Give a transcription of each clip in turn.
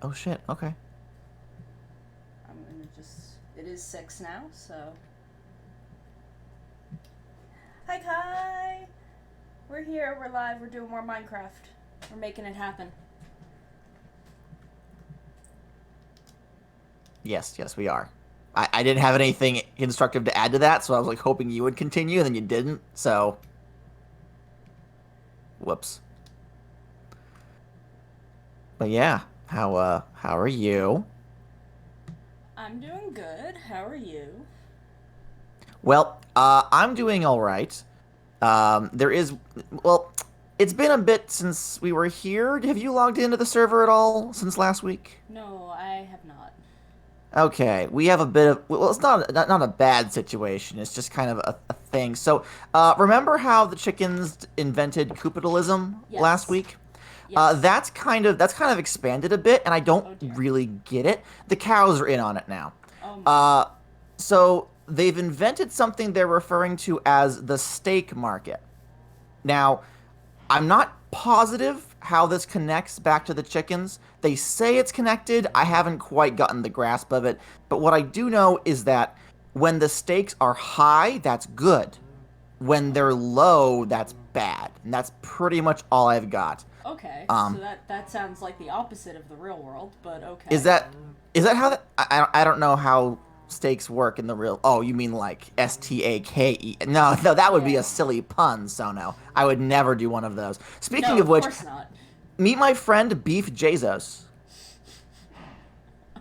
Oh shit. Okay. I'm gonna just. It is 6 now, so. Hi, Kai! We're here, we're live, we're doing more Minecraft. We're making it happen. Yes, yes, we are. I didn't have anything constructive to add to that, so I was like hoping you would continue, and then you didn't. So, whoops. But yeah, how are you? I'm doing good. How are you? Well, I'm doing all right. There is, well, it's been a bit since we were here. Have you logged into the server at all since last week? No, I have not. Okay, we have a bit of, well, it's not a bad situation. It's just kind of a thing. So, remember how the chickens invented capitalism last Yes. week? Yes. That's kind of expanded a bit, and I don't Oh dear. really get it. The cows are in on it now. Oh my. Uh, so they've invented something they're referring to as the steak market. Now, I'm not positive how this connects back to the chickens. They say it's connected. I haven't quite gotten the grasp of it. But what I do know is that when the stakes are high, that's good. When they're low, that's bad. And that's pretty much all I've got. Okay, so Um, that sounds like the opposite of the real world, but is okay. that how that, I don't know how stakes work in the real. Oh, you mean like STAKE? No, no, that would be Yeah. a silly pun. So no, I would never do one of those. No, Speaking of of which, course not. meet my friend Beef Jesus.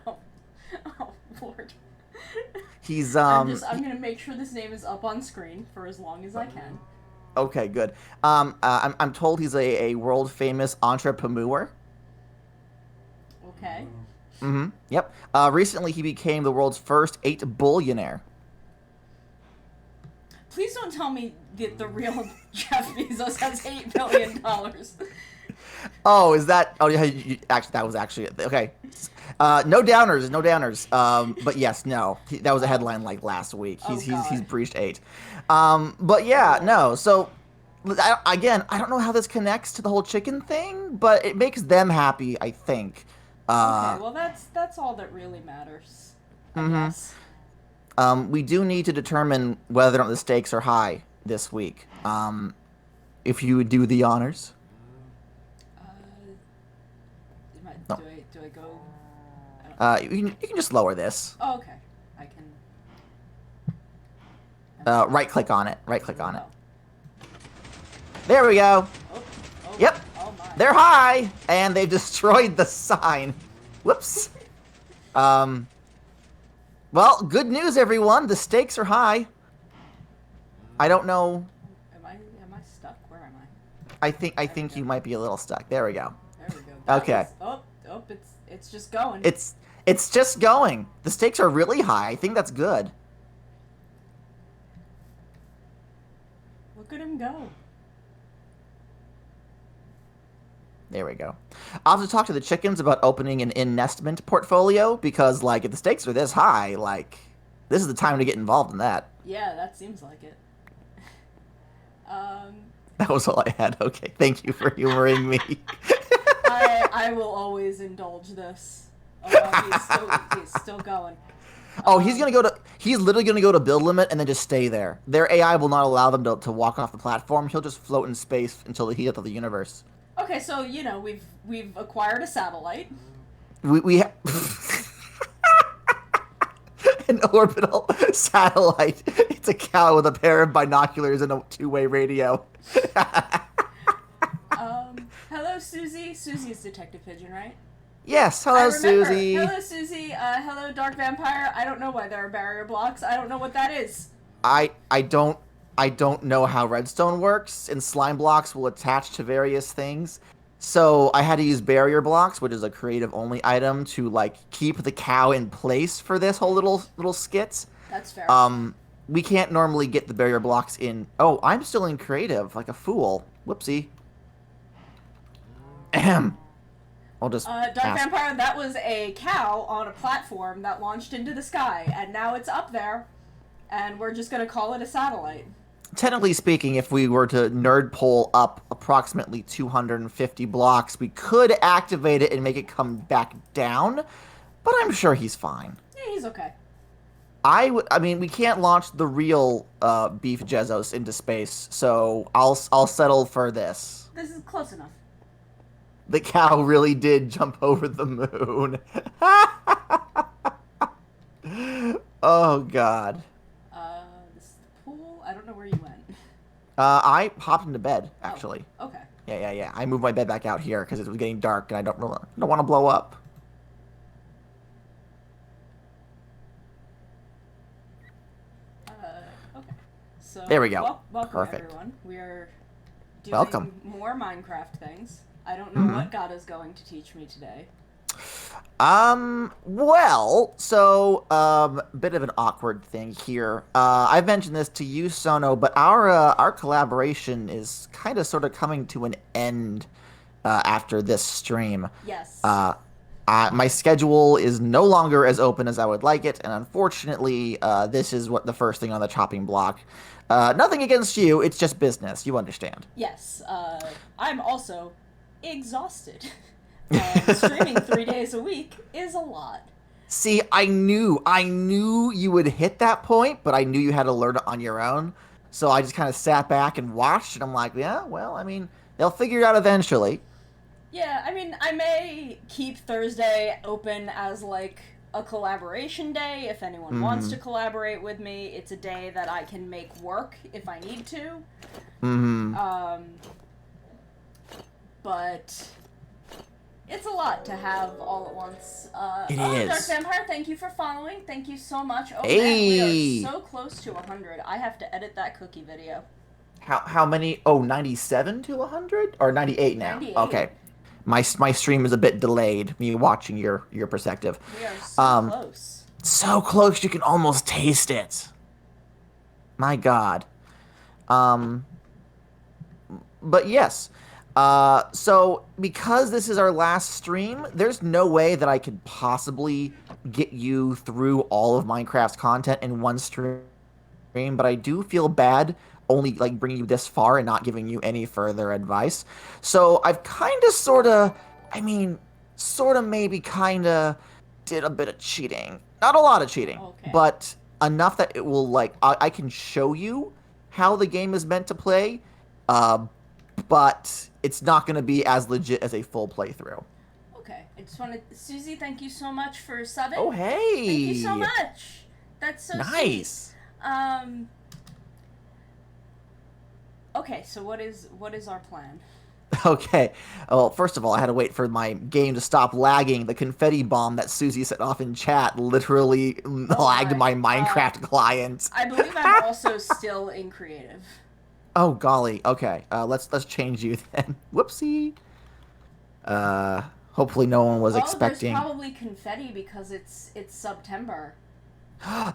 Oh, oh Lord. He's I'm gonna make sure this name is up on screen for as long as I can. okay, good. I'm told he's a world famous entrepreneur. Okay. Mm-hmm. Yep. Recently he became the world's first 8 billionaire. Please don't tell me that the real Jeff Bezos has $8 billion. Oh, is that? Oh, yeah. Actually, that was actually okay. No downers, no downers. But yes, no. That was a Oh, headline like last week. oh He's God. breached 8. But Oh yeah, Lord. no. So again, I don't know how this connects to the whole chicken thing, but it makes them happy. I think. Okay, Uh, well that's all that really matters, I mm-hmm. guess. We do need to determine whether or not the stakes are high this week. If you would do the honors. Uh, No. do I go? I don't. You can just lower this. Oh, okay. I can. Right click on it. Right click on it. Oh. There we go. Oh. Oh. Yep. Oh my. They're high, and they've destroyed the sign. Whoops. Um. Well, good news, everyone. The stakes are high. I don't know. Am I stuck? Where am I? There we I think go. you might be a little stuck. There we go. There we go. That Okay. was. It's just going. It's just going. The stakes are really high. I think that's good. Look at him go. There we go. I'll have to talk to the chickens about opening an in-nestment portfolio because, like, if the stakes are this high, like, this is the time to get involved in that. Yeah, that seems like it. Um, That was all I had. Okay, thank you for humoring me. I will always indulge this. Oh, he's still going. Oh, he's literally gonna go to build limit and then just stay there. Their AI will not allow them to walk off the platform. He'll just float in space until the heat up of the universe. Okay, so we've acquired a satellite. We an orbital satellite. It's a cow with a pair of binoculars and a two-way radio. Hello, Susie. Susie is Detective Pigeon, right? Yes, I hello, remember. Susie. Hello, Susie. Hello, Dark Vampire. I don't know why there are barrier blocks. I don't know what that is. I don't know how redstone works, and slime blocks will attach to various things. So I had to use barrier blocks, which is a creative only item to like keep the cow in place for this whole little skit. That's fair. We can't normally get the barrier blocks in. Oh, I'm still in creative, like a fool. Whoopsie. Ahem. I'll just Dark pass. Vampire, that was a cow on a platform that launched into the sky, and now it's up there, and we're just gonna call it a satellite. technically speaking, if we were to nerd pull up approximately 250 blocks, we could activate it and make it come back down, but I'm sure he's fine. Yeah, he's okay. I mean, we can't launch the real Beef Jezos into space, so I'll settle for this. This is close enough. The cow really did jump over the moon. Oh God. This is the pool. I don't know where you went. I popped into bed actually. Oh, okay. Yeah. I moved my bed back out here because it was getting dark and I don't want to blow up. Okay. So There we go. Welcome Perfect. everyone. We are doing Welcome. more Minecraft things. I don't know what Gadda's going to teach me today. Well, so, bit of an awkward thing here. I've mentioned this to you, Sono, but our collaboration is kind of sort of coming to an end, after this stream. Yes. My schedule is no longer as open as I would like it, and unfortunately, this is what the first thing on the chopping block. Nothing against you, it's just business, you understand. Yes. I'm also exhausted. Streaming 3 days a week is a lot. See, I knew you would hit that point, but I knew you had to learn it on your own. So I just kind of sat back and watched, and I'm like, yeah, well, I mean, they'll figure it out eventually. Yeah, I mean, I may keep Thursday open as, like, a collaboration day if anyone wants to collaborate with me. It's a day that I can make work if I need to. But it's a lot to have all at once. It Dark is. Vampire, thank you for following. Thank you so much. Oh, Hey. man, we are so close to 100. I have to edit that cookie video. How many? Oh, 97 to 100? Or 98 now? 98. Okay. My stream is a bit delayed, me watching your perspective. We are so close. So close you can almost taste it. My God. But yes. So because this is our last stream, there's no way that I could possibly get you through all of Minecraft's content in one stream, but I do feel bad only like bringing you this far and not giving you any further advice. So I've kind of sort of maybe kind of did a bit of cheating. Not a lot of cheating, Okay. but enough that it will like I can show you how the game is meant to play, but it's not going to be as legit as a full playthrough. Okay, I just wanted Susie. Thank you so much for subbing. Oh hey! Thank you so much. That's so nice. Sweet. Okay, so what is our plan? Okay. Well, first of all, I had to wait for my game to stop lagging. The confetti bomb that Susie set off in chat literally lagged my Minecraft client. I believe I'm also still in creative. Oh golly. Okay. Let's change you then. Whoopsie. Hopefully no one was expecting. There's probably confetti because it's September.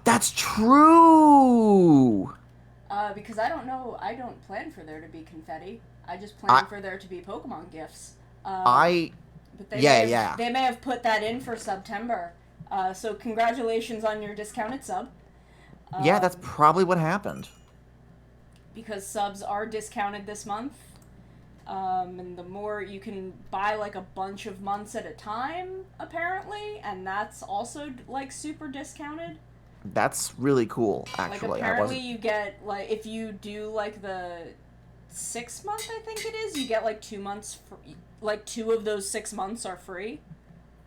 That's true. Because I don't know. I don't plan for there to be confetti. I just plan for there to be Pokemon gifts. But they may have put that in for September. So congratulations on your discounted sub. Yeah, that's probably what happened. Because subs are discounted this month. And the more you can buy like a bunch of months at a time, apparently, and that's also like super discounted. That's really cool, actually. Like apparently you get like if you do like the 6 month, I think it is, you get like 2 months free. Like 2 of those 6 months are free.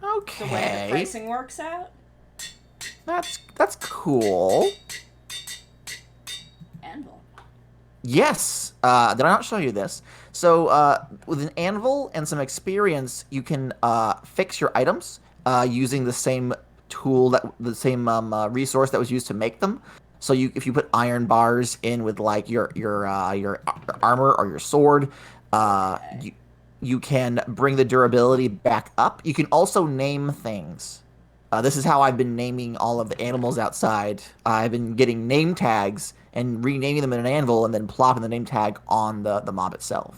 Okay. The way the pricing works out. That's cool. Anvil. Yes. Did I not show you this? So with an anvil and some experience, you can fix your items using the same tool the same resource that was used to make them. So if you put iron bars in with like your armor or your sword, you can bring the durability back up. You can also name things. This is how I've been naming all of the animals outside. I've been getting name tags and renaming them in an anvil and then plopping the name tag on the mob itself.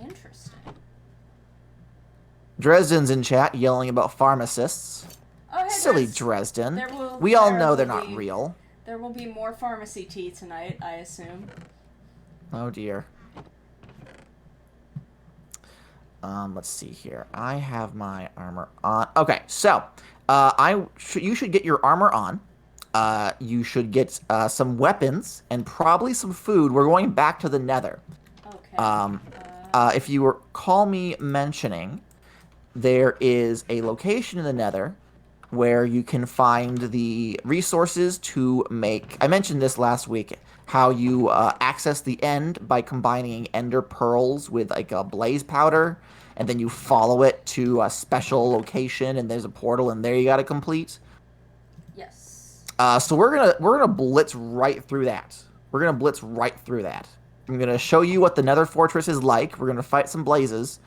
Interesting. Dresden's in chat yelling about pharmacists. Oh, hey, Silly Dres. Dresden. There will We all know they're not invariably real. There will be more pharmacy tea tonight, I assume. Oh dear. Let's see here. I have my armor on. Okay, so you should get your armor on. You should get some weapons and probably some food. We're going back to the Nether. Okay. If you recall me mentioning, there is a location in the Nether where you can find the resources to make. I mentioned this last week. How you access the end by combining ender pearls with like a blaze powder, and then you follow it to a special location, and there's a portal, and there you got to complete. Yes. So we're gonna blitz right through that. We're gonna blitz right through that. I'm gonna show you what the Nether Fortress is like. We're gonna fight some blazes,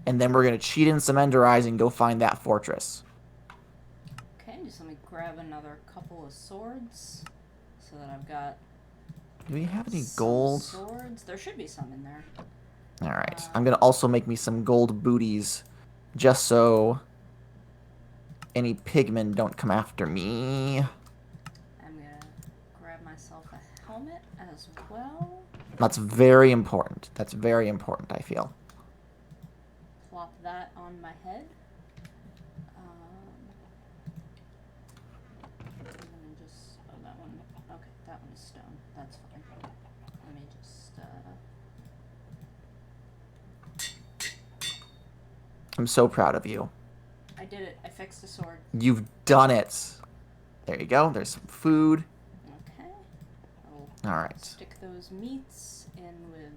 and then we're gonna cheat in some ender eyes and go find that fortress. Okay, just let me grab another couple of swords, so that I've got. Do we have any gold? Swords? There should be some in there. Alright. I'm going to also make me some gold booties, just so any pigmen don't come after me. I'm going to grab myself a helmet as well. That's very important. That's very important, I feel. Plop that on my head. That one. Okay, that one is stone. That's fine. Let me just. I'm so proud of you. I did it. I fixed the sword. You've done it. There you go. There's some food. Okay. All right. Stick those meats in with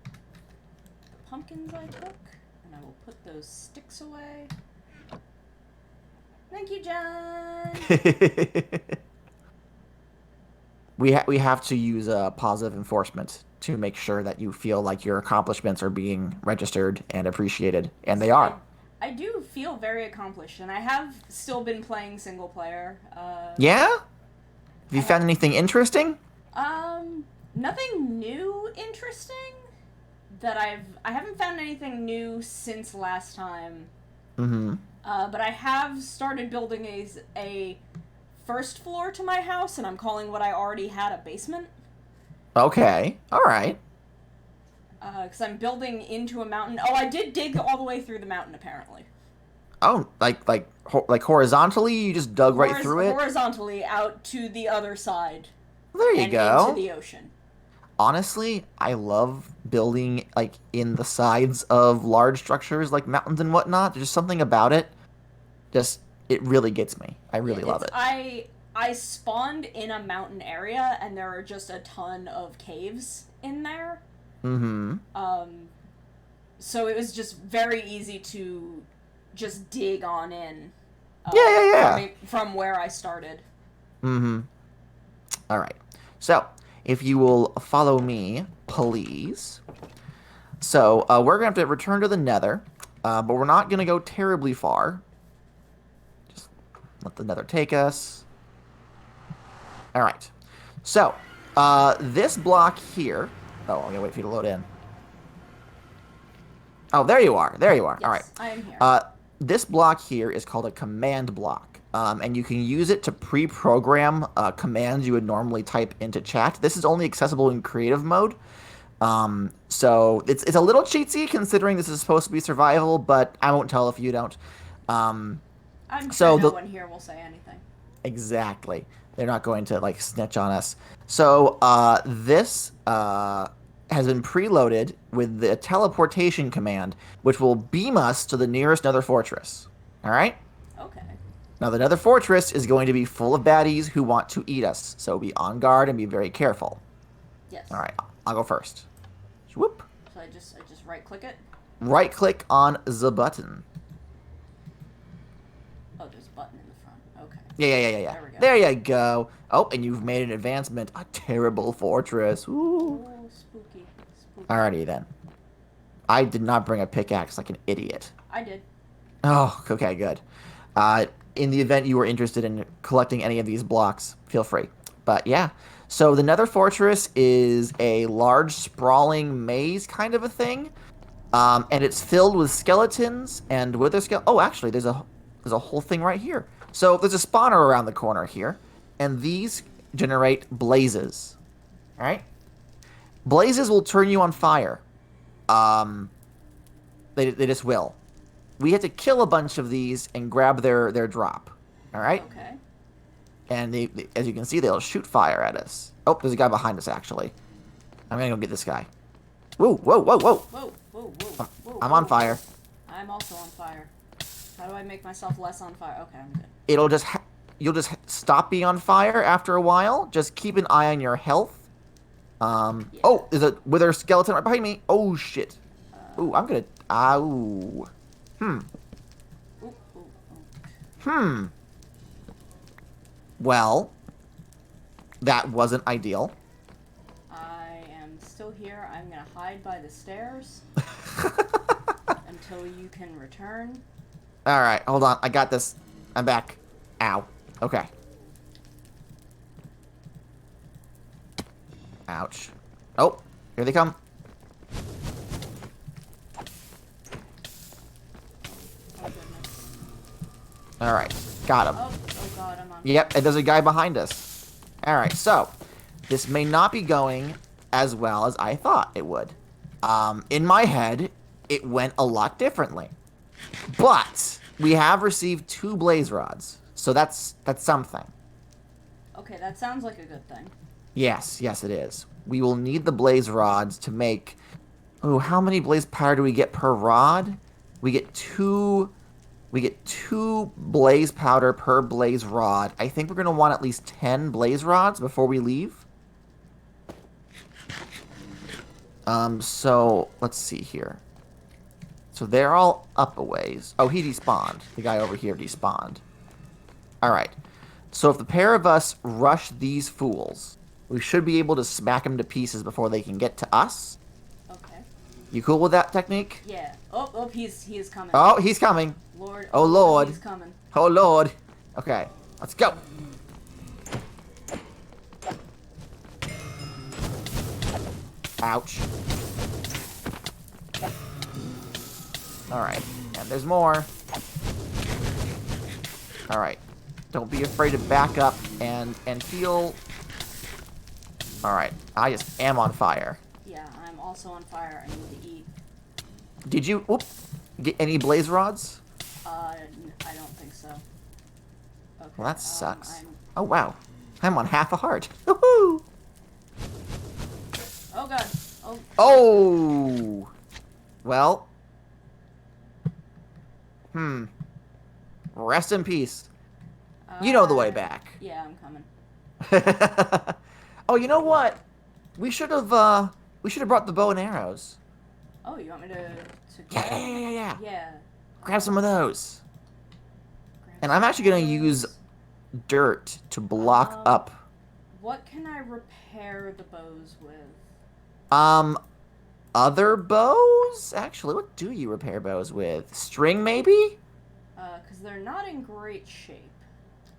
the pumpkins I took, and I will put those sticks away. Thank you, John. We have to use positive enforcement to make sure that you feel like your accomplishments are being registered and appreciated, and they are. I do feel very accomplished, and I have still been playing single player. Yeah? Have you found anything interesting? Nothing new interesting that I haven't found anything new since last time. Mm-hmm. But I have started building a first floor to my house, and I'm calling what I already had a basement. Okay. All right. Because I'm building into a mountain. Oh, I did dig all the way through the mountain, apparently. Oh, like horizontally? You just dug right through it? Horizontally out to the other side. There you go. Into the ocean. Honestly, I love building like in the sides of large structures like mountains and whatnot. There's just something about it. It really gets me. I really love it. I spawned in a mountain area, and there are just a ton of caves in there. Mm-hmm. So it was just very easy to just dig on in. Yeah. From where I started. Mm-hmm. All right. So, if you will follow me, please. So, we're going to have to return to the Nether, but we're not going to go terribly far. Just let the Nether take us. All right. So, this block here... Oh, I'm going to wait for you to load in. Oh, there you are. There you are. Yes, all right. I am here. This block here is called a command block. And you can use it to pre-program commands you would normally type into chat. This is only accessible in creative mode. So it's a little cheatsy considering this is supposed to be survival, but I won't tell if you don't. I'm sure no one here will say anything. Exactly. They're not going to like snitch on us. So this has been preloaded with the teleportation command, which will beam us to the nearest Nether fortress. All right? Okay. Now, the Nether fortress is going to be full of baddies who want to eat us, so be on guard and be very careful. Yes. All right, I'll go first. Whoop. So I just right-click it? Right-click on the button. Oh, there's a button in the front. Okay. Yeah. There we go. There you go. Oh, and you've made an advancement. A terrible fortress. Ooh. Oh, spooky. Alrighty, then. I did not bring a pickaxe like an idiot. I did. Oh, okay, good. In the event you were interested in collecting any of these blocks, feel free. But yeah, so the Nether Fortress is a large, sprawling maze kind of a thing, and it's filled with skeletons and wither skeletons. Oh, actually, there's a whole thing right here. So there's a spawner around the corner here, and these generate blazes. All right? Blazes will turn you on fire. They just will. We have to kill a bunch of these and grab their drop. All right? Okay. And as you can see, they'll shoot fire at us. Oh, there's a guy behind us, actually. I'm going to go get this guy. Whoa, whoa, whoa, whoa. Whoa, whoa, whoa, whoa. I'm on fire. I'm also on fire. How do I make myself less on fire? Okay, I'm good. It'll just... You'll just stop being on fire after a while. Just keep an eye on your health. Yeah. Oh, there's a wither skeleton right behind me. Oh, shit. Ooh, I'm gonna... Ow. Well, that wasn't ideal. I am still here. I'm gonna hide by the stairs until you can return. Alright, hold on. I got this. I'm back. Ow. Okay. Ouch. Oh, here they come. Oh, goodness. Alright, got him. Oh god, I'm on. Yep, and there's a guy behind us. Alright, so, this may not be going as well as I thought it would. In my head, it went a lot differently. But, we have received 2 blaze rods. So that's something. Okay, that sounds like a good thing. Yes, it is. We will need the blaze rods to make... Oh, how many blaze powder do we get per rod? We get 2 blaze powder per blaze rod. I think we're going to want at least 10 blaze rods before we leave. So, let's see here. So they're all up a ways. Oh, he despawned. The guy over here despawned. Alright. So if the pair of us rush these fools, we should be able to smack them to pieces before they can get to us. Okay. You cool with that technique? Yeah. Oh, he is coming. Oh, he's coming. Lord. Oh, Lord. He's coming. Oh, Lord. Okay, let's go. Ouch. Alright, and there's more. Alright. Don't be afraid to back up and feel... Alright, I just am on fire. Yeah, I'm also on fire. I need to eat. Did you get any blaze rods? I don't think so. Okay, Well, that sucks. Oh, wow. I'm on half a heart. Woohoo! Oh, God. Oh! Well. Rest in peace. You know the way back. Yeah, I'm coming. Oh, you know what? We should have brought the bow and arrows. Oh, you want me to Yeah. Yeah. Grab some of those. And I'm actually gonna use dirt to block up. What can I repair the bows with? Other bows? Actually, what do you repair bows with? String, maybe? Because they're not in great shape.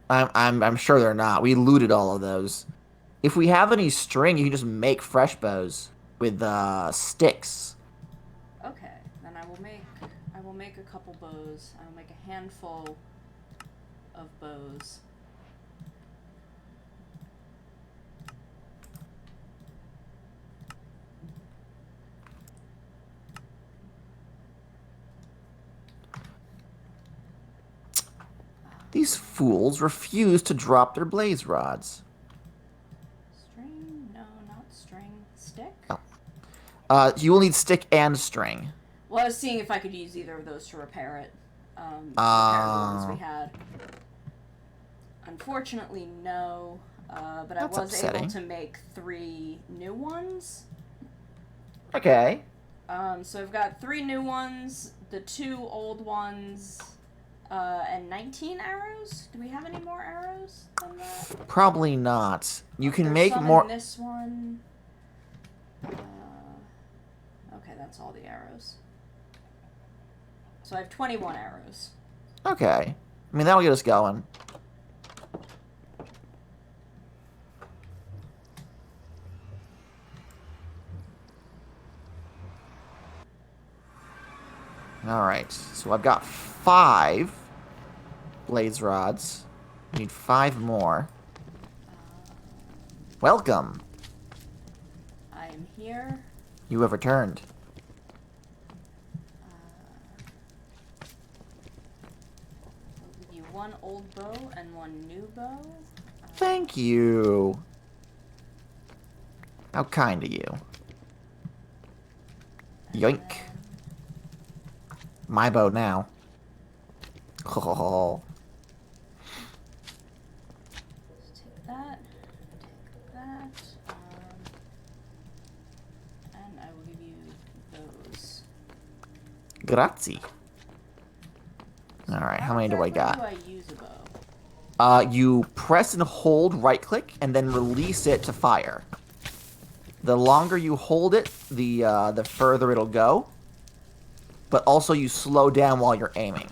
I'm sure they're not. We looted all of those. If we have any string, you can just make fresh bows with sticks. Okay, then I will make a couple bows. I will make a handful of bows. These fools refuse to drop their blaze rods. String? No, not string. Stick? Oh. You will need stick and string. Well, I was seeing if I could use either of those to repair it. Repair the ones we had. Unfortunately, no. But That's I was upsetting. able to make 3 new ones. Okay. So I've got 3 new ones, the 2 old ones, and 19 arrows. Do we have any more arrows than that? Probably not. You can There's make some more. in this one. Okay, that's all the arrows. So I have 21 arrows. Okay. I mean, that'll get us going. Alright, so I've got 5 blaze rods. I need 5 more. Welcome. I am here. You have returned. I'll give you one old bow and one new bow. Thank you. How kind of you. Yoink. My bow now. Oh. Take that. Take that. And I will give you those. Grazie. Alright, how many do I got? How do I use a bow? You press and hold right click and then release it to fire. The longer you hold it, the further it'll go. But also you slow down while you're aiming.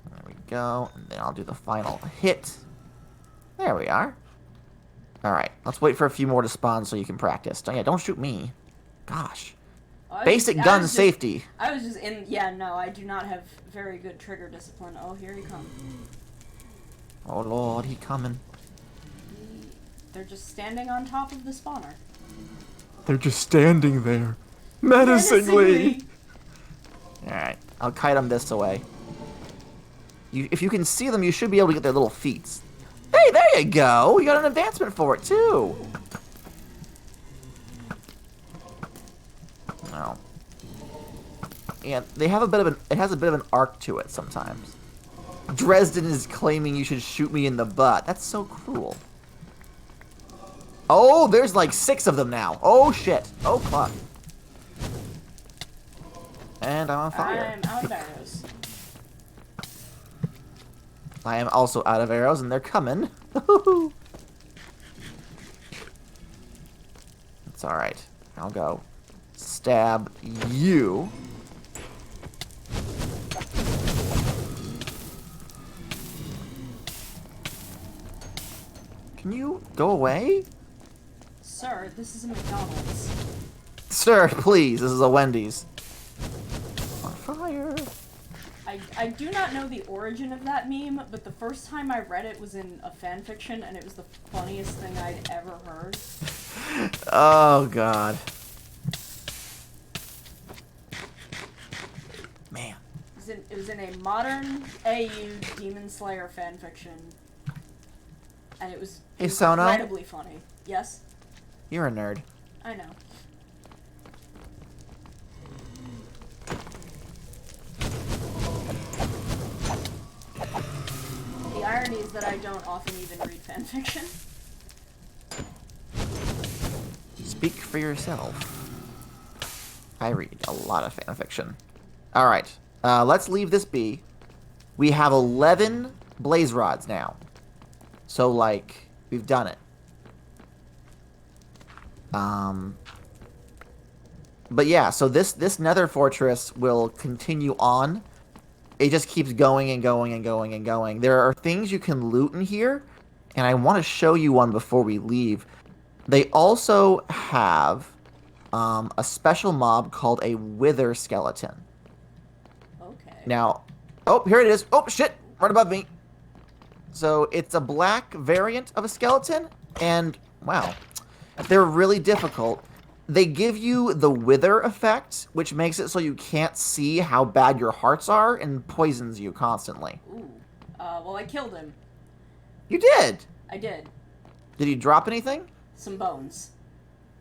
There we go. And then I'll do the final hit. There we are. Alright, let's wait for a few more to spawn so you can practice. Oh, yeah, don't shoot me. Gosh. Basic gun safety. I was just in... Yeah, no, I do not have very good trigger discipline. Oh, here he comes. Oh, Lord, he coming. They're just standing on top of the spawner. They're just standing there. Menacingly. Alright, I'll kite them this away. If you can see them, you should be able to get their little feet. Hey, there you go! You got an advancement for it, too! Oh. Yeah, they have a bit of an... It has a bit of an arc to it sometimes. Dresden is claiming you should shoot me in the butt. That's so cruel. Oh, there's like 6 of them now. Oh, shit. Oh, fuck. And I'm on fire. I'm out of arrows. I am also out of arrows, and they're coming. It's alright. I'll go stab you. Can you go away? Sir, this is a McDonald's. Sir, please, this is a Wendy's. On fire. I do not know the origin of that meme, but the first time I read it was in a fanfiction, and it was the funniest thing I'd ever heard. Oh, God. Man. It was in a modern AU Demon Slayer fanfiction, and it was incredibly funny. Yes? You're a nerd. I know. The irony is that I don't often even read fanfiction. Speak for yourself. I read a lot of fanfiction. Alright, let's leave this be. We have 11 blaze rods now. So, like, we've done it. But yeah, so this nether fortress will continue on. It just keeps going and going and going and going. There are things you can loot in here, and I want to show you one before we leave. They also have a special mob called a wither skeleton. Okay. Now, oh, here it is. Oh, shit, right above me. So it's a black variant of a skeleton, and wow, they're really difficult. They give you the wither effect, which makes it so you can't see how bad your hearts are and poisons you constantly. Ooh. Well, I killed him. You did? I did. Did he drop anything? Some bones.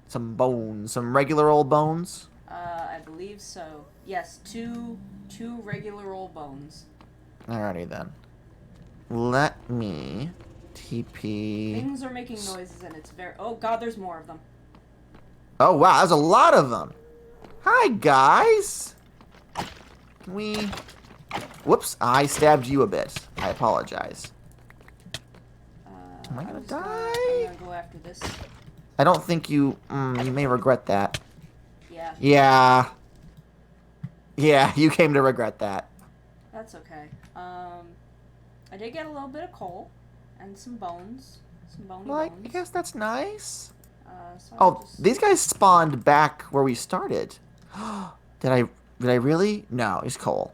Some bones. Some regular old bones? I believe so. Yes, two regular old bones. Alrighty then. Let me TP... Things are making noises and it's very... Oh god, there's more of them. Oh wow, there's a lot of them. Hi guys. Can we... Whoops, I stabbed you a bit. I apologize. Am I gonna die? I'm gonna go after this. I don't think you... you may regret that. Yeah. Yeah. Yeah, you came to regret that. That's okay. I did get a little bit of coal and some bones. Some bony bones. I guess that's nice. So Oh, these guys spawned back where we started. Did I really? No, it's coal.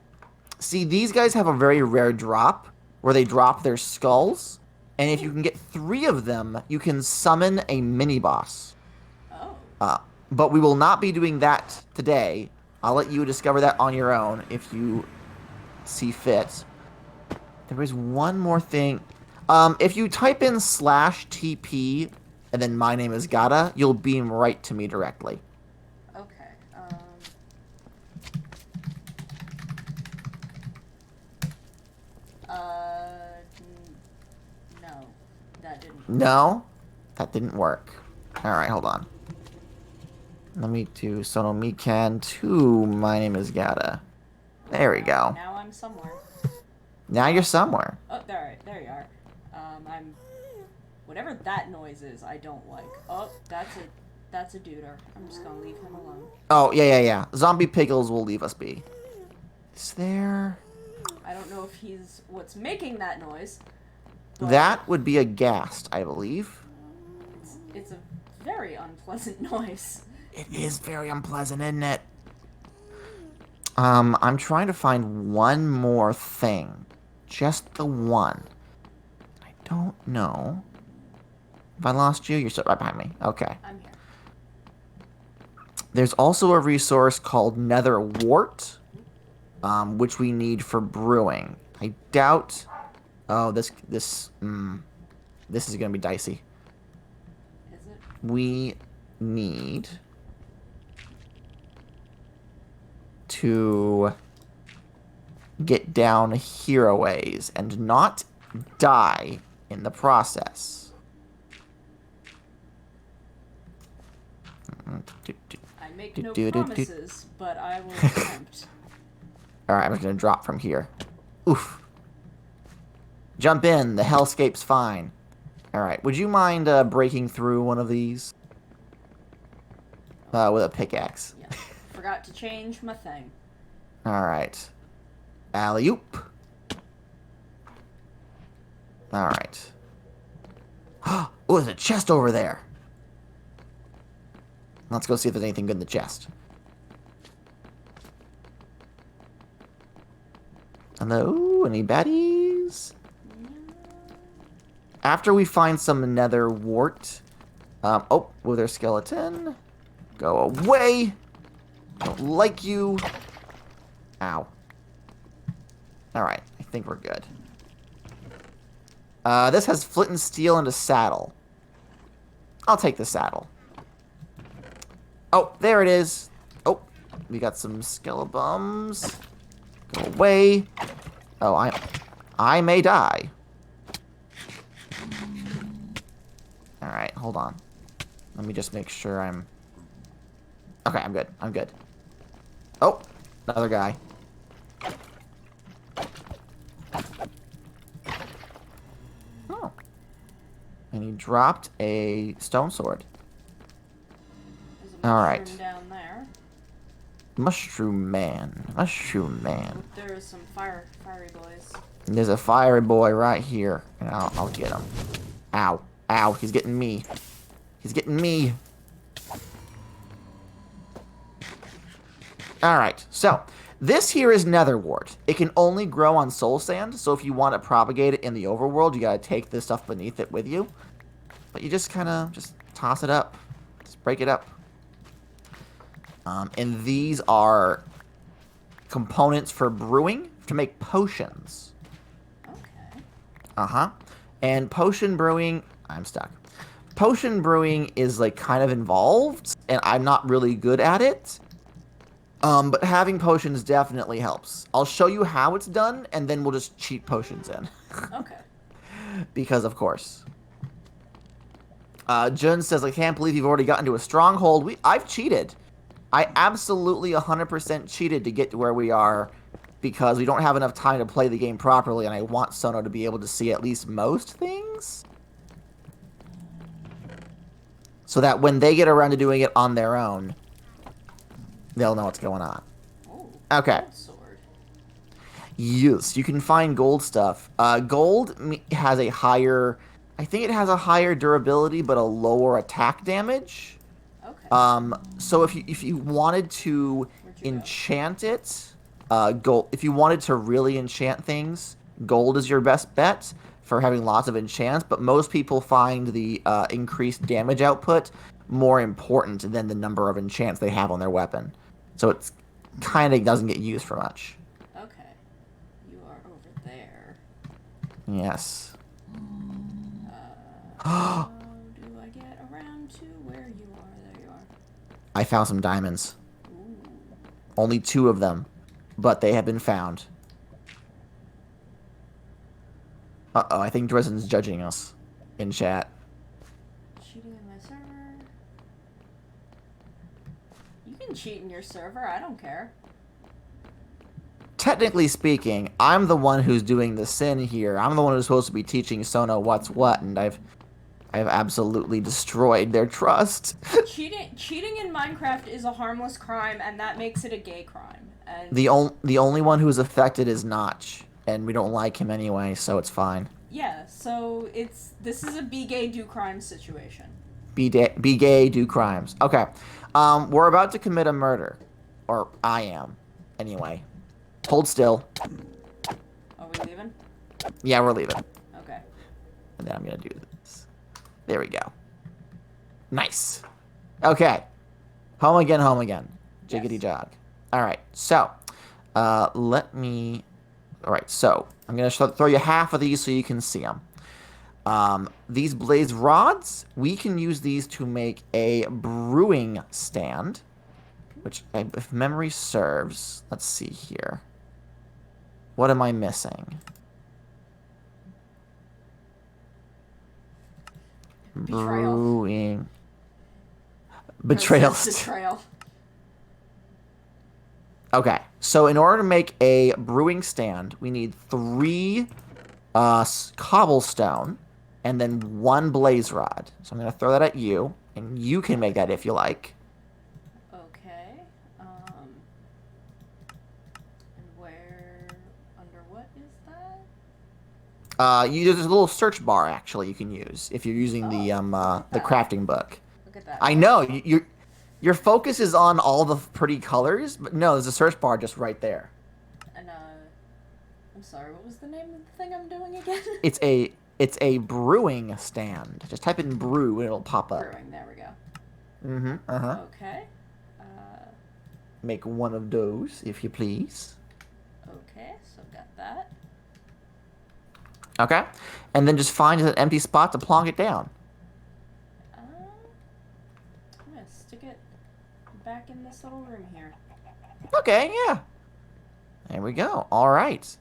See, these guys have a very rare drop, where they drop their skulls. And if you can get 3 of them, you can summon a mini-boss. Oh. But we will not be doing that today. I'll let you discover that on your own if you see fit. There is one more thing. If you type in /TP and then my name is Gadda, you'll beam right to me directly. Okay. No. That didn't work. No? That didn't work. Alright, hold on. Let me do Sonomikan to my name is Gadda. There we go. Now I'm somewhere. Now you're somewhere. Oh, there you are. Whatever that noise is, I don't like. Oh, that's a duder. I'm just gonna leave him alone. Oh, yeah. Zombie Pickles will leave us be. Is there... I don't know if he's what's making that noise. That would be a ghast, I believe. It's a very unpleasant noise. It is very unpleasant, isn't it? I'm trying to find one more thing. Just the one. I don't know. Have I lost you? You're still right behind me. Okay. I'm here. There's also a resource called Nether Wart, which we need for brewing. I doubt... Oh, this is gonna be dicey. Is it? We need to get down here a ways and not die in the process. I make no promises, but I will attempt. Alright, I'm just gonna drop from here. Oof. Jump in, the hellscape's fine. Alright, would you mind breaking through one of these? With a pickaxe. Yeah. Forgot to change my thing. Alright. Alley-oop. Alright. Oh, there's a chest over there. Let's go see if there's anything good in the chest. Hello? Any baddies? After we find some nether wart... wither skeleton. Go away! Don't like you. Ow. Alright, I think we're good. This has flint and steel and a saddle. I'll take the saddle. Oh, there it is. Oh, we got some skeletons. Go away. Oh, I may die. Alright, hold on. Let me just make sure I'm... Okay, I'm good. I'm good. Oh, another guy. Oh. And he dropped a stone sword. Alright. Down there. Mushroom man. Mushroom man. There is some fiery boys. There's a fiery boy right here. And I'll get him. Ow. Ow, he's getting me. He's getting me. Alright, so this here is nether wart. It can only grow on soul sand, so if you want to propagate it in the overworld, you gotta take this stuff beneath it with you. But you just kind of just toss it up. Just break it up. And these are components for brewing to make potions. Okay. Uh-huh. And potion brewing... I'm stuck. Potion brewing is, like, kind of involved, and I'm not really good at it. But having potions definitely helps. I'll show you how it's done, and then we'll just cheat potions in. Okay. Because, of course. Jun says, I can't believe you've already gotten to a stronghold. I've cheated. I absolutely 100% cheated to get to where we are because we don't have enough time to play the game properly, and I want Sono to be able to see at least most things. So that when they get around to doing it on their own, they'll know what's going on. Ooh, okay. Gold sword. Yes, you can find gold stuff. Gold has a higher... I think it has a higher durability, but a lower attack damage. Okay. So if you wanted to enchant it, if you wanted to really enchant things, gold is your best bet for having lots of enchants, but most people find the increased damage output more important than the number of enchants they have on their weapon. So it's kind of doesn't get used for much. Okay. You are over there. Yes. How do I get around to where you are? There you are. I found some diamonds. Ooh. Only 2 of them, but they have been found. Uh-oh, I think Dresden's judging us in chat. Cheating in my server. You can cheat in your server, I don't care. Technically speaking, I'm the one who's doing the sin here. I'm the one who's supposed to be teaching Sona what's what, and I've absolutely destroyed their trust. Cheating in Minecraft is a harmless crime, and that makes it a gay crime. And the only one who's affected is Notch, and we don't like him anyway, so it's fine. Yeah, so this is a be gay do crime situation. Be gay, do crimes. Okay, we're about to commit a murder, or I am, anyway. Hold still. Are we leaving? Yeah, we're leaving. Okay. And then I'm gonna do this. There we go. Nice. Okay. Home again, home again. Jiggity jog. Alright, so, let me... Alright, so, I'm gonna throw you half of these so you can see them. These blaze rods, we can use these to make a brewing stand, which, if memory serves, let's see here. What am I missing? Betrayal. Brewing. Betrayal. Betrayal. Okay, so in order to make a brewing stand, we need 3 cobblestone and then 1 blaze rod. So I'm going to throw that at you, and you can make that if you like. Okay. And where, under what is that? There's a little search bar, actually, you can use if you're using the crafting book. Look at that. I know, your focus is on all the pretty colors, but no, there's a search bar just right there. And, I'm sorry, what was the name of the thing I'm doing again? It's a brewing stand. Just type in brew and it'll pop up. Brewing, there we go. Mm-hmm, uh-huh. Okay. Make 1 of those, if you please. Okay, so got that. Okay. And then just find an empty spot to plonk it down. I'm gonna stick it back in this little room here. Okay, yeah. There we go. All right.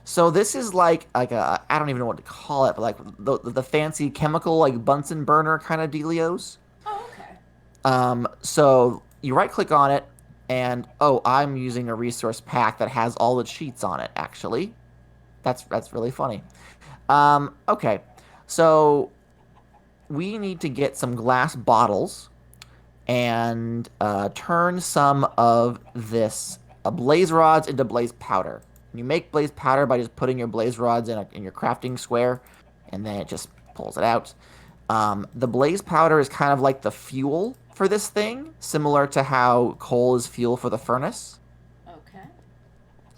So this is like a, I don't even know what to call it, but like the fancy chemical, like Bunsen burner kind of dealios. Oh, okay. So you right click on it, and oh, I'm using a resource pack that has all the cheats on it, actually. That's really funny. Okay. So we need to get some glass bottles and turn some of this blaze rods into blaze powder. You make blaze powder by just putting your blaze rods in your crafting square, and then it just pulls it out. The blaze powder is kind of like the fuel for this thing, similar to how coal is fuel for the furnace. Okay.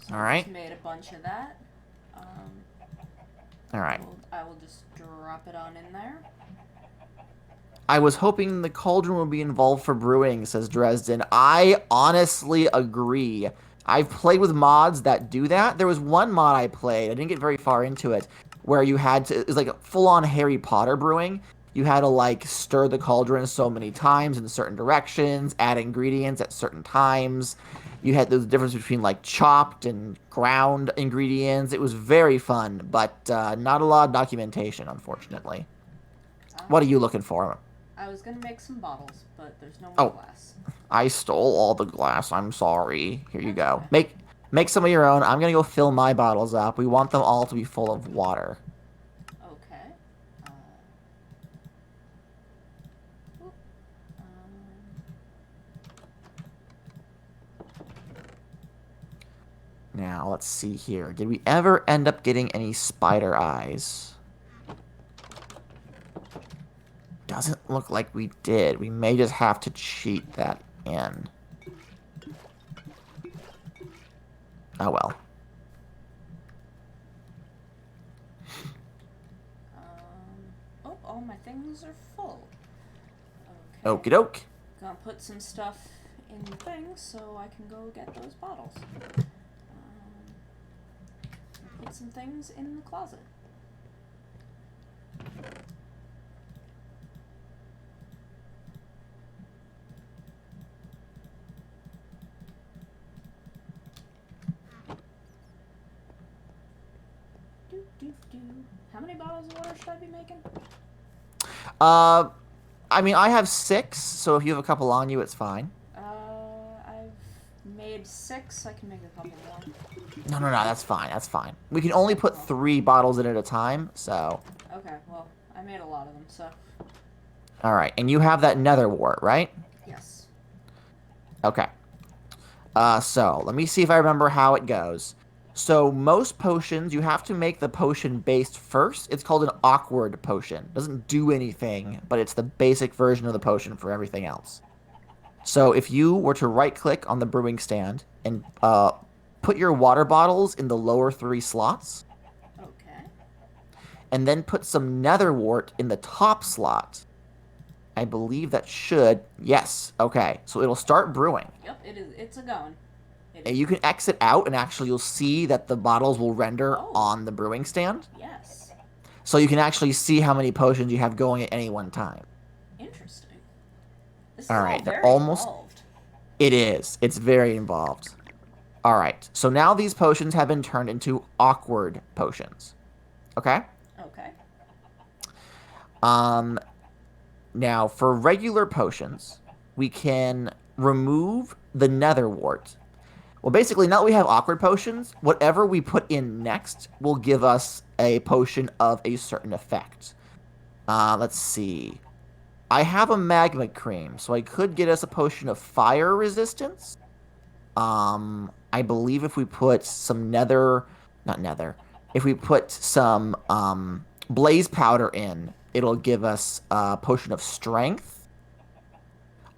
So all right. I just made a bunch of that. All right. I will just drop it on in there. I was hoping the cauldron would be involved for brewing, says Dresden. I honestly agree. I've played with mods that do that. There was one mod I played, I didn't get very far into it, where you had to, it was like full-on Harry Potter brewing. You had to, like, stir the cauldron so many times in certain directions, add ingredients at certain times. You had the difference between, like, chopped and ground ingredients. It was very fun, but not a lot of documentation, unfortunately. What are you looking for? I was gonna make some bottles, but there's no more glass. I stole all the glass. I'm sorry. Here you go. Make some of your own. I'm gonna go fill my bottles up. We want them all to be full of water. Okay. Now, let's see here. Did we ever end up getting any spider eyes? Doesn't look like we did. We may just have to cheat that in. Oh well. all my things are full. Okay. Okie doke. Gonna put some stuff in things so I can go get those bottles. Put some things in the closet. How many bottles of water should I be making? I mean, I have 6, so if you have a couple on you, it's fine. I've made 6. I can make a couple more. No, that's fine. That's fine. We can only put 3 bottles in at a time, so. Okay, well, I made a lot of them, so. All right, and you have that nether wart, right? Yes. Okay. So let me see if I remember how it goes. So most potions, you have to make the potion based first. It's called an awkward potion. It doesn't do anything, but it's the basic version of the potion for everything else. So if you were to right-click on the brewing stand and put your water bottles in the lower 3 slots. Okay. And then put some nether wart in the top slot. I believe that should... Yes. Okay. So it'll start brewing. Yep, it is. It's a going. And you can exit out, and actually you'll see that the bottles will render on the brewing stand. Yes. So you can actually see how many potions you have going at any one time. Interesting. This is all right, very almost. Involved. It is. It's very involved. All right. So now these potions have been turned into awkward potions. Okay? Okay. Now, for regular potions, we can remove the nether wart. Well, basically, now that we have awkward potions, whatever we put in next will give us a potion of a certain effect. Let's see. I have a magma cream, so I could get us a potion of fire resistance. I believe if we put some if we put some blaze powder in, it'll give us a potion of strength.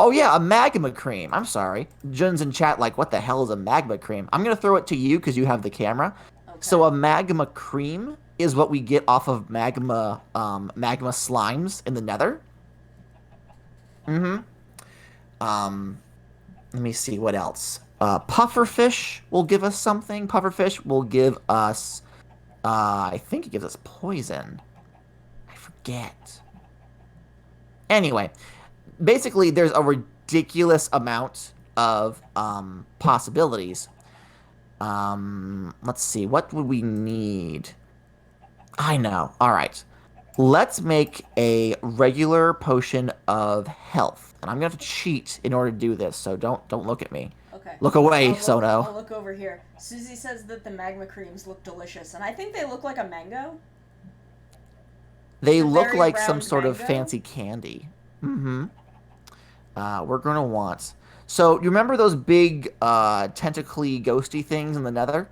Oh, yeah, a magma cream. I'm sorry. Jun's in chat like, what the hell is a magma cream? I'm going to throw it to you because you have the camera. Okay. So a magma cream is what we get off of magma slimes in the nether. Let me see what else. Pufferfish will give us something. Pufferfish will give us, I think it gives us poison. I forget. Anyway, basically, there's a ridiculous amount of possibilities. Let's see. What would we need? I know. All right. Let's make a regular potion of health. And I'm going to have to cheat in order to do this, so don't look at me. Okay. Look away, Sono. I'll look over here. Susie says that the magma creams look delicious, and I think they look like a mango. They look like some sort of fancy candy. Mm-hmm. We're going to want... So, you remember those big, tentacly, ghosty things in the nether?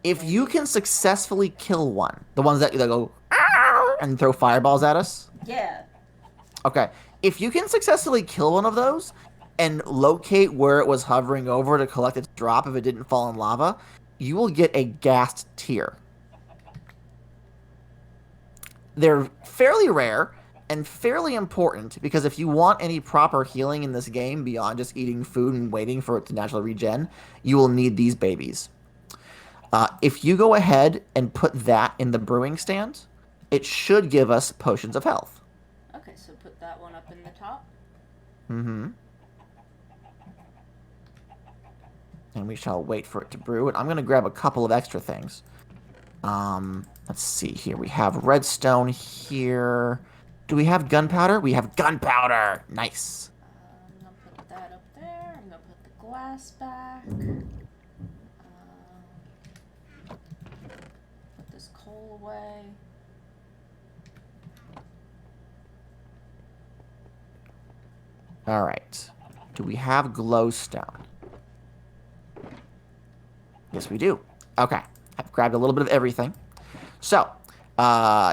If you can successfully kill one, the ones that go and throw fireballs at us? Yeah. Okay. If you can successfully kill one of those and locate where it was hovering over to collect its drop if it didn't fall in lava, you will get a ghast tear. They're fairly rare and fairly important because if you want any proper healing in this game beyond just eating food and waiting for it to naturally regen, you will need these babies. If you go ahead and put that in the brewing stand, it should give us potions of health. Okay, so put that one up in the top. Mm-hmm. And we shall wait for it to brew. And I'm going to grab a couple of extra things. Let's see here. We have redstone here. Do we have gunpowder? We have gunpowder. Nice. I'm going to put that up there. I'm going to put the glass back. Put this coal away. All right. Do we have glowstone? Yes, we do. Okay. I've grabbed a little bit of everything. So,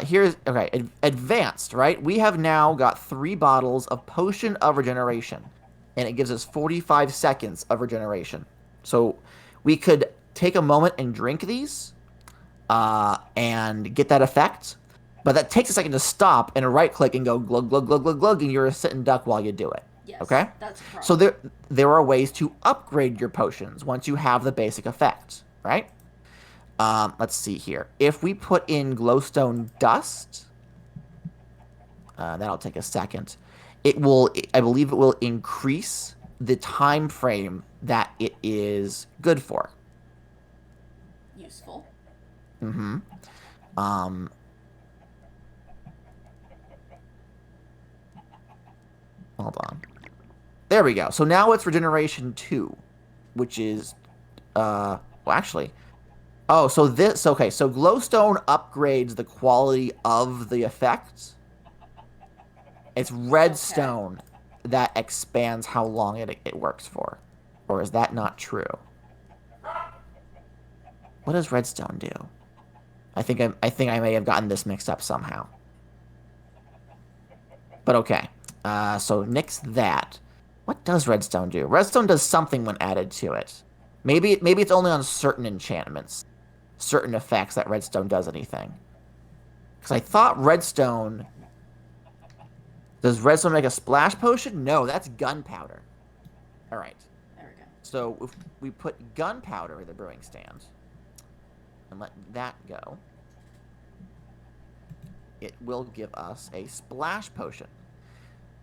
here's... Okay, advanced, right? We have now got 3 bottles of Potion of Regeneration. And it gives us 45 seconds of regeneration. So, we could take a moment and drink these. And get that effect. But that takes a second to stop and right click and go glug glug glug glug glug, and you're a sit and duck while you do it. Yes, okay? That's a problem. So there are ways to upgrade your potions once you have the basic effect, right? Let's see here. If we put in glowstone dust, that'll take a second. It will, I believe, it will increase the time frame that it is good for. Useful. Mm-hmm. Hold on. There we go. So now it's regeneration 2, which is, well, actually, oh, so this, okay, so glowstone upgrades the quality of the effect. It's redstone that expands how long it works for. Or is that not true? What does redstone do? I think I may have gotten this mixed up somehow. But okay. So nix that. What does redstone do? Redstone does something when added to it. Maybe it's only on certain enchantments, certain effects that redstone does anything. Because I thought redstone... Does redstone make a splash potion? No, that's gunpowder. All right. There we go. So if we put gunpowder in the brewing stand and let that go, it will give us a splash potion.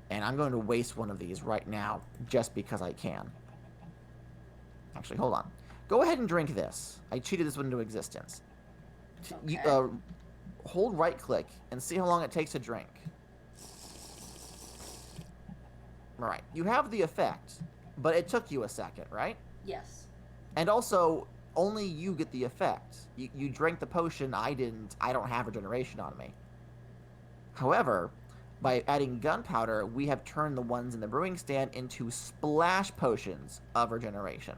And I'm going to waste one of these right now just because I can. Actually, hold on. Go ahead and drink this. I cheated this one into existence. Okay. Hold right-click and see how long it takes to drink. All right. You have the effect, but it took you a second, right? Yes. And also, only you get the effect. You drank the potion, I didn't. I don't have regeneration on me. However, by adding gunpowder, we have turned the ones in the brewing stand into splash potions of regeneration.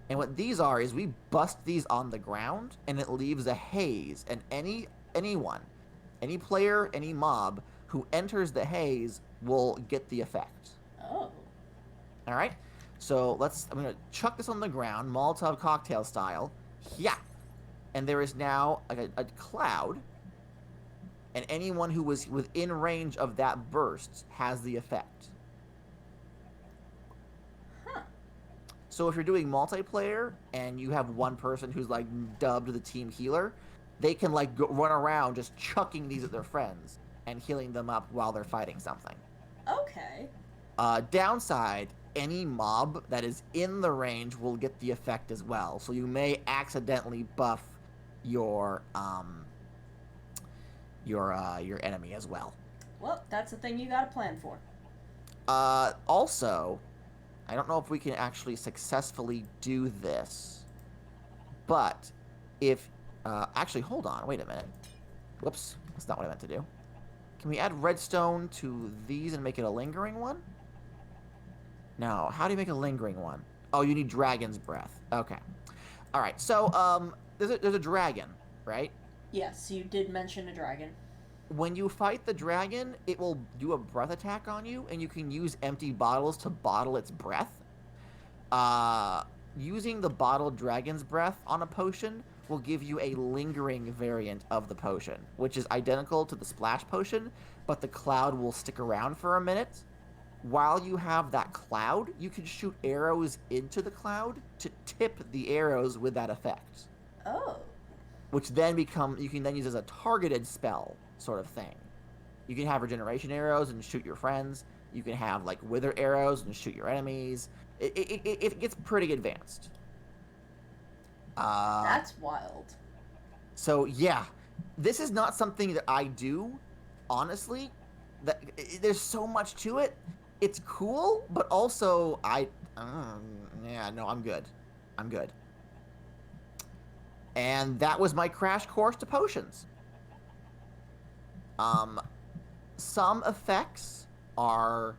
And what these are is we bust these on the ground, and it leaves a haze. And anyone, any player, any mob who enters the haze will get the effect. Oh. All right. So I'm gonna chuck this on the ground, Molotov cocktail style. Yeah. And there is now a cloud. And anyone who was within range of that burst has the effect. Huh. So if you're doing multiplayer and you have one person who's like dubbed the team healer, they can like run around just chucking these at their friends and healing them up while they're fighting something. Okay. Downside, any mob that is in the range will get the effect as well. So you may accidentally buff your enemy as well. Well, that's a thing you gotta plan for. Also, I don't know if we can actually successfully do this, but if actually, hold on, wait a minute. Whoops, that's not what I meant to do. Can we add redstone to these and make it a lingering one? No, how do you make a lingering one? Oh, you need dragon's breath. Okay. All right, so there's a dragon, right? Yes, you did mention a dragon. When you fight the dragon, it will do a breath attack on you, and you can use empty bottles to bottle its breath. Using the bottled dragon's breath on a potion will give you a lingering variant of the potion, which is identical to the splash potion, but the cloud will stick around for a minute. While you have that cloud, you can shoot arrows into the cloud to tip the arrows with that effect. Oh. Which then you can then use as a targeted spell sort of thing. You can have regeneration arrows and shoot your friends. You can have like wither arrows and shoot your enemies. It gets pretty advanced. That's wild. So yeah, this is not something that I do, honestly. There's so much to it. It's cool, but also I'm good. I'm good. And that was my crash course to potions. Some effects are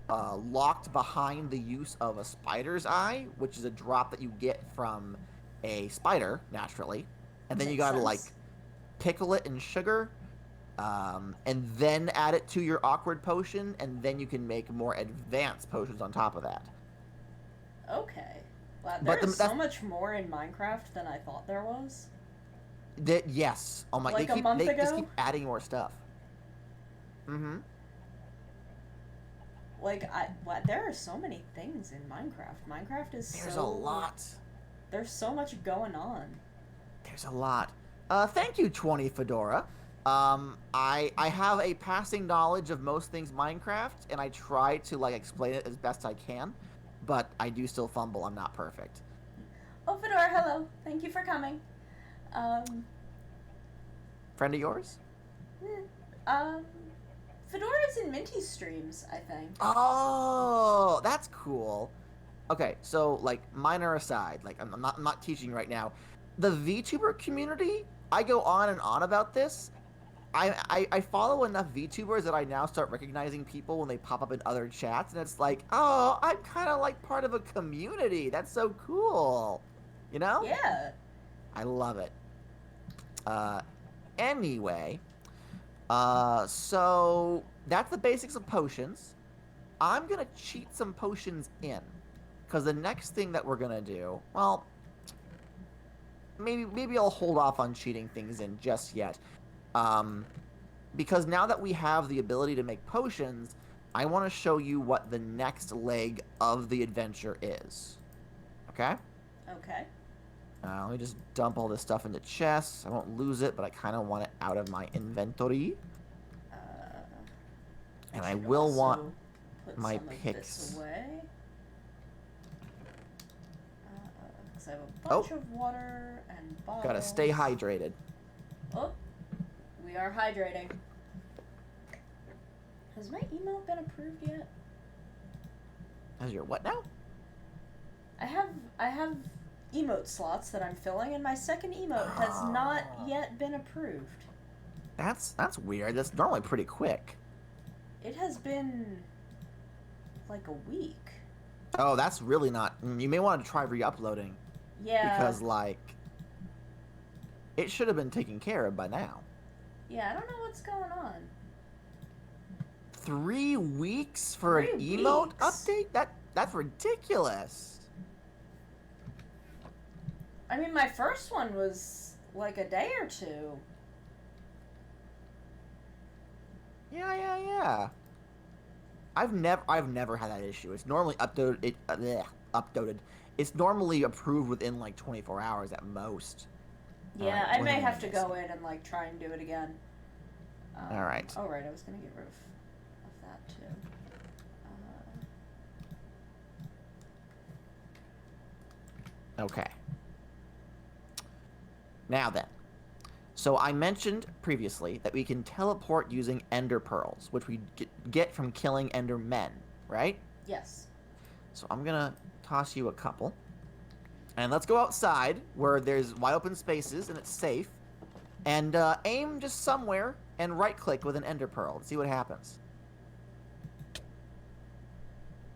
locked behind the use of a spider's eye, which is a drop that you get from a spider, naturally. And then you gotta, like, pickle it in sugar, and then add it to your awkward potion, and then you can make more advanced potions on top of that. Okay. Wow, there's so much more in Minecraft than I thought there was. Yes. Oh my, Like a month they just ago? keep adding more stuff. Mm-hmm. Like, there are so many things in Minecraft. Minecraft is There's a lot. There's so much going on. There's a lot. Thank you, 20 Fedora. I have a passing knowledge of most things Minecraft, and I try to like explain it as best I can, but I do still fumble. I'm not perfect. Oh, Fedora, hello. Thank you for coming. Um, Friend of yours? hmm, um, Fedora's in Minty's streams, I think. Oh, that's cool. Okay, so like minor aside, like I'm not teaching right now. The VTuber community, I go on and on about this. I follow enough VTubers that I now start recognizing people when they pop up in other chats, and it's like, oh, I'm kind of like part of a community. That's so cool. You know? Yeah. I love it. Uh, anyway, so that's the basics of potions. I'm gonna cheat some potions in, because the next thing that we're gonna do, well, maybe I'll hold off on cheating things in just yet. Um, because now that we have the ability to make potions, I want to show you what the next leg of the adventure is. Okay? Okay. Let me just dump all this stuff into chests. I won't lose it, but I kind of want it out of my inventory. And I will want put my some picks. Of this away. Because I have a bunch of water and bottles. Gotta stay hydrated. Oh, we are hydrating. Has my emote been approved yet? Has your what now? I have emote slots that I'm filling, and my second emote has not yet been approved. That's weird. That's normally pretty quick. It has been like a week. Oh, that's really not. You may want to try re-uploading. Yeah. Because like, it should have been taken care of by now. Yeah, I don't know what's going on. 3 weeks for an emote update? That's ridiculous. I mean, my first one was like a day or two. Yeah. I've never had that issue. It's normally uploaded. It's normally approved within like 24 hours at most. Yeah, I may have to go in and like try and do it again. All right. Oh right, I was gonna get rid of that too. Okay. Now then. So I mentioned previously that we can teleport using ender pearls, which we get from killing ender men, right? Yes. So I'm gonna toss you a couple. And let's go outside where there's wide open spaces and it's safe. And aim just somewhere and right click with an ender pearl and see what happens.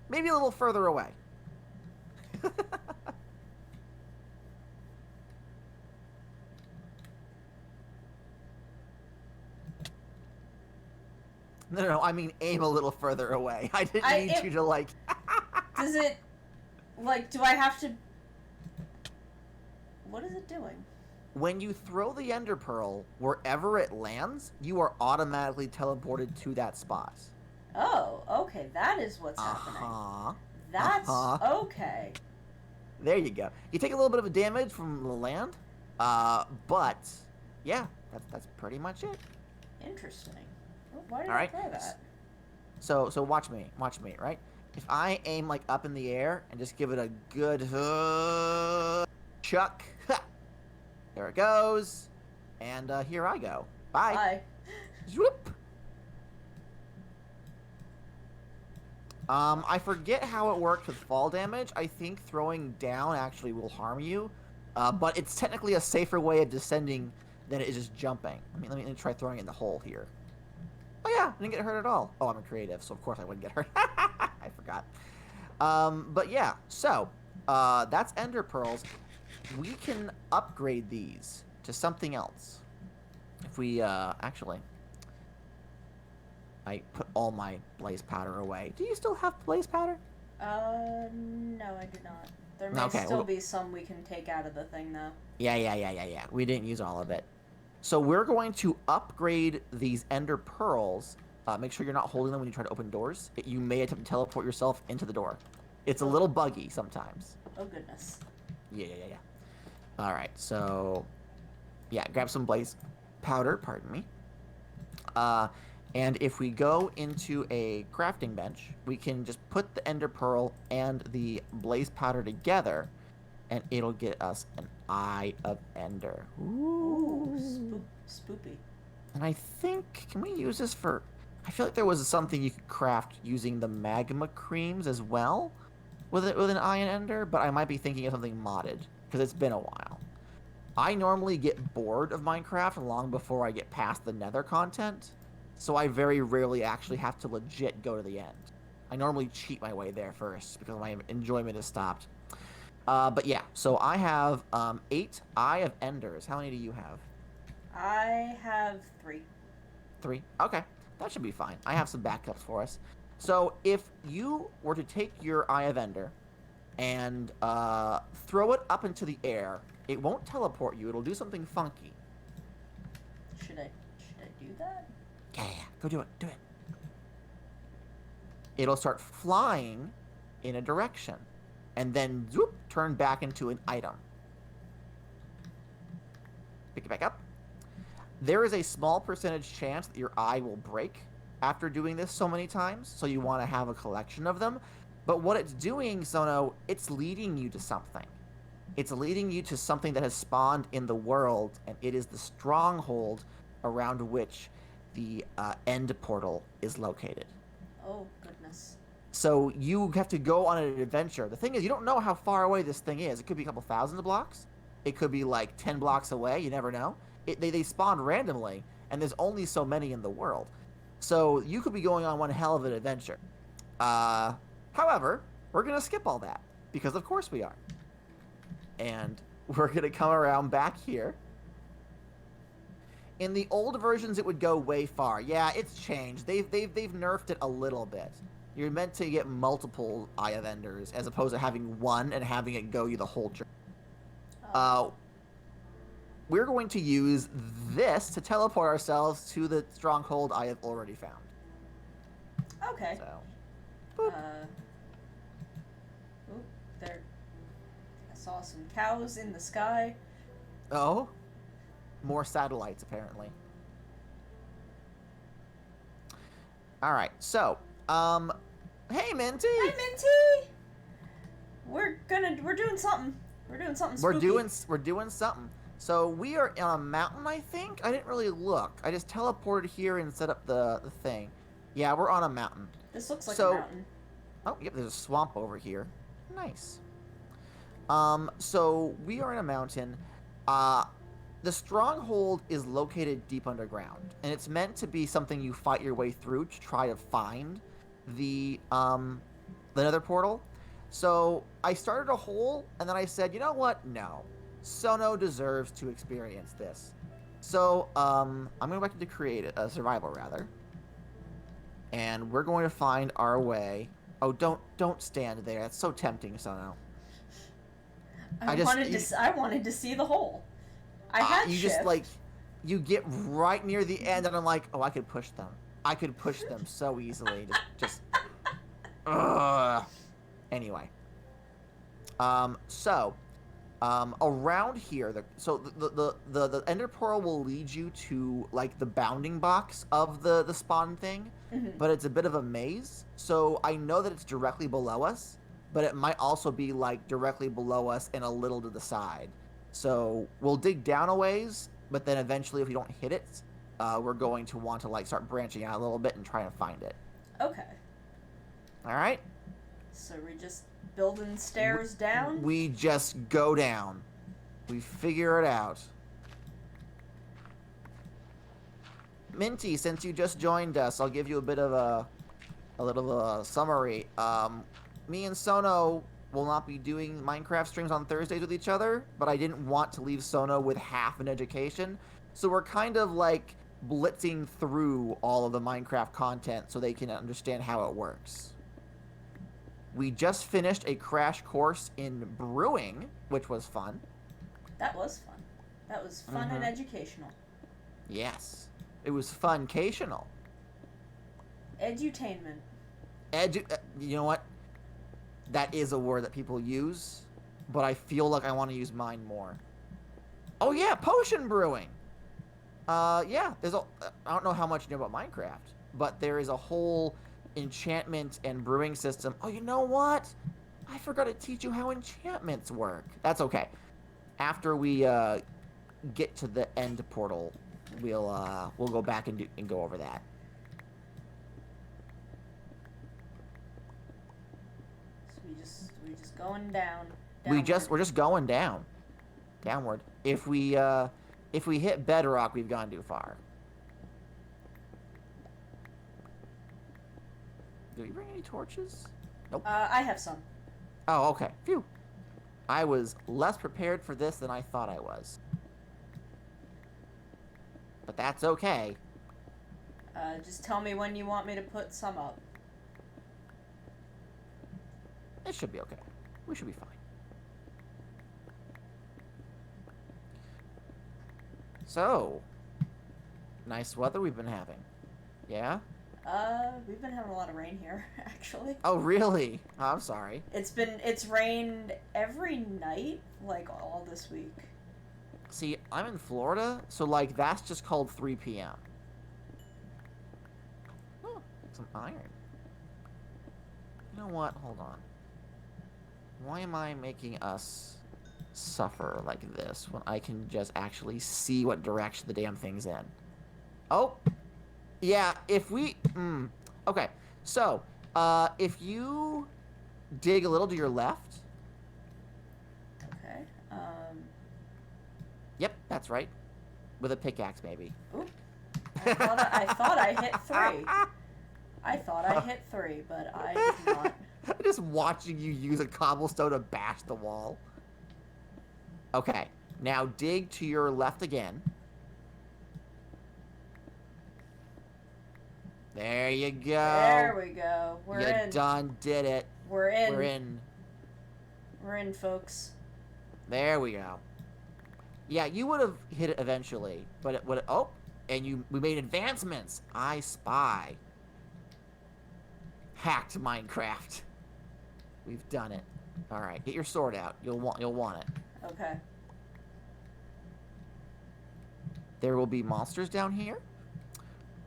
Maybe a little further away. No, I mean aim a little further away. I didn't need you to, like... Does it... Like, do I have to... What is it doing? When you throw the ender pearl, wherever it lands, you are automatically teleported to that spot. Oh, okay. That is what's happening. That's... Okay. There you go. You take a little bit of a damage from the land, but, yeah, that's pretty much it. Interesting. Why did I try that? So watch me, right? If I aim like up in the air and just give it a good chuck, there it goes, and here I go. Bye. Bye. Zoop. I forget how it works with fall damage. I think throwing down actually will harm you, but it's technically a safer way of descending than it is just jumping. Let me try throwing it in the hole here. Oh yeah, I didn't get hurt at all. Oh, I'm a creative, so of course I wouldn't get hurt. I forgot. But yeah, so that's ender pearls. We can upgrade these to something else. If we actually, I put all my blaze powder away. Do you still have blaze powder? No, I do not. There may still be some we can take out of the thing, though. Yeah. We didn't use all of it. So we're going to upgrade these ender pearls. Make sure you're not holding them when you try to open doors. You may attempt to teleport yourself into the door. It's a little buggy sometimes. Oh, goodness. Yeah. All right, so... Yeah, grab some blaze powder, pardon me. And if we go into a crafting bench, we can just put the ender pearl and the blaze powder together, and it'll get us an Eye of Ender. Ooh, spoopy. And I think, can we use this for... I feel like there was something you could craft using the magma creams as well with an Eye and Ender, but I might be thinking of something modded, because it's been a while. I normally get bored of Minecraft long before I get past the nether content, so I very rarely actually have to legit go to the end. I normally cheat my way there first, because my enjoyment is stopped. But yeah, so I have 8 Eye of Enders. How many do you have? I have 3. 3? Okay, that should be fine. I have some backups for us. So if you were to take your Eye of Ender and throw it up into the air, it won't teleport you. It'll do something funky. Should I do that? Yeah. Go do it. Do it. It'll start flying in a direction, and then zoop, turn back into an item. Pick it back up. There is a small percentage chance that your eye will break after doing this so many times, so you want to have a collection of them. But what it's doing, Sono, it's leading you to something. It's leading you to something that has spawned in the world, and it is the stronghold around which the end portal is located. Oh, goodness. So you have to go on an adventure. The thing is, you don't know how far away this thing is. It could be a couple thousand blocks. It could be like 10 blocks away. You never know. They spawn randomly, and there's only so many in the world. So you could be going on one hell of an adventure. However, we're going to skip all that, because of course we are. And we're going to come around back here. In the old versions, it would go way far. Yeah, it's changed. They've nerfed it a little bit. You're meant to get multiple Eye of Enders, as opposed to having one and having it go you the whole journey. We're going to use this to teleport ourselves to the stronghold I have already found. Okay. So, there. I saw some cows in the sky. Oh? More satellites, apparently. Alright, so, hey, Minty! Hi, Minty! We're doing something. We're doing something spooky. We're doing something. So, we are on a mountain, I think? I didn't really look. I just teleported here and set up the thing. Yeah, we're on a mountain. This looks like a mountain. Oh, yep, there's a swamp over here. Nice. So, we are in a mountain. The stronghold is located deep underground, and it's meant to be something you fight your way through to try to find the nether portal. So I started a hole, and then I said, you know what? No. Sono deserves to experience this. So I'm going back to create a survival, rather. And we're going to find our way. Oh, don't stand there. That's so tempting, Sono. I wanted to see the hole. I had you shift. Just like you get right near the end, and I'm like, oh, I could push them. I could push them so easily. Just. Anyway. Around here, the ender pearl will lead you to like the bounding box of the spawn thing, but it's a bit of a maze. So I know that it's directly below us, but it might also be like directly below us and a little to the side. So we'll dig down a ways, but then eventually, if we don't hit it, we're going to want to like start branching out a little bit and try and find it. Okay. All right. So we're just building stairs down? We just go down. We figure it out. Minty, since you just joined us, I'll give you a bit of a little summary. Me and Sono will not be doing Minecraft streams on Thursdays with each other, but I didn't want to leave Sono with half an education, so we're kind of like blitzing through all of the Minecraft content so they can understand how it works. We just finished a crash course in brewing, which was fun. That was fun. That was fun and educational. Yes. It was funcational. Edutainment. You know what? That is a word that people use, but I feel like I want to use mine more. Oh yeah, potion brewing. Yeah, I don't know how much you know about Minecraft, but there is a whole enchantment and brewing system. Oh, you know what? I forgot to teach you how enchantments work. That's okay. After we get to the end portal, we'll go back and go over that. So we just going down. We're just going downward. If we hit bedrock, we've gone too far. Do we bring any torches? Nope. I have some. Oh, okay. Phew. I was less prepared for this than I thought I was. But that's okay. Just tell me when you want me to put some up. It should be okay. We should be fine. So, nice weather we've been having. Yeah? We've been having a lot of rain here, actually. Oh, really? Oh, I'm sorry. It's rained every night, like, all this week. See, I'm in Florida, so, like, that's just called 3 p.m. Oh, some iron. You know what? Hold on. Why am I making us suffer like this when I can just actually see what direction the damn thing's in? Oh! Yeah, if we... Okay, so, if you dig a little to your left... Okay, Yep, that's right. With a pickaxe, maybe. Oop. I thought I hit 3. I thought I hit 3, but I did not. I'm just watching you use a cobblestone to bash the wall. Okay, now dig to your left again. There you go. There we go. We're in. You done did it. We're in. We're in. We're in, folks. There we go. Yeah, you would have hit it eventually, but it would. Oh, and we made advancements. I spy. Hacked Minecraft. We've done it. All right, get your sword out. You'll want it. Okay. There will be monsters down here.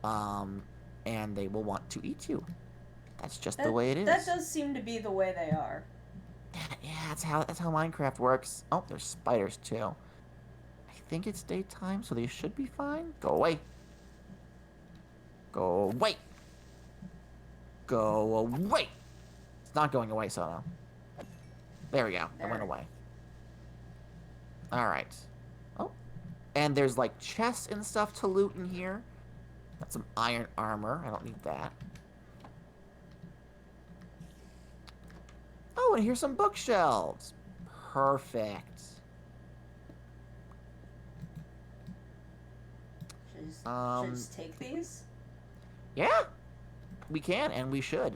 And they will want to eat you. That's just the way it is. That does seem to be the way they are. Yeah, that's how Minecraft works. Oh, there's spiders too. I think it's daytime, so they should be fine. Go away. Go away. Go away. It's not going away, Sono. There we go. It went away. All right. Oh, and there's like chests and stuff to loot in here. Got some iron armor. I don't need that. Oh, and here's some bookshelves. Perfect. Should I just take these? Yeah, we can and we should.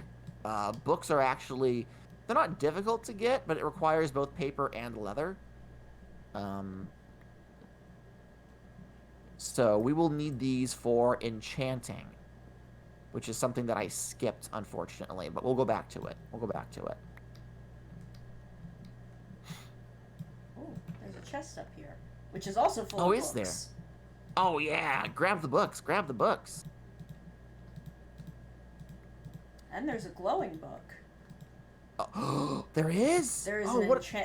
Books are actually... They're not difficult to get, but it requires both paper and leather. So we will need these for enchanting, which is something that I skipped, unfortunately, but we'll go back to it. We'll go back to it. Oh, there's a chest up here, which is also full of books. Oh, is there? Oh, yeah. Grab the books. Grab the books. And there's a glowing book. Oh, there is? There is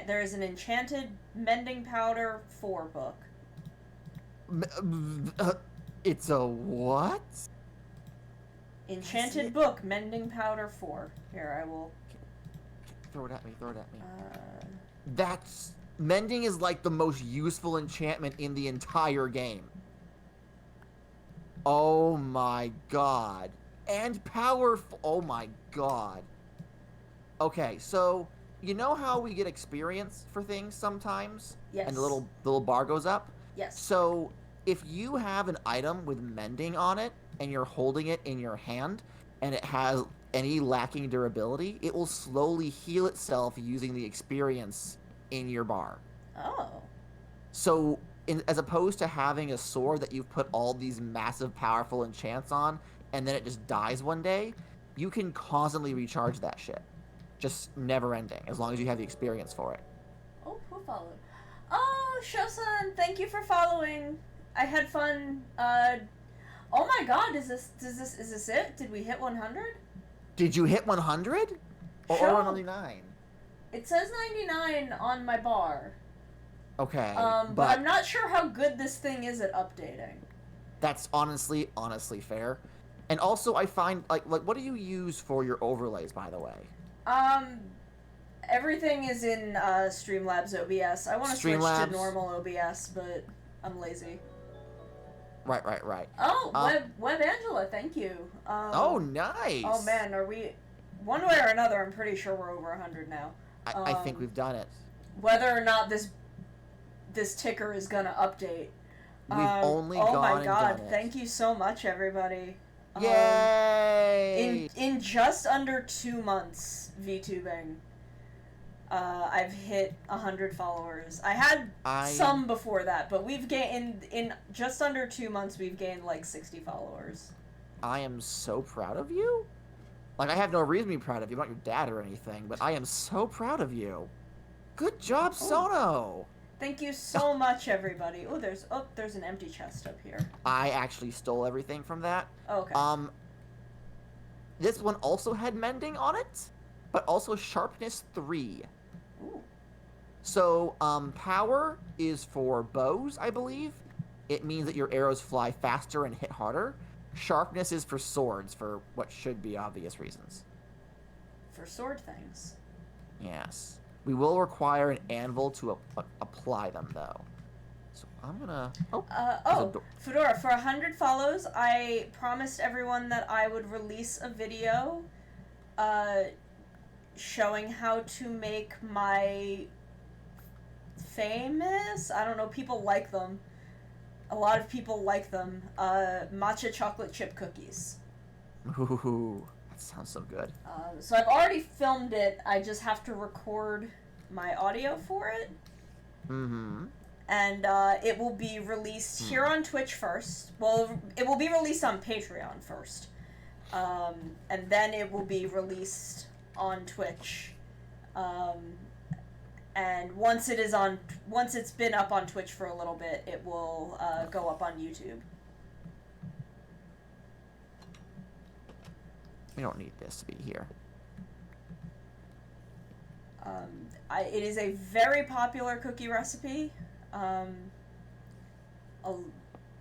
there is an enchanted mending powder 4 book. It's a what? Enchanted book, mending powder 4. Here, I will... Throw it at me, throw it at me. That's... Mending is like the most useful enchantment in the entire game. Oh my god. And powerful... Oh my god. Okay, so... You know how we get experience for things sometimes? Yes. And the little bar goes up? Yes. So... If you have an item with mending on it, and you're holding it in your hand, and it has any lacking durability, it will slowly heal itself using the experience in your bar. Oh. So, as opposed to having a sword that you've put all these massive, powerful enchants on, and then it just dies one day, you can constantly recharge that shit. Just never ending, as long as you have the experience for it. Oh, who followed? Oh, Shosan, thank you for following. I had fun. Oh my God, is this it? Did we hit 100? Did you hit 100? Or 199? It says 99 on my bar. Okay, but I'm not sure how good this thing is at updating. That's honestly fair. And also, I find, like, what do you use for your overlays, by the way? Everything is in Streamlabs OBS. I want to switch to normal OBS, but I'm lazy. Right. Oh, Web Angela, thank you. Oh, nice. Oh man, are we? One way or another, I'm pretty sure we're over 100 now. I think we've done it. Whether or not this ticker is gonna update. We've only gone Oh my God! And done it. Thank you so much, everybody. Yay! In just under 2 months, VTubing, I've hit 100 followers. I had some before that, but we've gained in just under 2 months. We've gained like 60 followers. I am so proud of you. Like, I have no reason to be proud of you, I'm not your dad or anything, but I am so proud of you. Good job, Sono. Thank you so much, everybody. Oh, there's an empty chest up here. I actually stole everything from that. Oh, okay. This one also had mending on it, but also sharpness 3. Ooh. So, power is for bows, I believe. It means that your arrows fly faster and hit harder. Sharpness is for swords, for what should be obvious reasons. For sword things. Yes. We will require an anvil to apply them, though. So I'm gonna... Fedora, for 100 follows, I promised everyone that I would release a video showing how to make my famous... I don't know, people like them. A lot of people like them. Matcha chocolate chip cookies. Ooh, that sounds so good. So I've already filmed it. I just have to record my audio for it. Mm-hmm. And it will be released here on Twitch first. Well, it will be released on Patreon first. And then it will be released on Twitch. And once it's been up on Twitch for a little bit, it will go up on YouTube. We don't need this to be here. It is a very popular cookie recipe.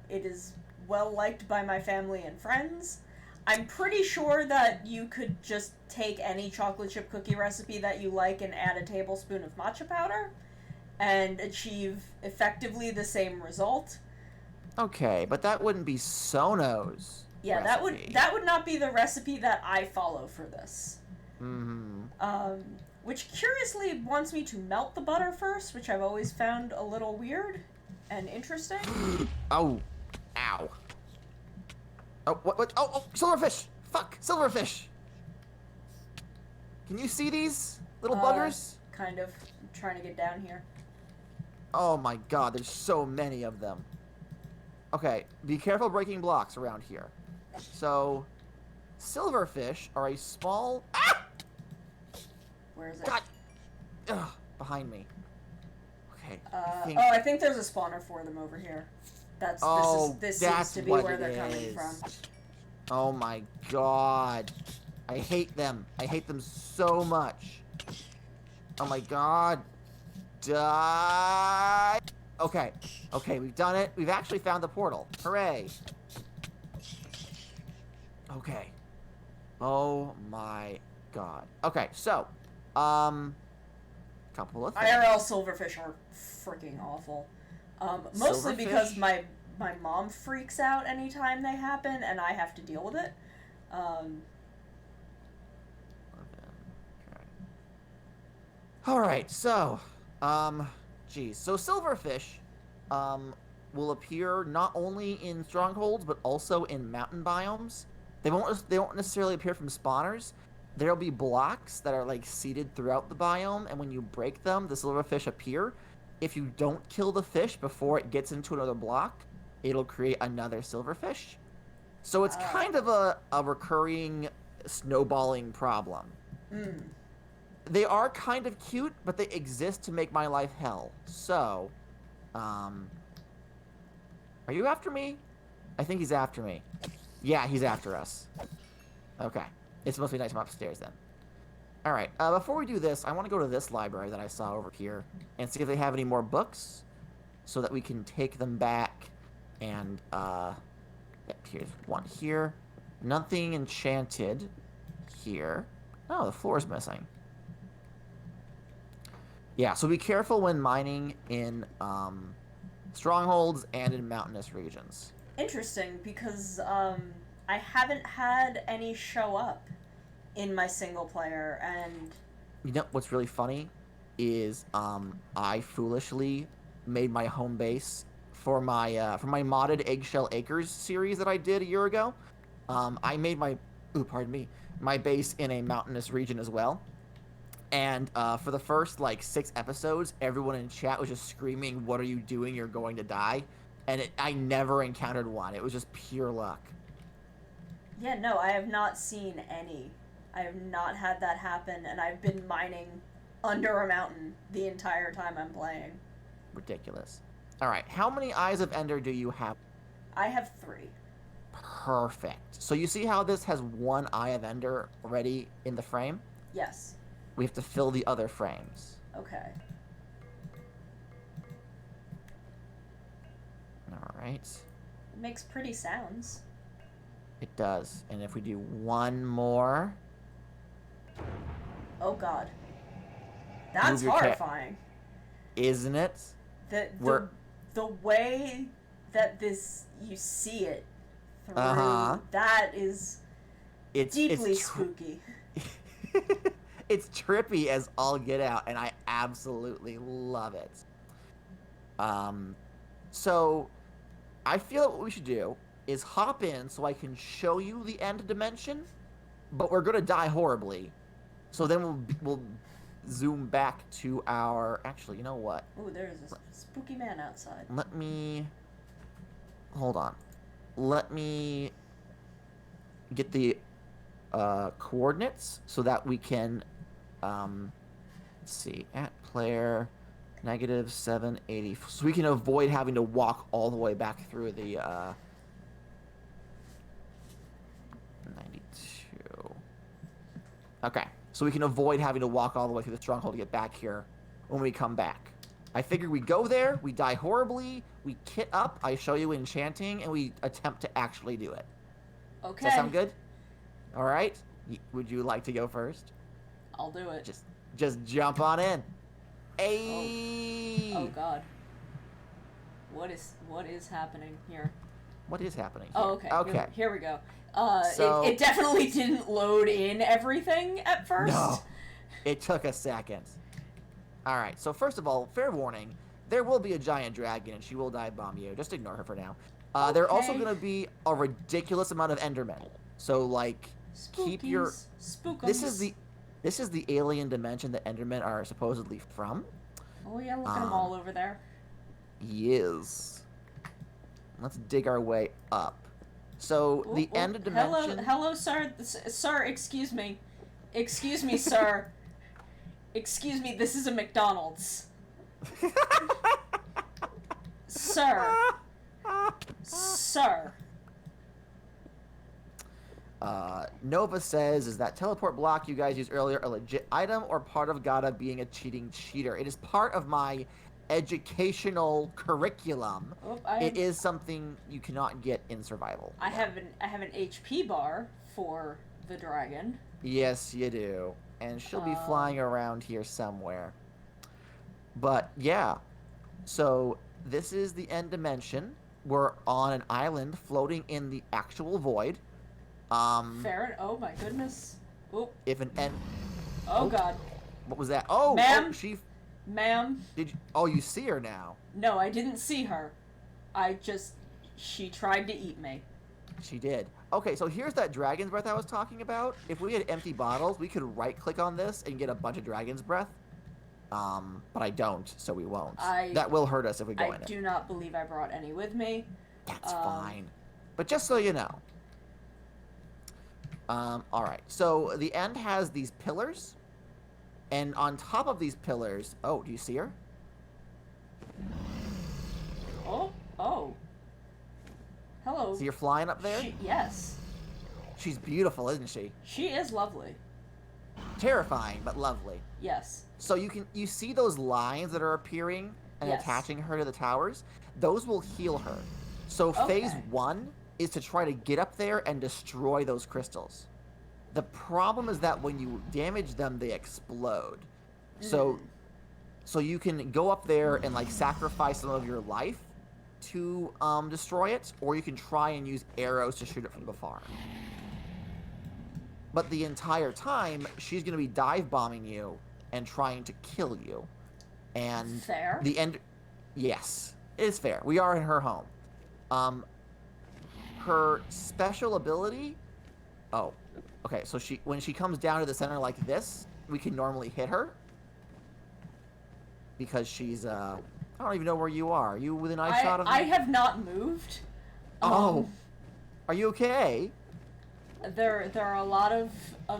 It is well liked by my family and friends. I'm pretty sure that you could just take any chocolate chip cookie recipe that you like and add a tablespoon of matcha powder and achieve effectively the same result. Okay, but that wouldn't be Sono's recipe. that would not be the recipe that I follow for this. Mm-hmm. Which curiously wants me to melt the butter first, which I've always found a little weird and interesting. Oh, ow. Oh, what? Oh, silverfish! Fuck, silverfish! Can you see these little buggers? Kind of. I'm trying to get down here. Oh my God, there's so many of them. Okay, be careful breaking blocks around here. So, silverfish are a small... Ah! Where is it? God! Ugh, behind me. Okay. I think there's a spawner for them over here. This seems to be where they're coming from. Oh my God. I hate them. I hate them so much. Oh my God. Die! Okay. Okay, we've done it. We've actually found the portal. Hooray. Okay. Oh my God. Okay, so, couple of things. IRL silverfish are freaking awful. Mostly because my mom freaks out anytime they happen, and I have to deal with it. Alright, so, geez. So silverfish, will appear not only in strongholds, but also in mountain biomes. They won't necessarily appear from spawners. There'll be blocks that are, like, seated throughout the biome, and when you break them, the silverfish appear. if you don't kill the fish before it gets into another block, it'll create another silverfish. So it's kind of a recurring snowballing problem. They are kind of cute, but they exist to make my life hell. So, are you after me? I think he's after me. Yeah, he's after us. Okay. It's supposed to be nice from upstairs then. Alright, before we do this, I want to go to this library that I saw over here and see if they have any more books so that we can take them back and, here's one here. Nothing enchanted here. Oh, the floor's missing. Yeah, so be careful when mining in strongholds and in mountainous regions. Interesting, because I haven't had any show up in my single player, and you know what's really funny is I foolishly made my home base for my modded Eggshell Acres series that I did a year ago. I made my base in a mountainous region as well. And for the first, 6 episodes, everyone in chat was just screaming, "What are you doing? You're going to die." And I never encountered one. It was just pure luck. Yeah, no, I have not seen any. I have not had that happen, and I've been mining under a mountain the entire time I'm playing. Ridiculous. Alright, how many Eyes of Ender do you have? I have 3. Perfect. So you see how this has 1 Eye of Ender already in the frame? Yes. We have to fill the other frames. Okay. Alright. It makes pretty sounds. It does. And if we do 1 more... Oh god. That's horrifying. Isn't it? The way that you see it through, that is deeply spooky. It's trippy as all get out, and I absolutely love it. So I feel what we should do is hop in so I can show you the end dimension, but we're gonna die horribly. So then we'll zoom back to our... Actually, you know what? Ooh, there's a spooky man outside. Hold on. Let me get the coordinates so that we can... let's see. At player... -780. So we can avoid having to walk all the way back through the... 92. Okay. So we can avoid having to walk all the way through the stronghold to get back here when we come back. I figure we go there, we die horribly, we kit up, I show you enchanting, and we attempt to actually do it. Okay. Does that sound good? Alright. Would you like to go first? I'll do it. Just jump on in. Hey! Oh god. What is happening here? What is happening here? Oh, okay. Okay. Here we go. It definitely didn't load in everything at first. No. It took a second. Alright, so first of all, fair warning, there will be a giant dragon and she will dive bomb you. Just ignore her for now. Okay. There are also going to be a ridiculous amount of Endermen. So, keep your... Spookums. This is the alien dimension that Endermen are supposedly from. Oh yeah, look at them all over there. Yes. Let's dig our way up. So, the end dimension... Hello, sir. Sir, excuse me. Excuse me, sir. Excuse me, this is a McDonald's. Sir. Sir. Nova says, is that teleport block you guys used earlier a legit item or part of Gadda being a cheating cheater? It is part of my educational curriculum. It is something you cannot get in survival. I have an HP bar for the dragon. Yes, you do. And she'll be flying around here somewhere. But, yeah. So, this is the end dimension. We're on an island floating in the actual void. Fair. Oh, my goodness. Oop. If an end... Oh, God. What was that? Oh, ma'am. She... Ma'am. Did you... Oh, you see her now. No, I didn't see her. She tried to eat me. She did. Okay, so here's that dragon's breath I was talking about. If we had empty bottles, we could right-click on this and get a bunch of dragon's breath. But I don't, so we won't. I That will hurt us if we go in it. I do not believe I brought any with me. That's fine. But just so you know. Alright. So the end has these pillars. And on top of these pillars... Oh, do you see her? Oh. Hello. See her flying up there? Yes. She's beautiful, isn't she? She is lovely. Terrifying, but lovely. Yes. So you see those lines that are appearing and attaching her to the towers? Those will heal her. So phase 1 is to try to get up there and destroy those crystals. The problem is that when you damage them, they explode. So you can go up there and like sacrifice some of your life to destroy it, or you can try and use arrows to shoot it from afar. But the entire time, she's going to be dive bombing you and trying to kill you. And fair. The end. Yes, it is fair. We are in her home. Her special ability. Oh, okay. So when she comes down to the center like this, we can normally hit her because she's I don't even know where you are. Are you within eyeshot of me? I have not moved. Oh, are you okay? There are a lot of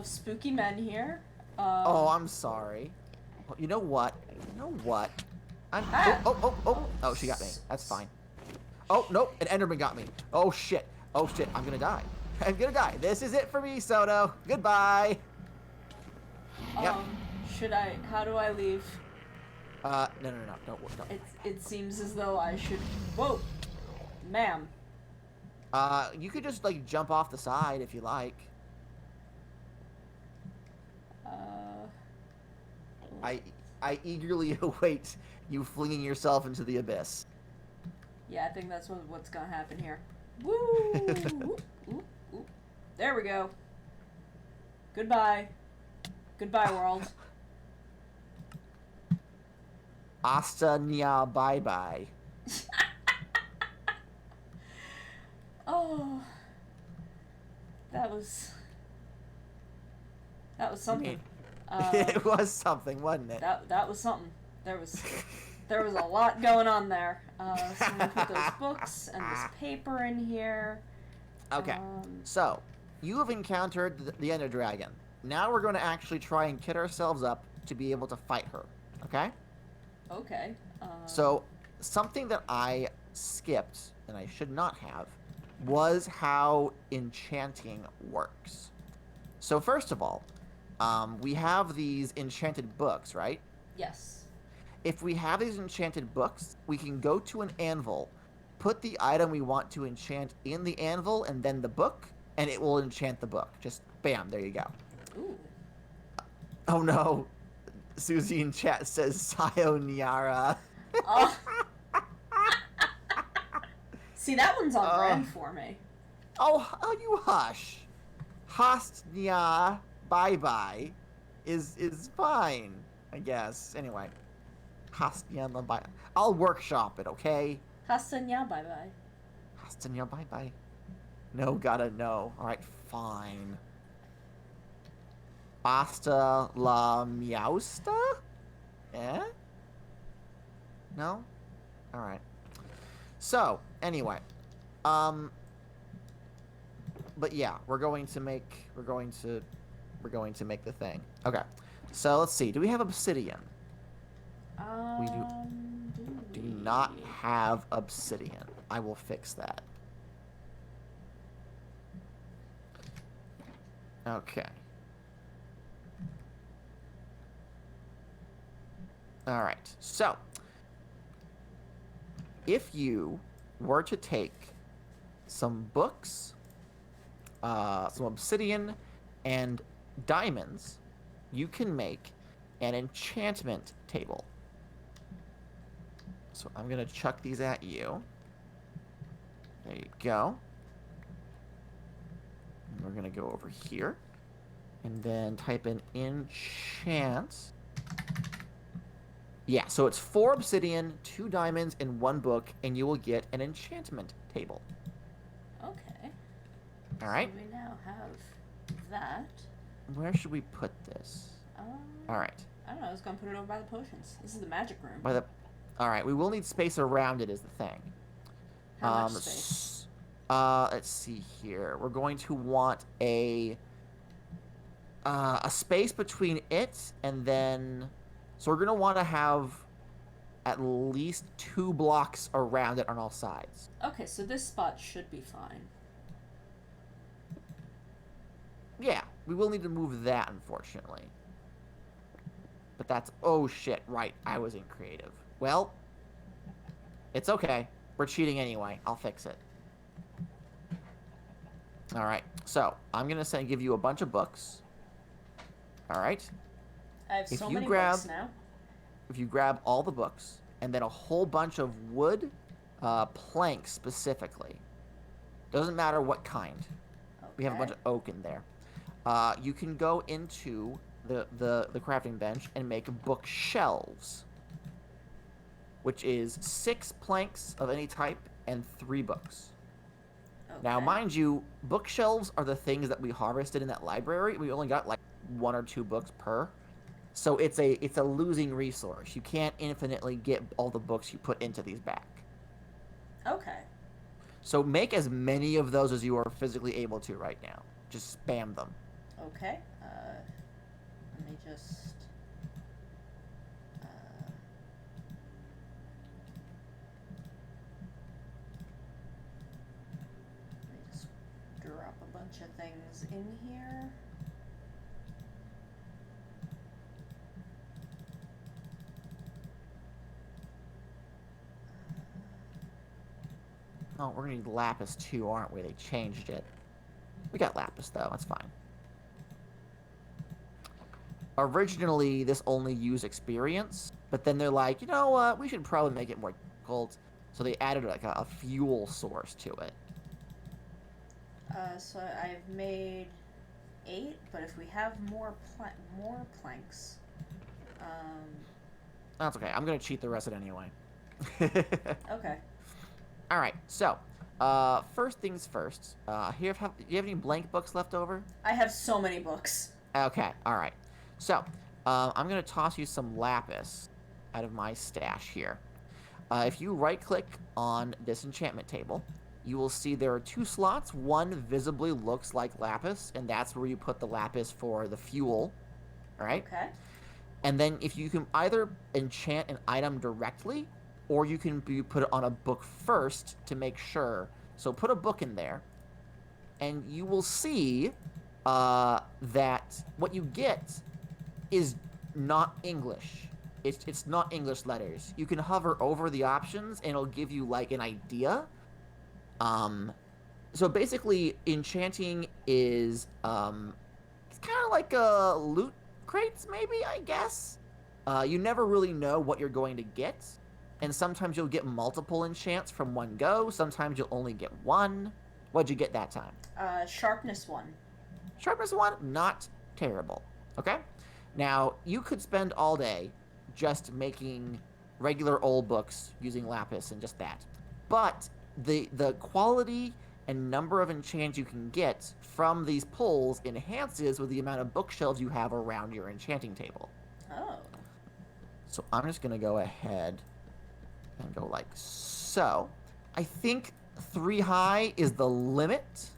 spooky men here. Oh, I'm sorry. You know what? Oh, she got me. That's fine. Oh, nope, an Enderman got me. Oh, shit. I'm gonna die. This is it for me, Soto. Goodbye. How do I leave? No. Don't. It seems as though I should... Whoa! Ma'am. You could just, like, jump off the side if you like. I eagerly await you flinging yourself into the abyss. Yeah, I think that's what's gonna happen here. Woo! Ooh. There we go. Goodbye, world. Hasta nya bye-bye. Oh, that was something. It was something, wasn't it? That was something. There was a lot going on there. So I'm gonna put those books and this paper in here. Okay. So you have encountered the Ender Dragon. Now we're going to actually try and kit ourselves up to be able to fight her. Okay? Okay. So something that I skipped, and I should not have, was how enchanting works. So first of all, we have these enchanted books, right? Yes. If we have these enchanted books, we can go to an anvil, put the item we want to enchant in the anvil, and then the book, and it will enchant the book. Just bam, there you go. Ooh. Oh no. Susie in chat says sayonara. Oh. See, that one's on brand for me. Oh, you hush. Hastnya bye-bye is fine, I guess. Anyway. Hastnya bye. I'll workshop it, okay? Hastanya bye-bye. Hastanya bye-bye. No, gotta no. Alright, fine. Hasta la meowsta? Eh? No? Alright. So, anyway. But yeah, we're going to make the thing. Okay. So let's see. Do we have obsidian? We do not have obsidian. I will fix that. Okay. Alright, so if you were to take some books, some obsidian, and diamonds, you can make an enchantment table. So I'm going to chuck these at you. There you go. And we're going to go over here. And then type in enchant. Yeah, so it's 4 obsidian, 2 diamonds, and 1 book, and you will get an enchantment table. Okay. Alright. So we now have that. Where should we put this? Alright. I don't know. I was gonna put it over by the potions. This is the magic room. All right, we will need space around it is the thing. How much space? Let's see here. We're going to want a space between it and then, so we're going to want to have at least 2 blocks around it on all sides. Okay, so this spot should be fine. Yeah, we will need to move that, unfortunately. But that's... Oh, shit. Right. I was in creative. Well, it's okay. We're cheating anyway. I'll fix it. All right. So, I'm going to give you a bunch of books. All right? I have so many books now. If you grab all the books, and then a whole bunch of wood, planks specifically. Doesn't matter what kind. Okay. We have a bunch of oak in there. You can go into the crafting bench and make bookshelves, which is 6 planks of any type and 3 books. Okay. Now, mind you, bookshelves are the things that we harvested in that library. We only got like 1 or 2 books per. So it's a losing resource. You can't infinitely get all the books you put into these back. Okay. So make as many of those as you are physically able to right now. Just spam them. Okay. Let me just... let me just drop a bunch of things in here. Oh, we're gonna need lapis too, aren't we? They changed it. We got lapis though, that's fine. Originally, this only used experience, but then they're like, you know what? We should probably make it more difficult. So they added like a fuel source to it. So I've made 8, but if we have more planks, that's okay. I'm gonna cheat the rest of it anyway. Okay. All right. So, first things first. Do you have any blank books left over? I have so many books. Okay. All right. So, I'm gonna toss you some lapis out of my stash here. If you right-click on this enchantment table, you will see there are 2 slots. One visibly looks like lapis, and that's where you put the lapis for the fuel. All right? Okay. And then if you can either enchant an item directly, or you can put it on a book first to make sure. So put a book in there, and you will see that what you get is not English. It's not English letters. You can hover over the options, and it'll give you, like, an idea. So basically, enchanting is, it's kind of like loot crates, maybe, I guess? You never really know what you're going to get. And sometimes you'll get multiple enchants from one go. Sometimes you'll only get 1. What'd you get that time? Sharpness 1. Sharpness 1? Not terrible. Okay? Now, you could spend all day just making regular old books using lapis and just that. But the quality and number of enchants you can get from these pulls enhances with the amount of bookshelves you have around your enchanting table. Oh. So I'm just going to go ahead and go like so. I think 3 high is the limit.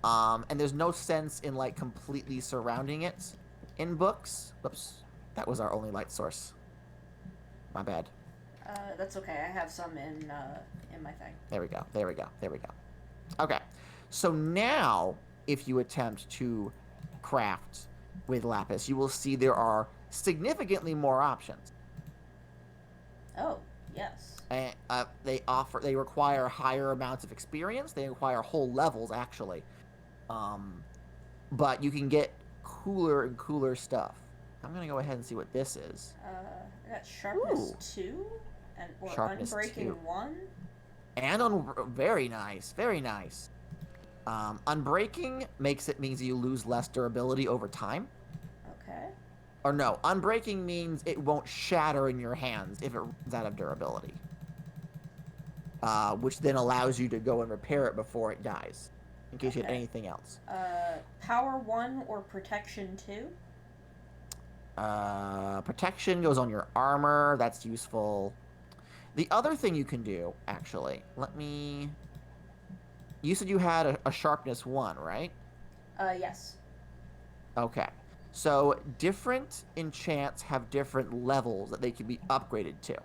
And there's no sense in like completely surrounding it in books. Whoops. That was our only light source. My bad. That's okay. I have some in my thing. There we go. There we go. There we go. Okay. So now, if you attempt to craft with lapis, you will see there are significantly more options. Oh, yes. And they require higher amounts of experience. They require whole levels, actually. But you can get cooler and cooler stuff. I'm gonna go ahead and see what this is. I got sharpness 2 or sharpness unbreaking 2. 1. And very nice, very nice. Unbreaking means you lose less durability over time. Okay. Or no, unbreaking means it won't shatter in your hands if it runs out of durability. Which then allows you to go and repair it before it dies, in case you had anything else. Power 1 or protection 2? Protection goes on your armor. That's useful. The other thing you can do, actually, let me... You said you had a sharpness 1, right? Yes. Okay. So different enchants have different levels that they can be upgraded to.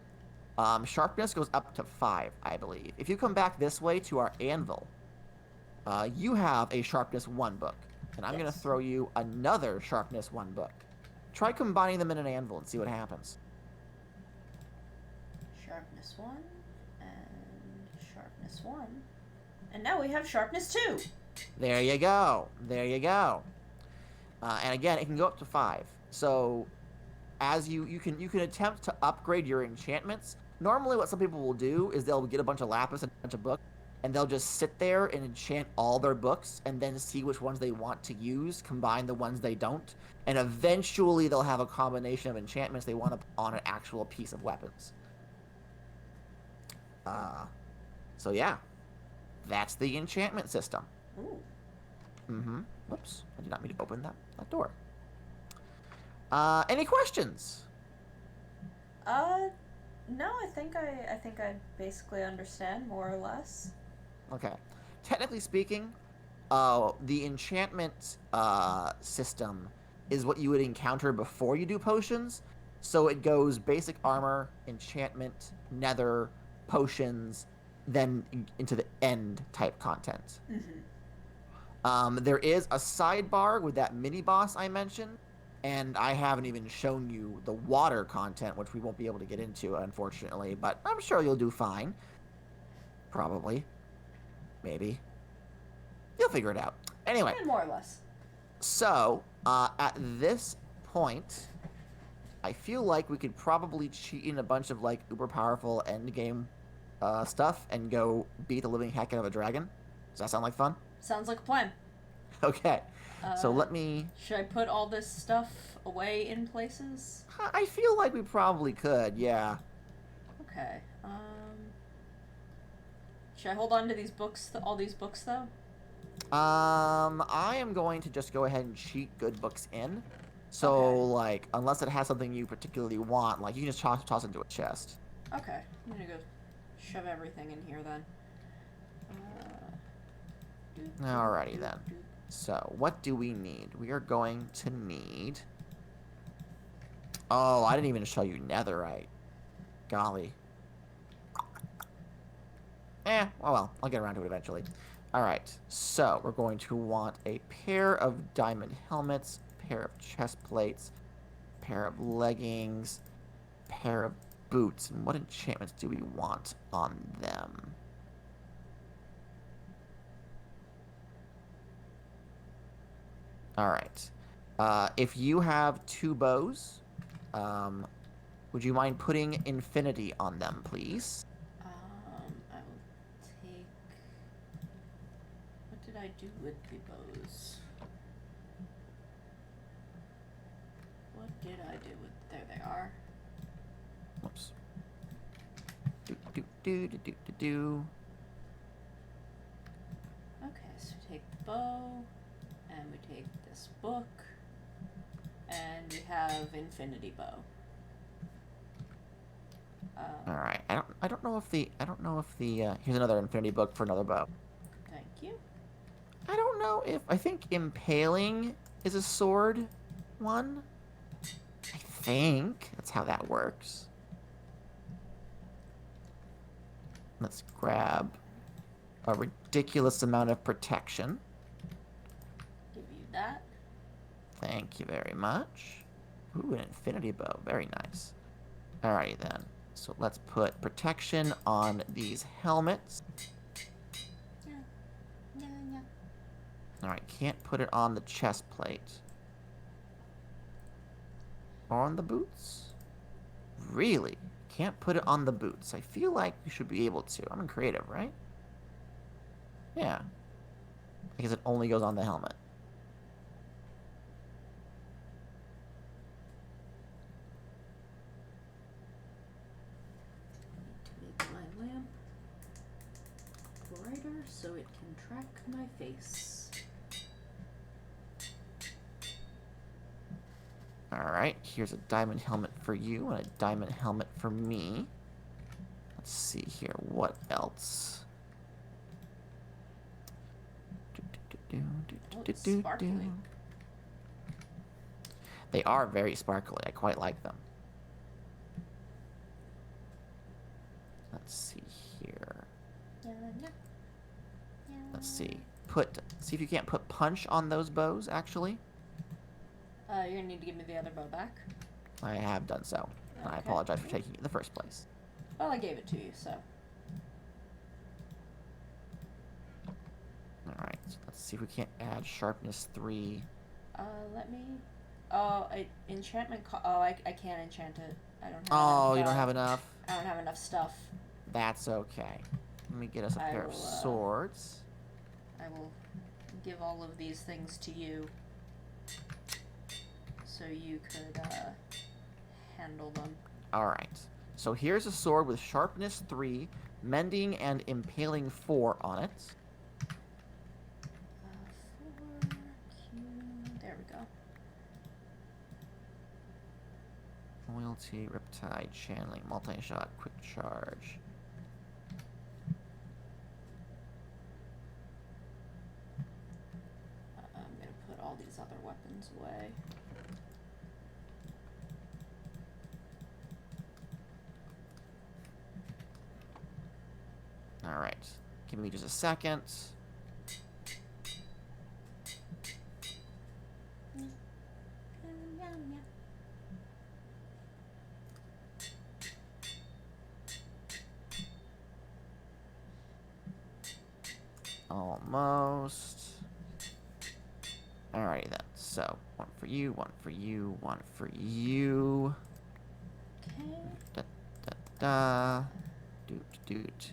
Sharpness goes up to 5, I believe. If you come back this way to our anvil, you have a sharpness 1 book. And I'm going to Yes. throw you another sharpness 1 book. Try combining them in an anvil and see what happens. Sharpness 1 and sharpness 1. And now we have sharpness 2. There you go. There you go. And again, it can go up to 5. So as you can attempt to upgrade your enchantments. Normally what some people will do is they'll get a bunch of lapis and a bunch of books, and they'll just sit there and enchant all their books and then see which ones they want to use, combine the ones they don't, and eventually they'll have a combination of enchantments they want to put on an actual piece of weapons. So yeah, that's the enchantment system. Ooh. Whoops, I did not mean to open that door. Any questions? No, I think I basically understand more or less. Okay. Technically speaking, the enchantment system is what you would encounter before you do potions. So it goes basic armor, enchantment, nether, potions, then into the end type content. There is a sidebar with that mini boss I mentioned, and I haven't even shown you the water content, which we won't be able to get into, unfortunately, but I'm sure you'll do fine. Probably. Maybe. You'll figure it out. Anyway. And more or less. So, at this point, I feel like we could probably cheat in a bunch of, like, uber powerful endgame stuff and go beat the living heck out of a dragon. Does that sound like fun? Sounds like a plan. Okay. So let me... Should I put all this stuff away in places? I feel like we probably could, yeah. Okay. Should I hold on to these books, all these books, though? I am going to just go ahead and cheat good books in. So, Okay. like, unless it has something you particularly want, like, you can just toss it into a chest. Okay. I'm gonna go shove everything in here, then. Alrighty, then. So, what do we need? We are going to need... Oh, I didn't even show you netherite. Golly. Oh well, I'll get around to it eventually. Alright, so we're going to want a pair of diamond helmets, pair of chest plates, pair of leggings, pair of boots. And what enchantments do we want on them? Alright. If you have 2 bows, would you mind putting infinity on them, please? I will take... What did I do with the bows? What did I do with... There they are. Whoops. Do. Okay, so we take the bow, and we take this book, and we have infinity bow. All right. I don't know if the here's another infinity book for another bow. Thank you. I don't know if I think impaling is a sword one. I think that's how that works. Let's grab a ridiculous amount of protection. Give you that. Thank you very much. Ooh, an infinity bow. Very nice. Alrighty then. So let's put protection on these helmets. Yeah. Alright, can't put it on the chest plate. Or on the boots? Really? Can't put it on the boots. I feel like you should be able to. I'm in creative, right? Yeah. Because it only goes on the helmet. Make my lamp brighter so it can track my face. Alright, here's a diamond helmet for you and a diamond helmet for me. Let's see here, what else? Oh, it's sparkly. They are very sparkly. I quite like them. Let's see here. Let's see. See if you can't put punch on those bows, actually. You're gonna need to give me the other bow back. I have done so. And I apologize for taking it in the first place. Well, I gave it to you, so. Alright, let's see if we can't add sharpness 3. Let me... Oh, enchantment... Oh, I can't enchant it. I don't have enough, you don't have enough? I don't have enough stuff. That's okay. Let me get us a pair of swords. I will give all of these things to you. So you could, handle them. Alright. So here's a sword with sharpness 3, mending and impaling 4 on it. 4, Q... There we go. Loyalty, Riptide, Channeling, Multi-Shot, Quick Charge. I'm gonna put all these other weapons away. Alright. Give me just a second. Almost. Alrighty then. So, one for you, one for you, one for you. Okay. Da da da. Doot doot.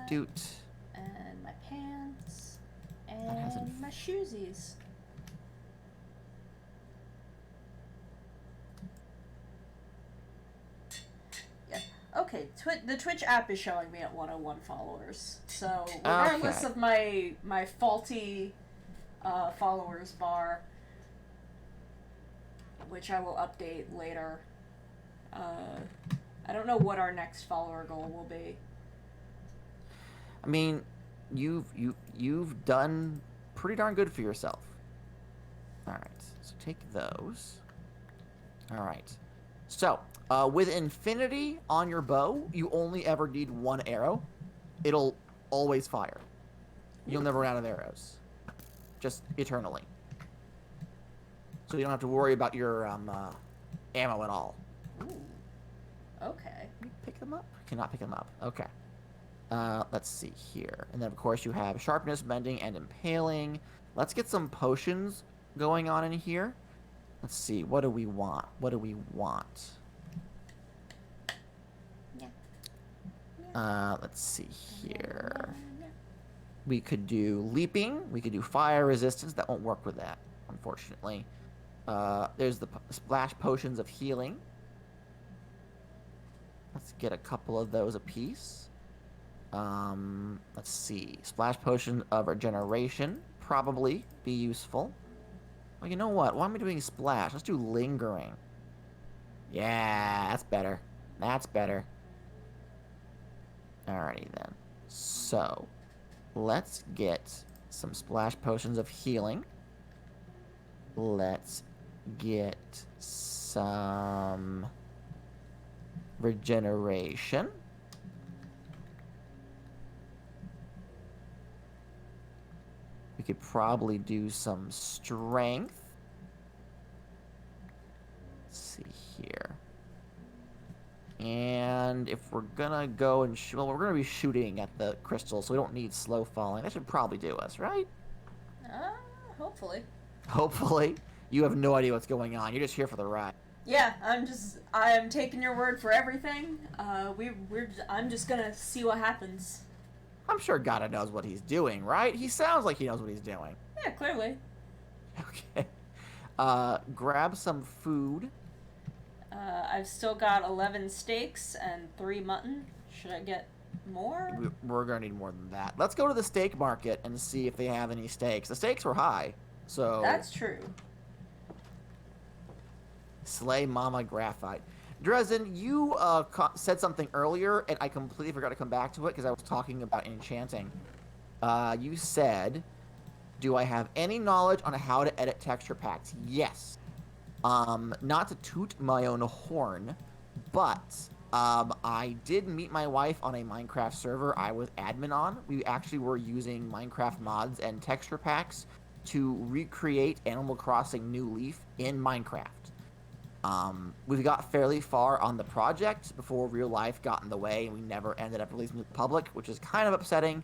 Doot. And my pants. And my shoesies. Yeah. Okay, the Twitch app is showing me at 101 followers. So, regardless of my faulty followers bar, which I will update later, I don't know what our next follower goal will be. I mean, you've done pretty darn good for yourself. All right, so take those. All right, so with infinity on your bow, you only ever need one arrow. It'll always fire. You'll never run out of arrows, just eternally. So you don't have to worry about your ammo at all. Ooh. Okay. Can you pick them up? Cannot pick them up. Okay. Let's see here. And then, of course, you have sharpness, mending, and impaling. Let's get some potions going on in here. Let's see. What do we want? What do we want? Let's see here. We could do leaping. We could do fire resistance. That won't work with that, unfortunately. There's the splash potions of healing. Let's get a couple of those apiece. Let's see. Splash potion of regeneration. Probably be useful. Well, you know what? Why am I doing splash? Let's do lingering. Yeah, that's better. That's better. Alrighty then. So, let's get some splash potions of healing. Let's get some regeneration. We could probably do some strength. Let's see here. And if we're gonna go and shoot, well, we're gonna be shooting at the crystal, so we don't need slow falling. That should probably do us, right? Hopefully. Hopefully. You have no idea what's going on. You're just here for the ride. Yeah, I'm taking your word for everything. I'm just gonna see what happens. I'm sure Gadda knows what he's doing, right? He sounds like he knows what he's doing. Yeah, clearly. Okay. Grab some food. I've still got 11 steaks and 3 mutton. Should I get more? We're gonna need more than that. Let's go to the steak market and see if they have any steaks. The steaks were high, so... That's true. Slay Mama Graphite. Dresden, you said something earlier, and I completely forgot to come back to it because I was talking about enchanting. You said, do I have any knowledge on how to edit texture packs? Yes. Not to toot my own horn, but I did meet my wife on a Minecraft server I was admin on. We actually were using Minecraft mods and texture packs to recreate Animal Crossing New Leaf in Minecraft. We got fairly far on the project before real life got in the way, and we never ended up releasing it to the public, which is kind of upsetting,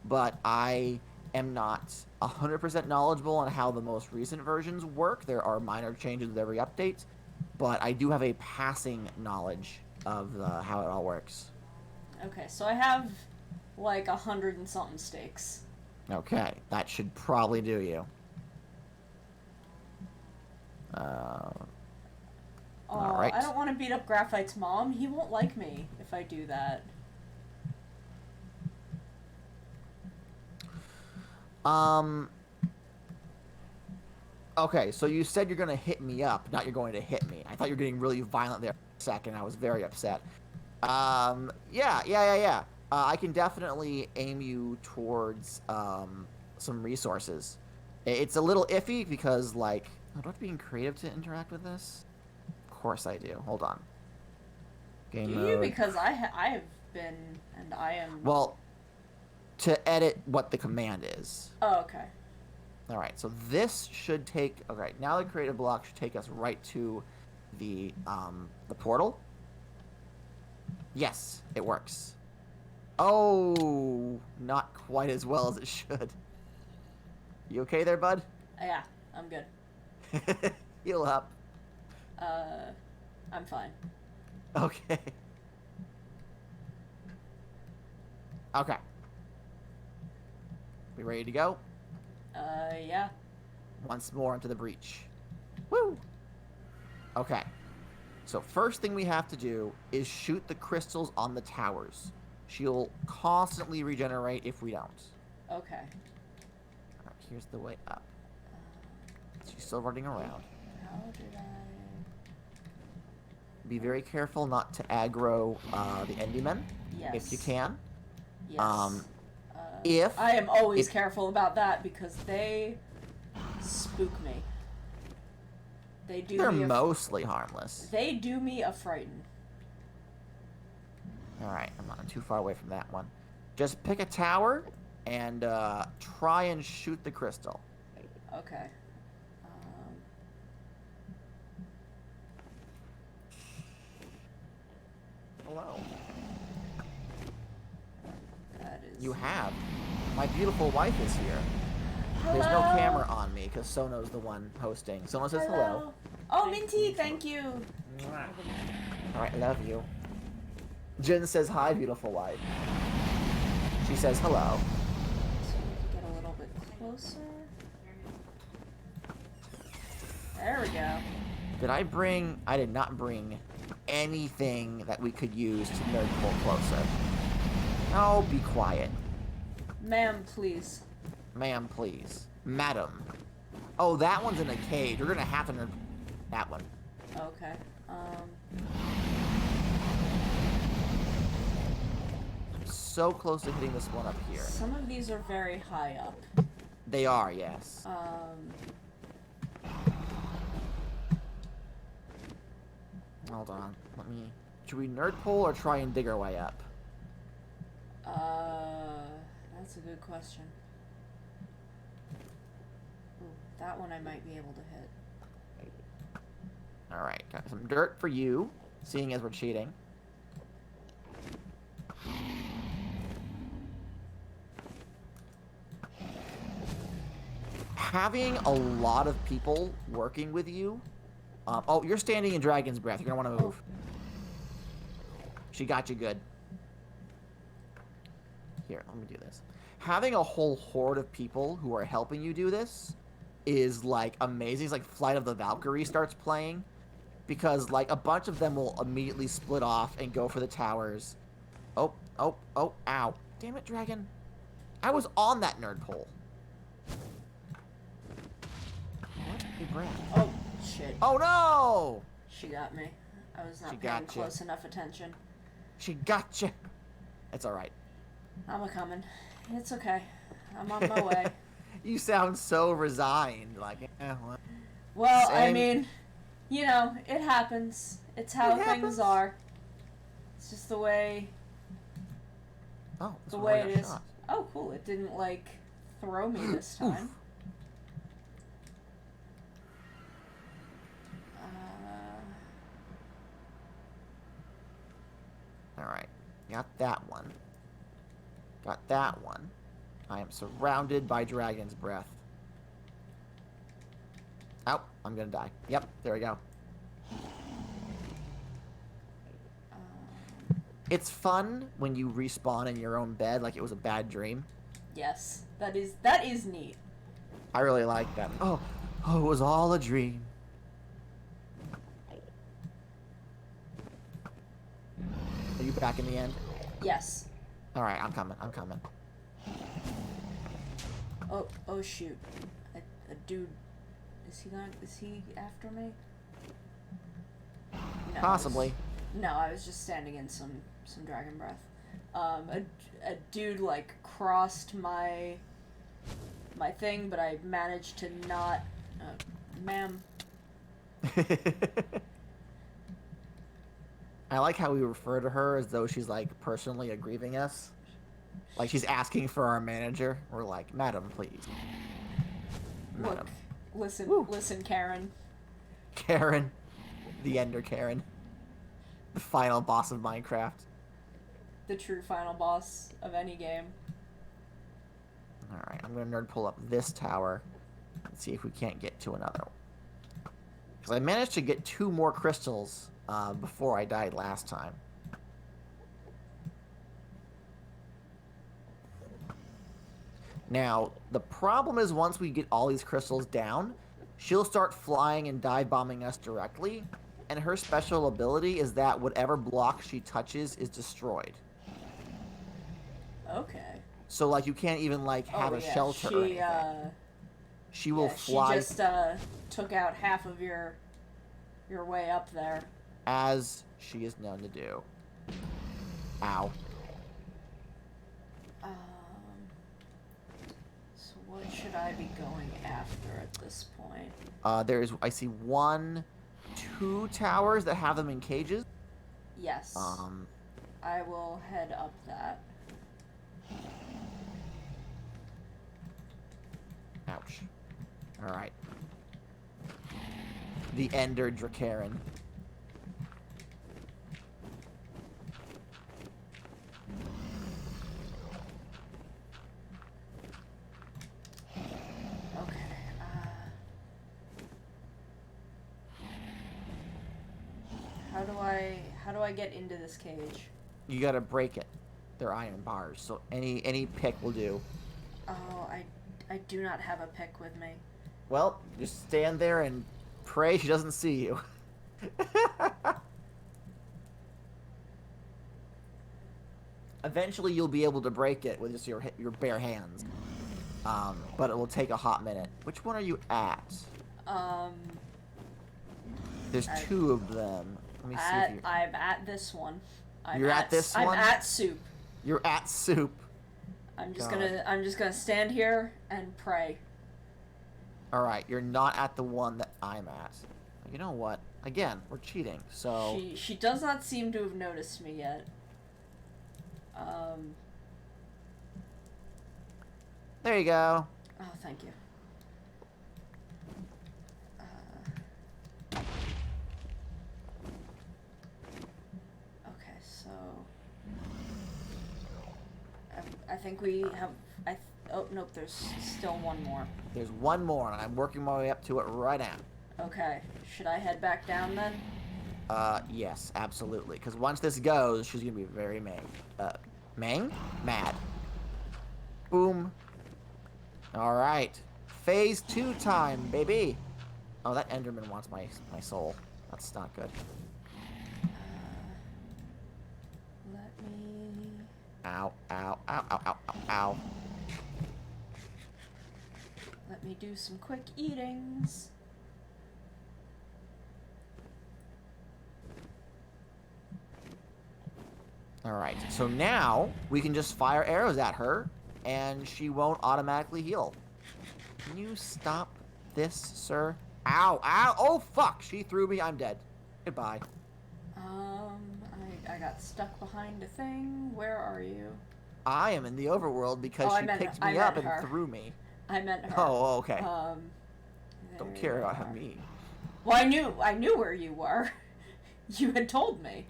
but I am not 100% knowledgeable on how the most recent versions work. There are minor changes with every update, but I do have a passing knowledge of how it all works. Okay, so I have like 100 and something steaks. Okay, that should probably do you. All right. I don't want to beat up Graphite's mom. He won't like me if I do that. Okay, so you said you're going to hit me up, not you're going to hit me. I thought you were getting really violent there for a second. I was very upset. Yeah. I can definitely aim you towards, some resources. It's a little iffy because, like, do I have to be creative to interact with this? Of course I do. Hold on. Game do mode. You? Because I have been, and I am... Well, to edit what the command is. Oh, okay. Alright, so this should take... Okay, now the creative block should take us right to the portal. Yes, it works. Oh, not quite as well as it should. You okay there, bud? Yeah, I'm good. Heal up. I'm fine. Okay. Okay. We ready to go? Yeah. Once more into the breach. Woo! Okay. So first thing we have to do is shoot the crystals on the towers. She'll constantly regenerate if we don't. Okay. Alright, here's the way up. She's still running around. How did I... Be very careful not to aggro the Endymen. Yes. If you can. Yes. If... I am always careful about that because they spook me. They're mostly harmless. They do me a frighten. Alright, I'm not too far away from that one. Just pick a tower and try and shoot the crystal. Okay. Hello. That is... You have. My beautiful wife is here. Hello? There's no camera on me because Sono's the one hosting. Sono says hello. Oh, Minty, thank you. Alright, I love you. Jin says hi, beautiful wife. She says hello. So we can get a little bit closer. There we go. Did I bring... I did not bring anything that we could use to nerd pull closer. Oh, be quiet. Ma'am, please. Ma'am, please. Madam. Oh, that one's in a cage. You're gonna have to nerd... That one. Okay. So close to hitting this one up here. Some of these are very high up. They are, yes. Hold on. Let me... Should we nerd pull or try and dig our way up? That's a good question. Ooh, that one I might be able to hit. Alright, got some dirt for you, seeing as we're cheating. Having a lot of people working with you... oh, you're standing in Dragon's Breath. You're going to want to move. She got you good. Here, let me do this. Having a whole horde of people who are helping you do this is, like, amazing. It's like Flight of the Valkyrie starts playing. Because, like, a bunch of them will immediately split off and go for the towers. Oh, ow. Damn it, Dragon. I was on that nerd pole. What a brand. Oh, shit. Oh, no! She got me. I was not She paying gotcha. close enough attention. She gotcha. It's alright. I'm a-coming. It's okay. I'm on my way. You sound so resigned. Like, well, same. I mean, you know, it happens. It's how things are. It's just the way... Oh, the way it is. Shot. Oh, cool. It didn't, like, throw me this time. Alright. Got that one. Got that one. I am surrounded by dragon's breath. Oh, I'm gonna die. Yep, there we go. It's fun when you respawn in your own bed like it was a bad dream. Yes, that is neat. I really like that. Oh, it was all a dream. Are you back in the end? Yes. Alright, I'm coming. I'm coming. Oh shoot. A dude. Is he after me? No, Possibly. I was just standing in some dragon breath. A dude like crossed my thing, but I managed to not. Ma'am. I like how we refer to her as though she's like personally aggrieving us. Like she's asking for our manager. We're like, madam, please. Madam. Look, listen, Karen. Karen. The Ender Karen. The final boss of Minecraft. The true final boss of any game. Alright, I'm gonna nerd pull up this tower and see if we can't get to another one. Because I managed to get 2 more crystals before I died last time. Now, the problem is once we get all these crystals down, she'll start flying and dive bombing us directly, and her special ability is that whatever block she touches is destroyed. Okay. So, like, you can't even, like, have a shelter or anything. She will fly... She just took out half of your way up there. As she is known to do. Ow. So what should I be going after at this point? I see 1, 2 towers that have them in cages. Yes. I will head up that. Ouch. Alright. The Ender Dracarin. Okay. How do I get into this cage? You gotta break it. They're iron bars, so any pick will do. Oh, I do not have a pick with me. Well, just stand there and pray she doesn't see you. Eventually you'll be able to break it with just your bare hands. But it will take a hot minute. Which one are you at? There's 2 of them. Let me see if you're... I'm at this one. You're at this one? I'm at soup. You're at soup. I'm just gonna stand here and pray. Alright, you're not at the one that I'm at. You know what? Again, we're cheating, so... She does not seem to have noticed me yet. There you go. Oh, thank you. Okay, so... I think we have... oh, nope, there's still 1 more. There's 1 more, and I'm working my way up to it right now. Okay. Should I head back down, then? Yes, absolutely. Because once this goes, she's gonna be very mad. Boom. Alright. Phase 2 time, baby! Oh, that Enderman wants my soul. That's not good. Let me... Ow, ow, ow, ow, ow, ow, ow. Let me do some quick eatings. Alright, so now we can just fire arrows at her, and she won't automatically heal. Can you stop this, sir? Ow, ow, oh fuck! She threw me, I'm dead. Goodbye. I got stuck behind a thing. Where are you? I am in the overworld because she picked me up and threw me. I meant her. Oh, okay. Don't care about me. Well, I knew where you were. You had told me.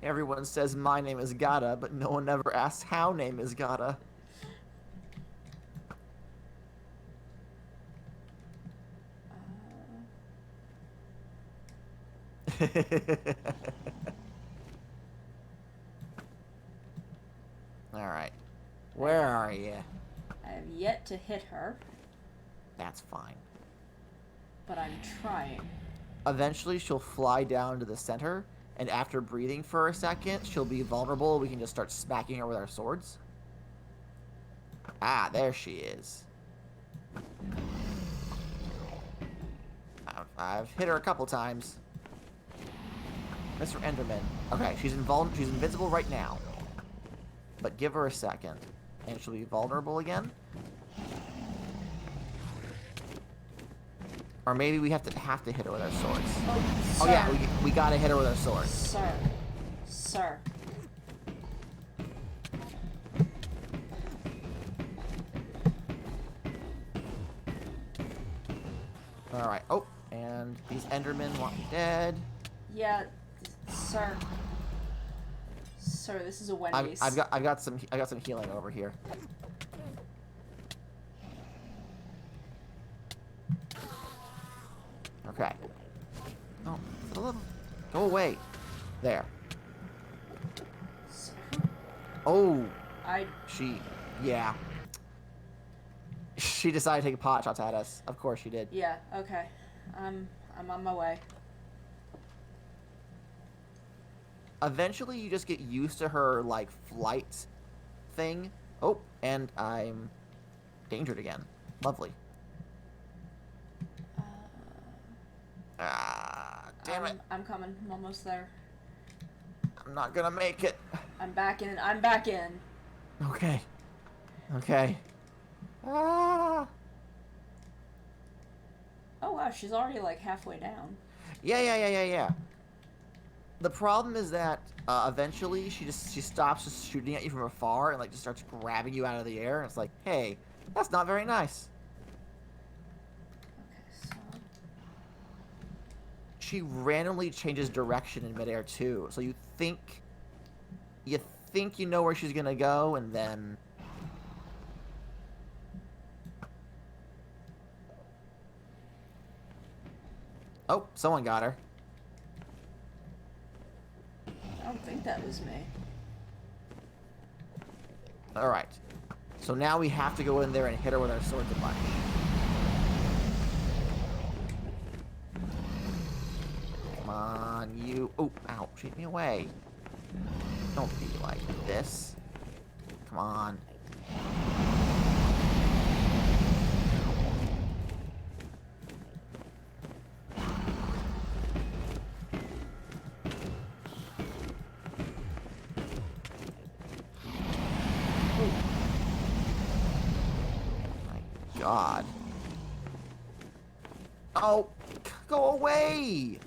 Everyone says my name is Gadda, but no one ever asks how name is Gadda. Alright. Where are you? I have yet to hit her. That's fine. But I'm trying. Eventually, she'll fly down to the center, and after breathing for a second, she'll be vulnerable. We can just start smacking her with our swords. Ah, there she is. I've hit her a couple times. Mr. Enderman. Okay, she's invincible right now. But give her a second, and she'll be vulnerable again. Or maybe we have to hit her with our swords. Oh yeah, we gotta hit her with our swords. Sir. Alright, oh, and these Endermen want me dead. Yeah, sir. Sir, this is a Wendy's. I've got some healing over here. Okay. Oh, for the love. Go away. There. Oh. Yeah. She decided to take pot shots at us. Of course she did. Yeah. Okay. I'm on my way. Eventually, you just get used to her, like, flight thing. Oh, and I'm endangered again. Lovely. Damn it. I'm coming. I'm almost there. I'm not gonna make it. I'm back in. Okay. Ah. Oh, wow. She's already, like, halfway down. Yeah. The problem is that eventually she stops just shooting at you from afar and like just starts grabbing you out of the air. And it's like, hey, that's not very nice. Okay, so she randomly changes direction in midair too. So you think you know where she's gonna go, and then oh, someone got her. I don't think that was me. Alright. So now we have to go in there and hit her with our swords a bunch. Come on, you. Oh, ow. Shoot me away. Don't be like this. Come on. God. Oh, go away!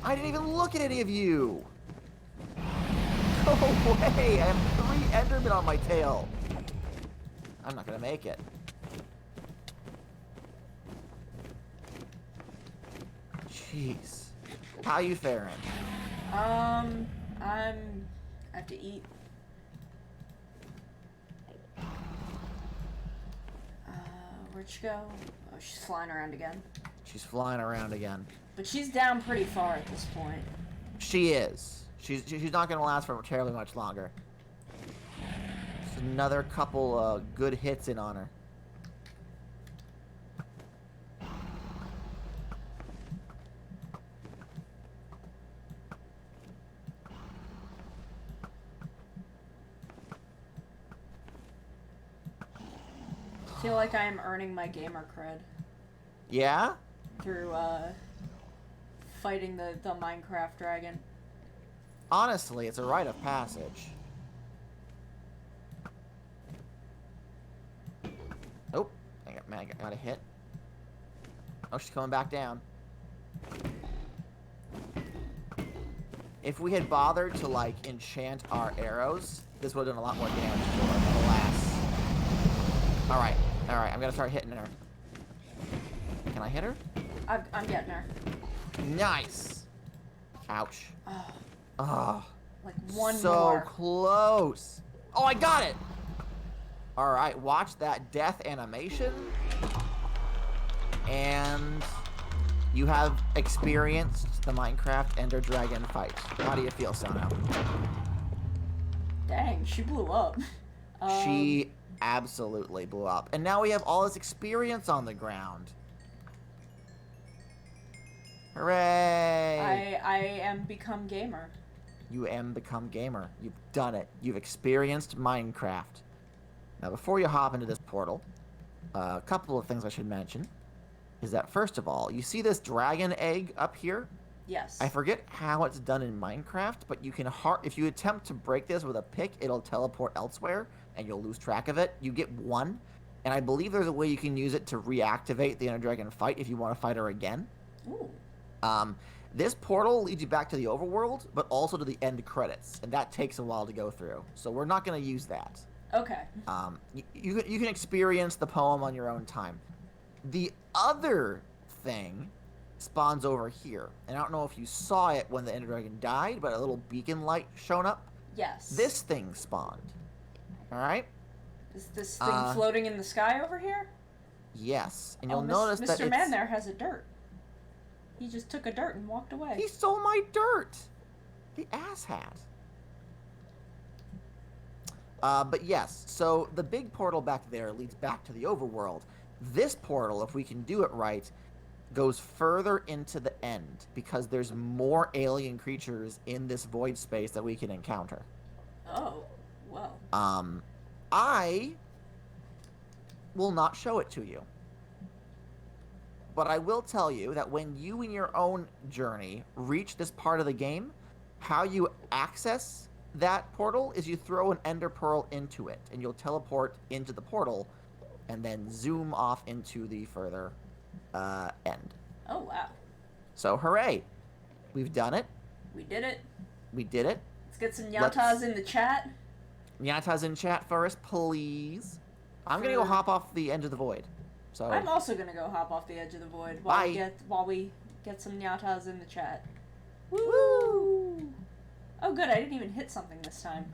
I didn't even look at any of you! Go away! I have 3 Endermen on my tail! I'm not gonna make it. Jeez. How you faring? I have to eat. Where'd she go? Oh, she's flying around again. She's flying around again. But she's down pretty far at this point. She is. She's not going to last for terribly much longer. Just another couple good hits in on her. I feel like I am earning my gamer cred. Yeah? Through, fighting the Minecraft dragon. Honestly, it's a rite of passage. Oh, I got a hit. Oh, she's coming back down. If we had bothered to, like, enchant our arrows, this would have done a lot more damage for her, but alas. Alright, I'm gonna start hitting her. Can I hit her? I'm getting her. Nice! Ouch. Oh. Oh. Like one so more. So close! Oh, I got it! Alright, watch that death animation. And you have experienced the Minecraft Ender Dragon fight. How do you feel, Sono? Dang, she blew up. She absolutely blew up. And now we have all this experience on the ground. Hooray! I am become gamer. You am become gamer. You've done it. You've experienced Minecraft. Now, before you hop into this portal, a couple of things I should mention is that, first of all, you see this dragon egg up here? Yes. I forget how it's done in Minecraft, but you can if you attempt to break this with a pick, it'll teleport elsewhere, and you'll lose track of it. You get one, and I believe there's a way you can use it to reactivate the Ender Dragon fight if you want to fight her again. Ooh. This portal leads you back to the overworld, but also to the end credits, and that takes a while to go through. So we're not going to use that. Okay. You can experience the poem on your own time. The other thing spawns over here, and I don't know if you saw it when the Ender Dragon died, but a little beacon light shown up. Yes. This thing spawned. All right. Is this thing floating in the sky over here? Yes, and you'll notice that Mr. Man there has a dirt. He just took a dirt and walked away. He stole my dirt! The asshat. But yes, so the big portal back there leads back to the overworld. This portal, if we can do it right, goes further into the end, because there's more alien creatures in this void space that we can encounter. Oh, well. I will not show it to you. But I will tell you that when you, in your own journey, reach this part of the game, how you access that portal is you throw an ender pearl into it, and you'll teleport into the portal, and then zoom off into the further end. Oh, wow. So, hooray! We've done it. We did it. We did it. Let's get some nyatas in the chat. Nyatas in chat for us, please. I'm gonna go hop off the edge of the void. So I'm also gonna go hop off the edge of the void while we get some nyatas in the chat. Woo! Oh, good. I didn't even hit something this time.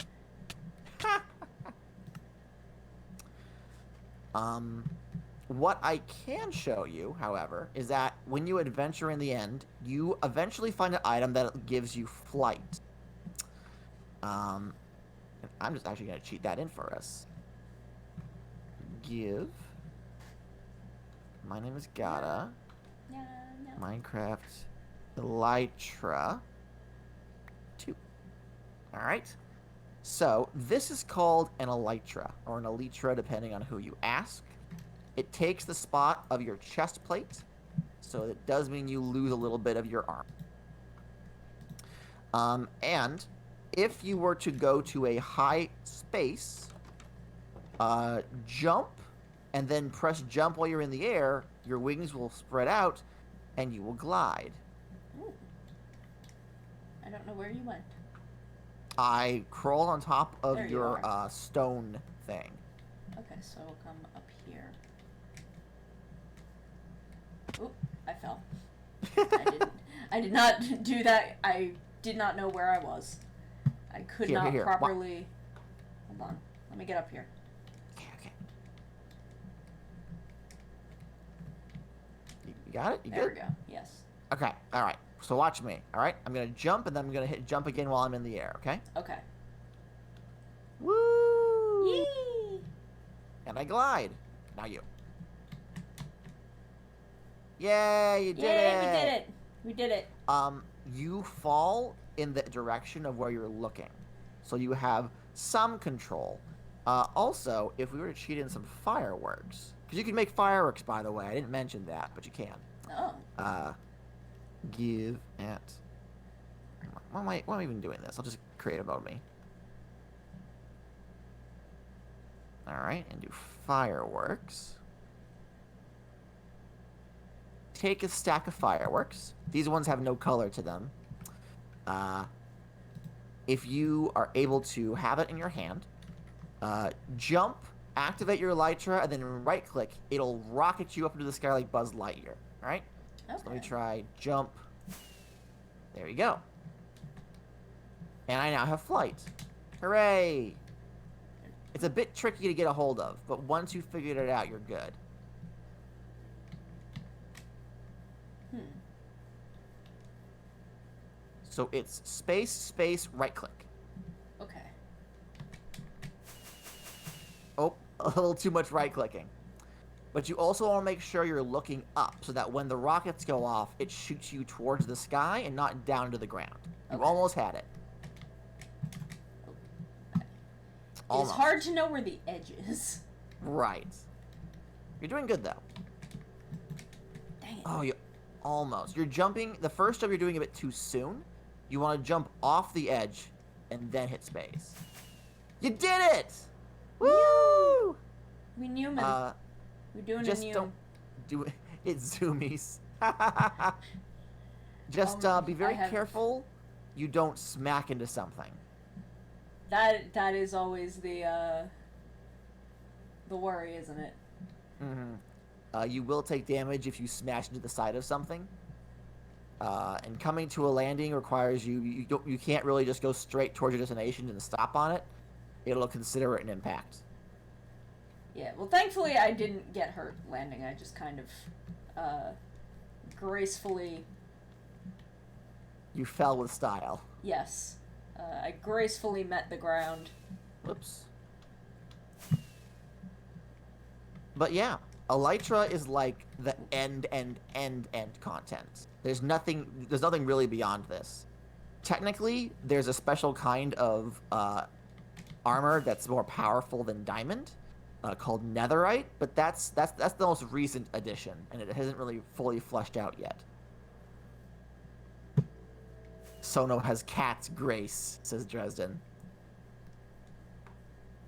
What I can show you, however, is that when you adventure in the end, you eventually find an item that gives you flight. And I'm just actually going to cheat that in for us. My name is Gadda. Minecraft Elytra 2. Alright. So, this is called an elytra, or an elytra depending on who you ask. It takes the spot of your chest plate, so it does mean you lose a little bit of your arm. And if you were to go to a high space, jump, and then press jump while you're in the air, your wings will spread out, and you will glide. Ooh. I don't know where you went. I crawled on top of there your stone thing. Okay, so we'll come up here. Oop, I fell. I did not do that. I did not know where I was. I could not properly... Hold on. Let me get up here. Okay. You got it? You there good? There we go. Yes. Okay. All right. So watch me. All right? I'm going to jump, and then I'm going to hit jump again while I'm in the air, okay? Okay. Woo! Yee! And I glide. Now you. Yay, you did it! Yay, we did it! We did it. You fall in the direction of where you're looking. So you have some control. Also, if we were to cheat in some fireworks, because you can make fireworks, by the way. I didn't mention that, but you can. Oh. Give at Why am I even doing this? I'll just creative mode me. Alright, and do fireworks. Take a stack of fireworks. These ones have no color to them. If you are able to have it in your hand, jump, activate your elytra, and then right-click. It'll rocket you up into the sky like Buzz Lightyear. Alright? Okay. So let me try jump. There you go. And I now have flight. Hooray! It's a bit tricky to get a hold of, but once you figured it out, you're good. So it's space, right-click. Okay. Oh, a little too much right-clicking. But you also want to make sure you're looking up, so that when the rockets go off, it shoots you towards the sky and not down to the ground. You almost had it. It's hard to know where the edge is. Right. You're doing good, though. Dang it. Oh, you almost. You're jumping. The first jump you're doing a bit too soon. You want to jump off the edge and then hit space. You did it! Woo! We Newman. We're doing just a new. Don't do it. It's zoomies. Just be very careful. You don't smack into something. That is always the worry, isn't it? Mm-hmm. You will take damage if you smash into the side of something. And coming to a landing requires you can't really just go straight towards your destination and stop on it. It'll consider it an impact. Yeah, well, thankfully I didn't get hurt landing. I just kind of gracefully... You fell with style. Yes. I gracefully met the ground. Whoops. But yeah, elytra is like the end content. There's nothing really beyond this. Technically, there's a special kind of armor that's more powerful than diamond, called netherite, but that's the most recent addition, and it hasn't really fully fleshed out yet. Sono has cat's grace, says Dresden.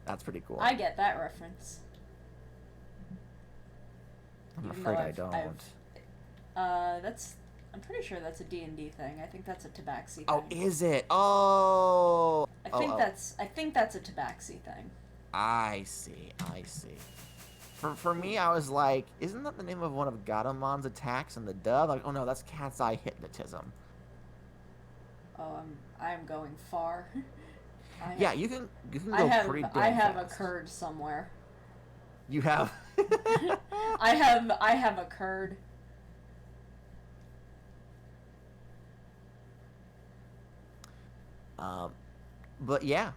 That's pretty cool. I get that reference. I'm afraid I don't. I'm pretty sure that's a D&D thing. I think that's a Tabaxi thing. Oh, is it? Oh! I think that's a Tabaxi thing. I see. For me, I was like, isn't that the name of one of Gadamon's attacks in the dub? Like, oh no, that's Cat's Eye Hypnotism. Oh, I am going far. You can go pretty damn fast. I have occurred somewhere. You have? I have occurred. But yeah,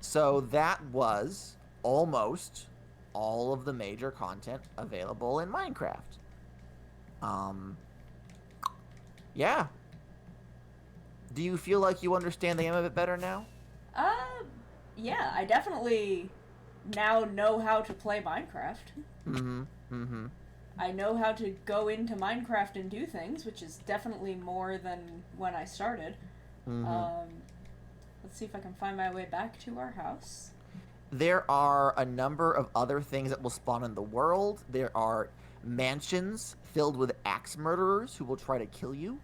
so that was almost all of the major content available in Minecraft. Yeah. Do you feel like you understand the game a bit better now? Yeah, I definitely now know how to play Minecraft. I know how to go into Minecraft and do things, which is definitely more than when I started. Let's see if I can find my way back to our house. There are a number of other things that will spawn in the world. There are mansions filled with axe murderers who will try to kill you.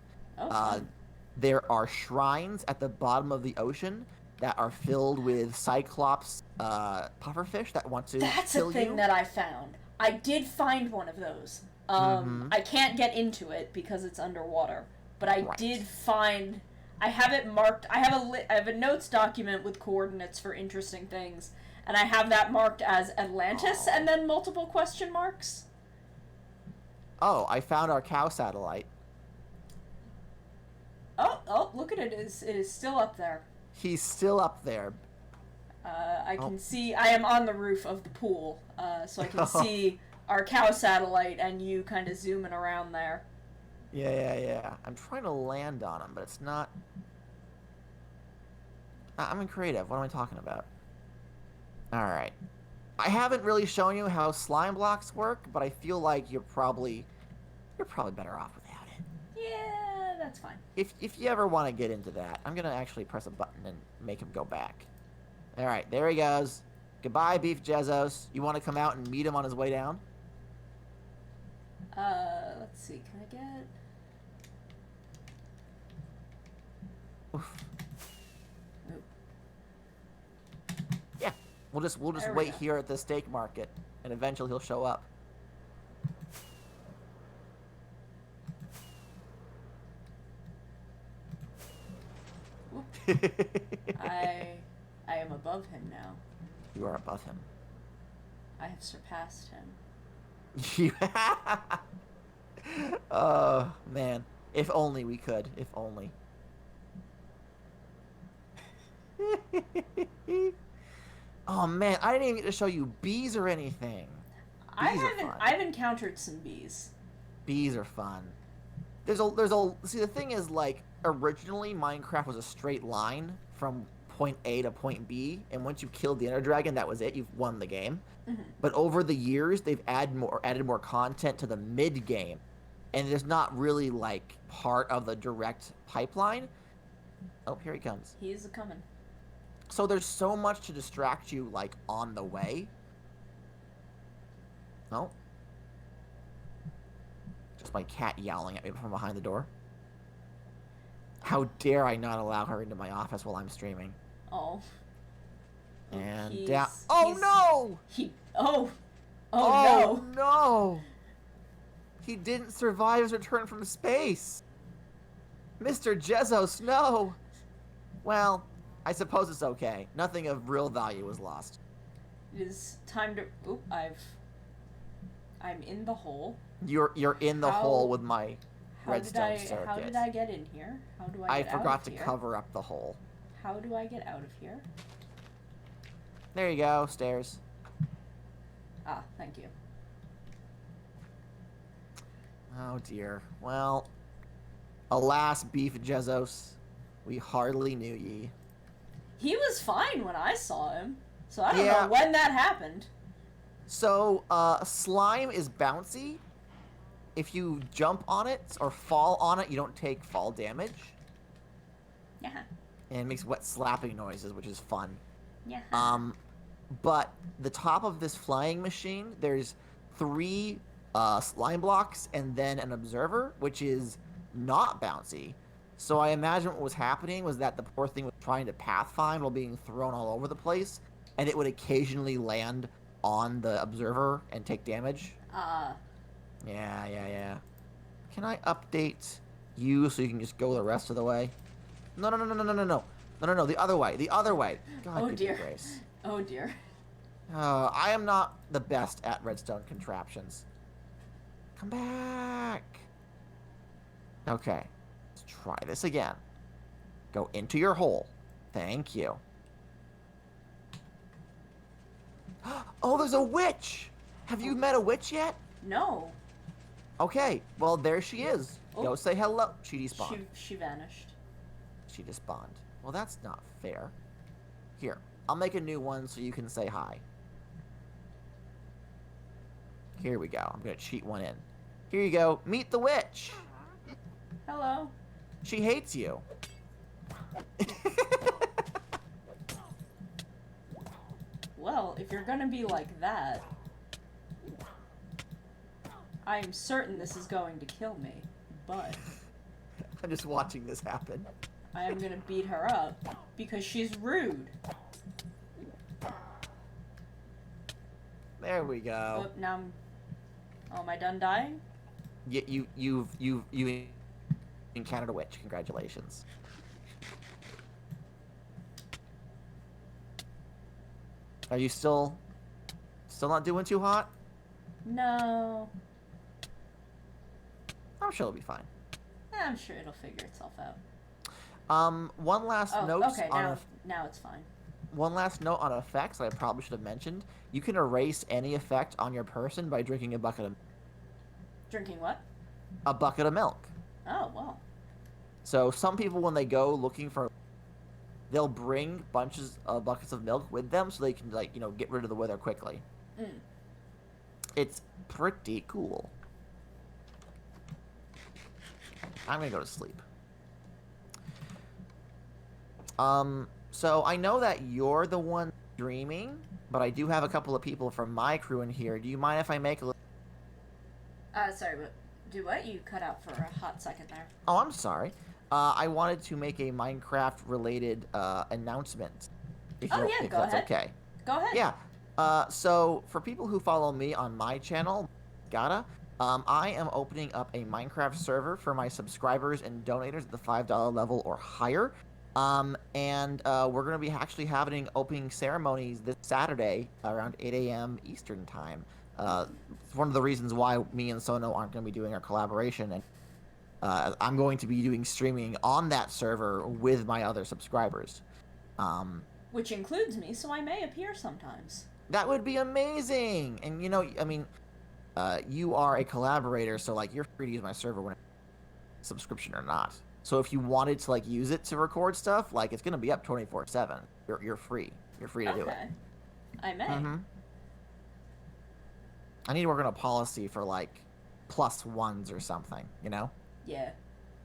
There are shrines at the bottom of the ocean that are filled with Cyclops pufferfish that want to kill you. That's a thing that I found. I did find one of those. I can't get into it because it's underwater, but I did find... I have it marked. I have a notes document with coordinates for interesting things, and I have that marked as Atlantis and then multiple question marks. Oh, I found our cow satellite. Oh, look at it. It is still up there. He's still up there. I can see... I am on the roof of the pool, so I can see our cow satellite and you kind of zooming around there. Yeah. I'm trying to land on him, but it's not... I'm in creative. What am I talking about? Alright. I haven't really shown you how slime blocks work, but I feel like you're probably better off without it. Yeah, that's fine. If you ever want to get into that, I'm gonna actually press a button and make him go back. All right, there he goes. Goodbye, Beef Jezos. You want to come out and meet him on his way down? Let's see. Can I get? Oof. Yeah, we'll just wait here at the steak market, and eventually he'll show up. I am above him now. You are above him. I have surpassed him. Oh, man. If only we could. If only. Oh, man. I didn't even get to show you bees or anything. I've encountered some bees. Bees are fun. See, the thing is, like, originally Minecraft was a straight line from point A to point B, and once you killed the Ender Dragon, that was it. You've won the game. Mm-hmm. But over the years, they've added more content to the mid game, and it's not really like part of the direct pipeline. Oh, here he comes. He's coming. So there's so much to distract you, like, on the way. Oh. Just my cat yowling at me from behind the door. How dare I not allow her into my office while I'm streaming? Oh. And down. Oh no! Oh no! No! He didn't survive his return from space. Mr. Jezos, no! Well, I suppose it's okay. Nothing of real value was lost. It is time to. Oop! I'm in the hole. You're in the hole with my redstone circuit. How did I get in here? How do I get out of here? I forgot to cover up the hole. How do I get out of here? There you go, stairs. Ah, thank you. Oh dear. Well, alas, Beef Jezos, we hardly knew ye. He was fine when I saw him, so I don't know when that happened. So, slime is bouncy. If you jump on it or fall on it, you don't take fall damage. Yeah. And it makes wet slapping noises, which is fun. Yeah. But the top of this flying machine, there's 3 slime blocks and then an observer, which is not bouncy. So I imagine what was happening was that the poor thing was trying to pathfind while being thrown all over the place, and it would occasionally land on the observer and take damage. Yeah. Can I update you so you can just go the rest of the way? No, the other way. God, oh dear. Grace. Oh dear. I am not the best at redstone contraptions. Come back. Okay, let's try this again. Go into your hole. Thank you. Oh, there's a witch! Have you met a witch yet? No. Okay, well, there she is. Oh. Go say hello. She despawned. She vanished. She despawned. Well, that's not fair. Here, I'll make a new one so you can say hi. Here we go. I'm going to cheat one in. Here you go. Meet the witch. Hello. She hates you. Well, if you're gonna be like that, I am certain this is going to kill me, but I'm just watching this happen. I am gonna beat her up because she's rude. There we go. Oh, now am I done dying? Yeah, you've encountered a witch. Congratulations. Are you still not doing too hot? No. I'm sure it'll be fine. I'm sure it'll figure itself out. One last note. Okay, now it's fine. One last note on effects that I probably should have mentioned. You can erase any effect on your person by drinking a bucket of... Drinking what? A bucket of milk. Oh, well. So some people, when they go looking for... They'll bring bunches of buckets of milk with them so they can, like, get rid of the weather quickly. Mm. It's pretty cool. I'm gonna go to sleep. So I know that you're the one streaming, but I do have a couple of people from my crew in here. Do you mind if I make a little... Sorry, but do what? You cut out for a hot second there. Oh, I'm sorry. I wanted to make a Minecraft-related announcement. If go that's ahead. Okay. Go ahead. Yeah. So for people who follow me on my channel, Gadda, I am opening up a Minecraft server for my subscribers and donators at the $5 level or higher. And we're going to be actually having opening ceremonies this Saturday around 8 a.m. Eastern time. It's one of the reasons why me and Sono aren't going to be doing our collaboration, and I'm going to be doing streaming on that server with my other subscribers. Which includes me, so I may appear sometimes. That would be amazing! And, I mean, you are a collaborator, so, like, you're free to use my server when subscription or not. So if you wanted to, like, use it to record stuff, like, it's going to be up 24/7. You're free. You're free to do it. I may. Mm-hmm. I need to work on a policy for, like, +1s or something, Yeah.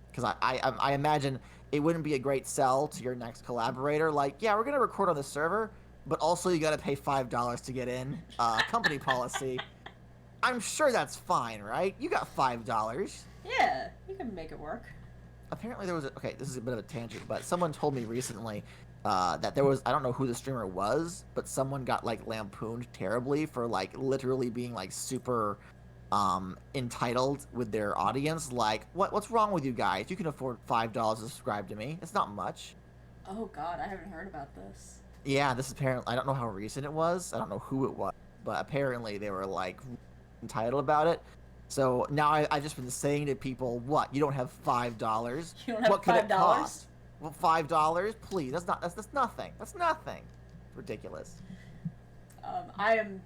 Because I imagine it wouldn't be a great sell to your next collaborator. Like, yeah, we're going to record on the server, but also you got to pay $5 to get in. Company policy. I'm sure that's fine, right? You got $5. Yeah, you can make it work. Apparently there was okay, this is a bit of a tangent, but someone told me recently that there was, I don't know who the streamer was, but someone got, like, lampooned terribly for, like, literally being, like, super entitled with their audience. Like, what's wrong with you guys? You can afford $5 to subscribe to me. It's not much. Oh god, I haven't heard about this. Yeah, this is apparently, I don't know how recent it was. I don't know who it was, but apparently they were, like, entitled about it. So now I've just been saying to people, what? You don't have $5? You don't have what could $5? It cost? Well, $5? Please, that's nothing. That's nothing. It's ridiculous. I am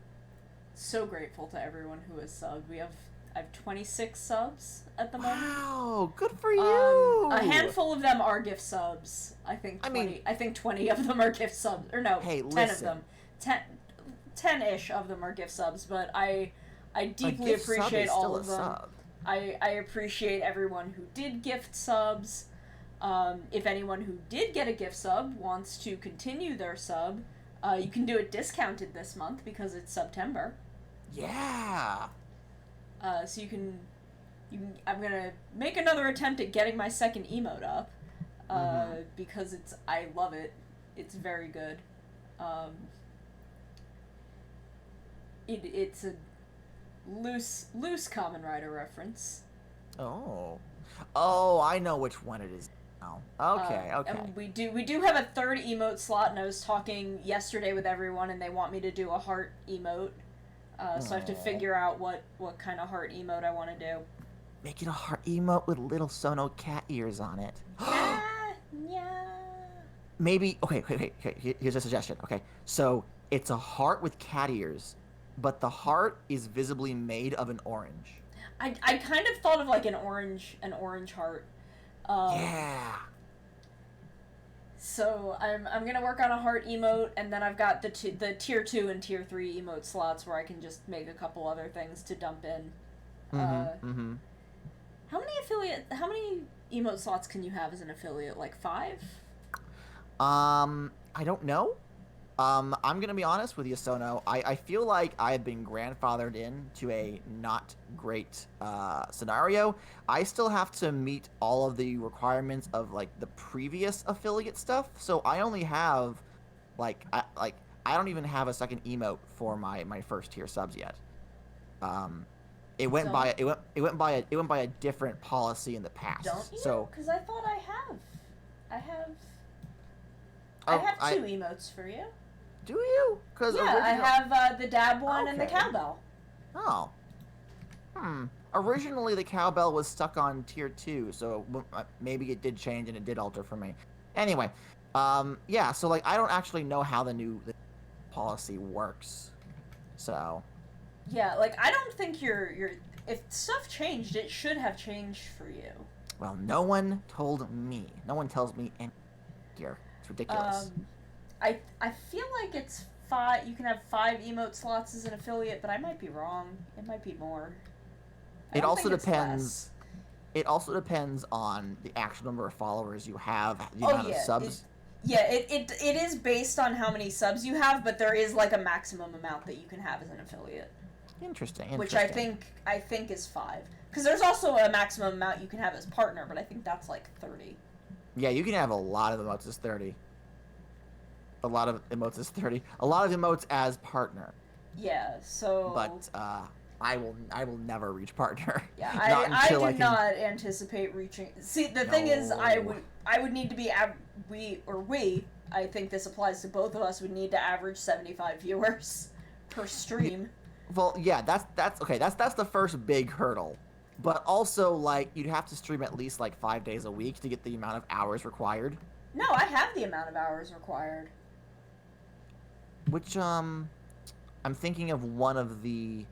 so grateful to everyone who has subbed. I have 26 subs at the moment. Wow, good for you. A handful of them are gift subs. I think 20 of them are gift subs. Or no, hey, 10 listen. of them. 10-ish of them are gift subs, but I deeply appreciate all of them. I appreciate everyone who did gift subs. If anyone who did get a gift sub wants to continue their sub, you can do it discounted this month because it's September. Yeah. So you can. I'm gonna make another attempt at getting my second emote up, because I love it. It's very good. It's a loose Kamen Rider reference. Oh, I know which one it is now. Okay. And we do have a third emote slot, and I was talking yesterday with everyone, and they want me to do a heart emote. So I have to figure out what kind of heart emote I want to do. Make it a heart emote with little Sono cat ears on it. Yeah. Maybe, okay, here's a suggestion. Okay, so it's a heart with cat ears, but the heart is visibly made of an orange. I kind of thought of like an orange heart. Yeah. So I'm gonna work on a heart emote, and then I've got the tier 2 and tier 3 emote slots where I can just make a couple other things to dump in. How many emote slots can you have as an affiliate? Like 5? I don't know. I'm gonna be honest with you, Sono. I feel like I've been grandfathered into a not great scenario. I still have to meet all of the requirements of like the previous affiliate stuff. So I only have I don't even have a second emote for my first tier subs yet. It went by a different policy in the past. Don't you? So because I thought I have 2 emotes for you. Do you? I have the dab one and the cowbell. Oh. Originally, the cowbell was stuck on tier 2, so maybe it did change and it did alter for me. Anyway, yeah. So like, I don't actually know how the new policy works. So. Yeah, like I don't think you're. If stuff changed, it should have changed for you. Well, no one told me. No one tells me anything here. It's ridiculous. I feel like it's 5. You can have 5 emote slots as an affiliate, but I might be wrong. It might be more. It also depends. It also depends on the actual number of followers you have, the amount of subs. Yeah, it is based on how many subs you have, but there is like a maximum amount that you can have as an affiliate. Interesting. Which I think is 5. Because there's also a maximum amount you can have as partner, but I think that's like 30. Yeah, you can have a lot of emotes as 30. A lot of emotes as 30. A lot of emotes as partner. Yeah, so... But I will never reach partner. Yeah, I do not anticipate reaching... See, the thing is, I would need to be... We, I think this applies to both of us, would need to average 75 viewers per stream. Well, yeah, that's okay. That's the first big hurdle. But also, like, you'd have to stream at least like 5 days a week to get the amount of hours required. No, I have the amount of hours required. Which I'm thinking of one of the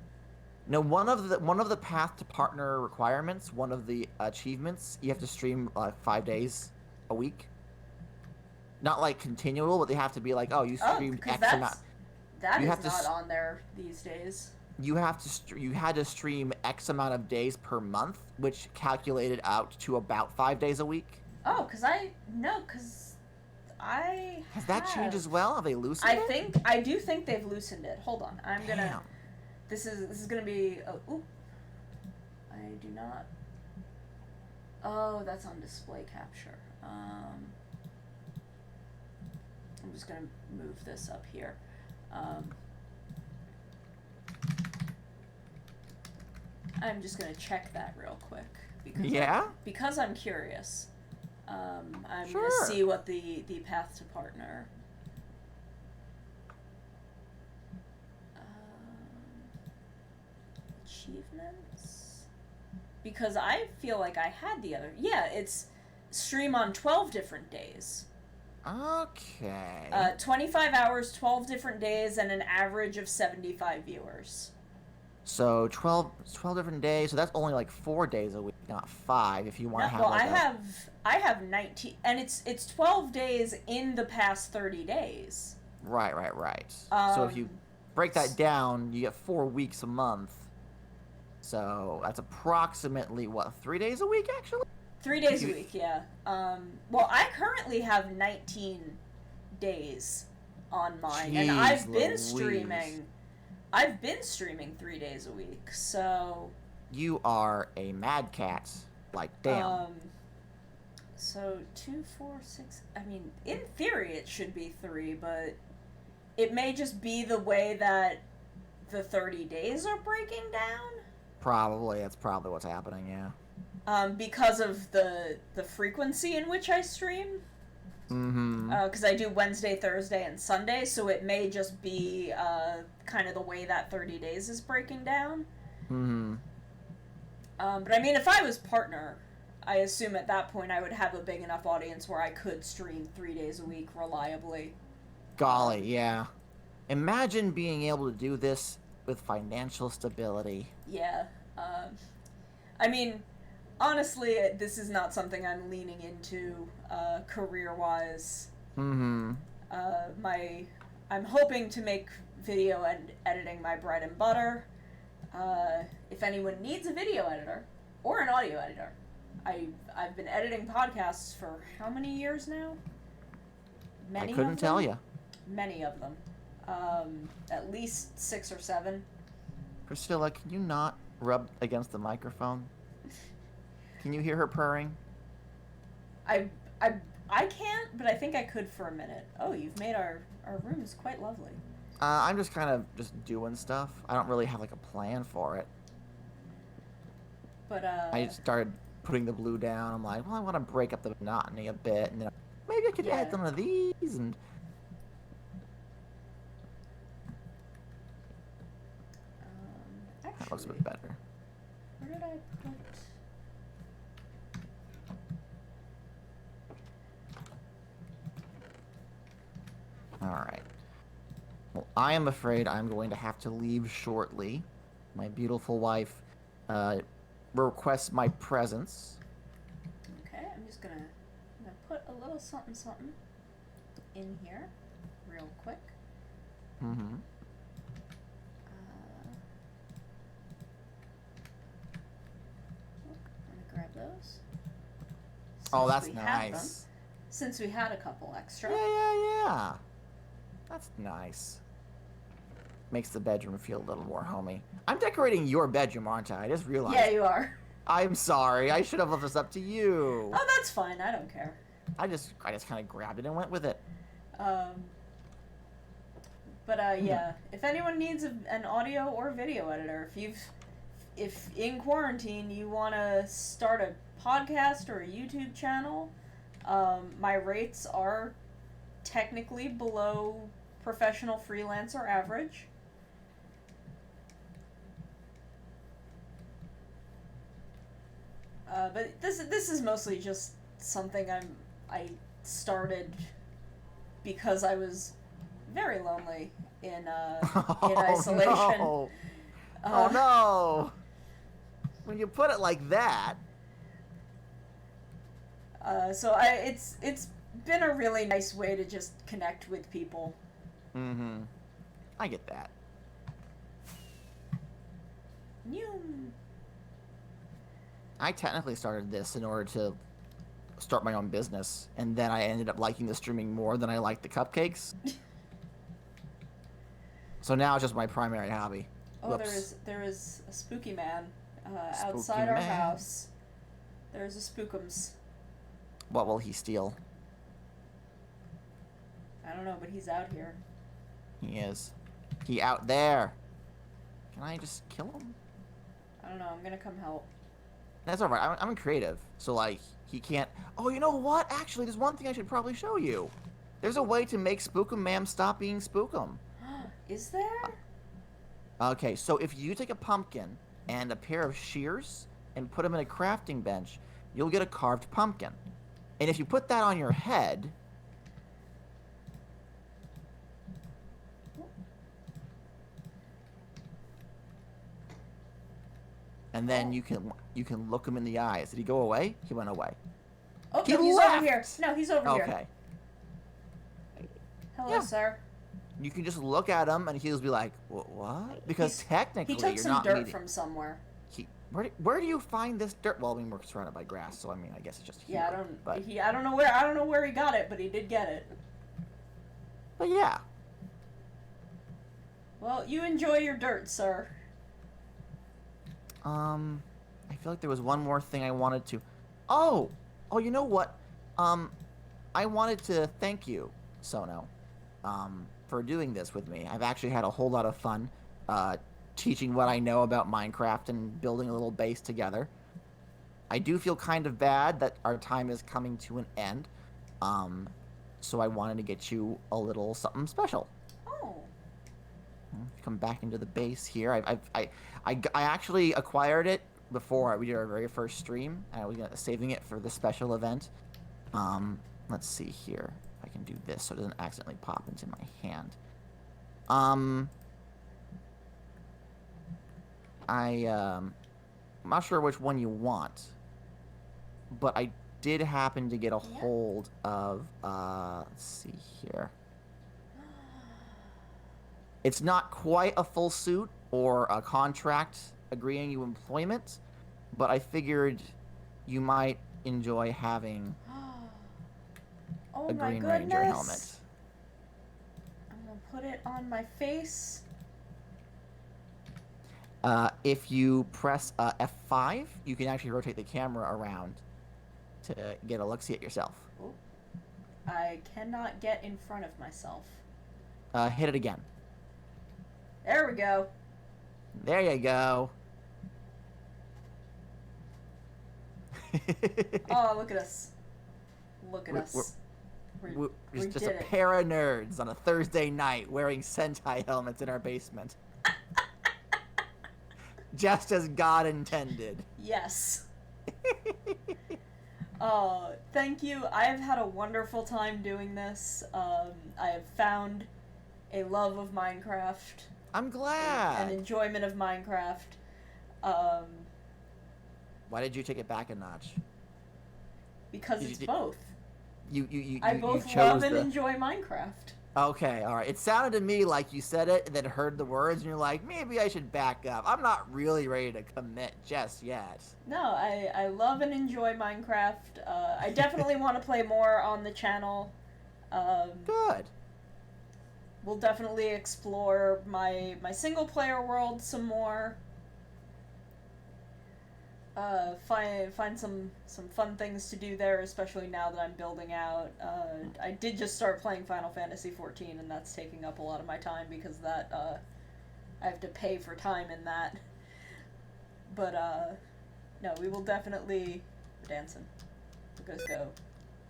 path to partner requirements. One of the achievements, you have to stream 5 days a week. Not like continual, but they have to be like, oh, you streamed X amount. That is not on there these days. You had to stream X amount of days per month, which calculated out to about 5 days a week. Oh, because I Has that changed as well? Have they loosened it? I do think they've loosened it. Hold on, I'm gonna. This is gonna be. Ooh, I do not. Oh, that's on display capture. I'm just gonna move this up here. I'm just gonna check that real quick because I'm curious. I'm gonna see what the path to partner. Achievements, because I feel like I had the other. Yeah, it's stream on 12 different days. Okay. 25 hours, 12 different days, and an average of 75 viewers. So 12 different days. So that's only like 4 days a week, not 5. If you want to have. Well, I have 19, and it's 12 days in the past 30 days. Right. So if you break that down, you get 4 weeks a month. So that's approximately what, 3 days a week actually? 3 days a week, yeah. Well, I currently have 19 days on mine, and I've been streaming. I've been streaming 3 days a week, so... You are a mad cat. Like, damn. So, 2, 4, 6... I mean, in theory it should be 3, but it may just be the way that the 30 days are breaking down? Probably. That's probably what's happening, yeah. Because of the frequency in which I stream. Mm-hmm. Because I do Wednesday, Thursday, and Sunday, so it may just be kind of the way that 30 days is breaking down. Mm-hmm. But I mean, if I was partner, I assume at that point I would have a big enough audience where I could stream 3 days a week reliably. Golly, yeah. Imagine being able to do this with financial stability. Yeah. I mean, honestly, this is not something I'm leaning into career-wise. Mm-hmm. I'm hoping to make video and editing my bread and butter. If anyone needs a video editor or an audio editor, I've been editing podcasts for how many years now? I couldn't tell you. Many of them. At least 6 or 7. Priscilla, can you not rub against the microphone? Can you hear her purring? I can't, but I think I could for a minute. Oh, you've made our rooms quite lovely. I'm just kind of just doing stuff. I don't really have like a plan for it. But I just started putting the blue down. I'm like, well, I want to break up the monotony a bit, and then maybe I could add some of these and. Actually, that looks a bit better. Where did I put? Alright. Well, I am afraid I'm going to have to leave shortly. My beautiful wife requests my presence. Okay, I'm just gonna put a little something in here real quick. Mm-hmm. I'm gonna grab those. Oh, that's nice. Since we had a couple extra. Yeah. That's nice. Makes the bedroom feel a little more homey. I'm decorating your bedroom, aren't I? I just realized. Yeah, you are. I'm sorry. I should have left this up to you. Oh, that's fine. I don't care. I just kind of grabbed it and went with it. Yeah. If anyone needs an audio or video editor, if in quarantine you want to start a podcast or a YouTube channel, my rates are technically below professional freelancer average. But this is mostly just something I started because I was very lonely in isolation. No. Oh no! When you put it like that. So it's been a really nice way to just connect with people. Mm-hmm. I get that. I technically started this in order to start my own business, and then I ended up liking the streaming more than I liked the cupcakes. So now it's just my primary hobby. Oh, there is a spooky man outside our house. There's a spookums. What will he steal? I don't know, but he's out here. He is. He out there. Can I just kill him? I don't know. I'm gonna come help. That's alright. I'm creative. So, like, he can't... Oh, you know what? Actually, there's one thing I should probably show you. There's a way to make Spookum Ma'am stop being Spookum. Is there? Okay, so if you take a pumpkin and a pair of shears and put them in a crafting bench, you'll get a carved pumpkin. And if you put that on your head... And then you can look him in the eyes. Did he go away? He went away. Oh, no, he's over here. No, he's over here. Okay. Hello, sir. You can just look at him, and he'll be like, "What?" Because technically, he took you're some not dirt from somewhere. Where do you find this dirt? Well, I mean, we're surrounded by grass, so I mean, I guess it's just here. Yeah, I don't know where he got it, but he did get it. But yeah. Well, you enjoy your dirt, sir. I feel like there was one more thing I wanted to... Oh, you know what? I wanted to thank you, Sono, for doing this with me. I've actually had a whole lot of fun, teaching what I know about Minecraft and building a little base together. I do feel kind of bad that our time is coming to an end, so I wanted to get you a little something special. Come back into the base here. I actually acquired it before we did our very first stream, and I was saving it for the special event. Let's see here if I can do this so it doesn't accidentally pop into my hand. I'm not sure which one you want, but I did happen to get a hold of let's see here. It's not quite a full suit or a contract agreeing you employment, but I figured you might enjoy having a Green Ranger helmet. I'm gonna put it on my face. If you press F5, you can actually rotate the camera around to get a look-see at yourself. Ooh. I cannot get in front of myself. Hit it again. There we go. There you go. Oh, look at us. Look at us. We're just a pair of nerds on a Thursday night wearing Sentai helmets in our basement. Just as God intended. Yes. Thank you. I have had a wonderful time doing this. I have found a love of Minecraft. I'm glad. An enjoyment of Minecraft. Why did you take it back a notch? Because it's both. You I both love and enjoy Minecraft. Okay, all right. It sounded to me like you said it and then heard the words and you're like, maybe I should back up. I'm not really ready to commit just yet. No, I love and enjoy Minecraft. I definitely want to play more on the channel. Good. We'll definitely explore my single player world some more. Find some fun things to do there, especially now that I'm building out. I did just start playing Final Fantasy XIV, and that's taking up a lot of my time because that I have to pay for time in that. But no, we will definitely dancing. Look at us go.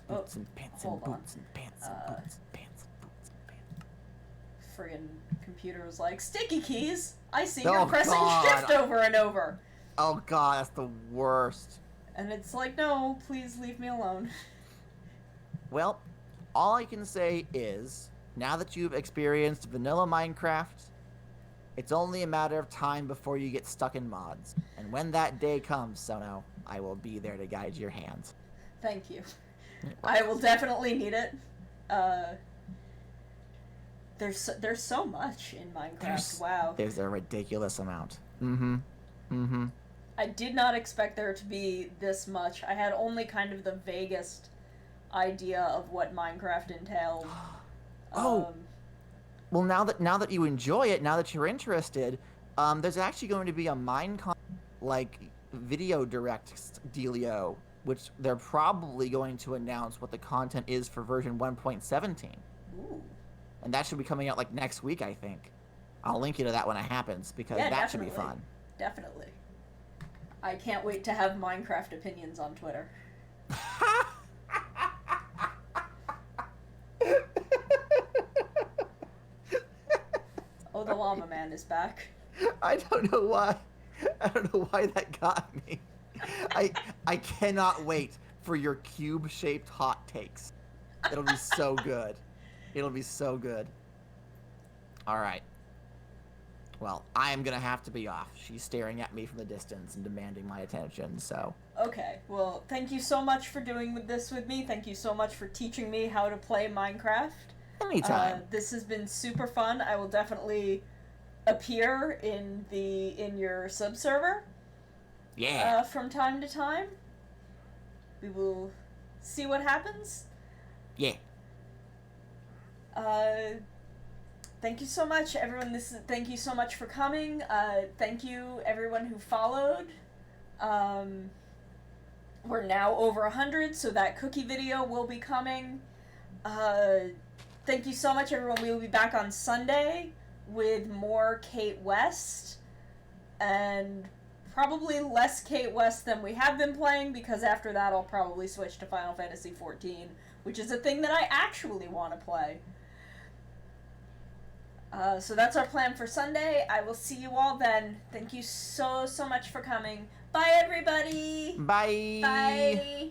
Boots and pants and boots and pants and boots and pants and boots and pants. Friggin' computer was like, sticky keys. I see you're pressing shift over and over. Oh god, that's the worst. And it's like, no, please leave me alone. Well, all I can say is, now that you've experienced vanilla Minecraft, it's only a matter of time before you get stuck in mods. And when that day comes, Sono, I will be there to guide your hand. Thank you. I will definitely need it. There's so much in Minecraft. Wow. There's a ridiculous amount. I did not expect there to be this much. I had only kind of the vaguest idea of what Minecraft entailed. Well, now that you enjoy it, now that you're interested, there's actually going to be a Minecon video direct dealio, which they're probably going to announce what the content is for version 1.17. Ooh. And that should be coming out next week, I think. I'll link you to that when it happens because that should be fun. Definitely. I can't wait to have Minecraft opinions on Twitter. Oh, the llama man is back. I don't know why that got me. I cannot wait for your cube-shaped hot takes. It'll be so good. It'll be so good. All right. Well, I am going to have to be off. She's staring at me from the distance and demanding my attention, so... Okay, well, thank you so much for doing this with me. Thank you so much for teaching me how to play Minecraft. Anytime. This has been super fun. I will definitely appear in your sub-server. Yeah. From time to time. We will see what happens. Yeah. Thank you so much, everyone. Thank you so much for coming. Thank you, everyone who followed. We're now over 100, so that cookie video will be coming. Thank you so much, everyone. We will be back on Sunday with more Kate West, and probably less Kate West than we have been playing, because after that I'll probably switch to Final Fantasy XIV, which is a thing that I actually want to play. So that's our plan for Sunday. I will see you all then. Thank you so much for coming. Bye, everybody! Bye! Bye!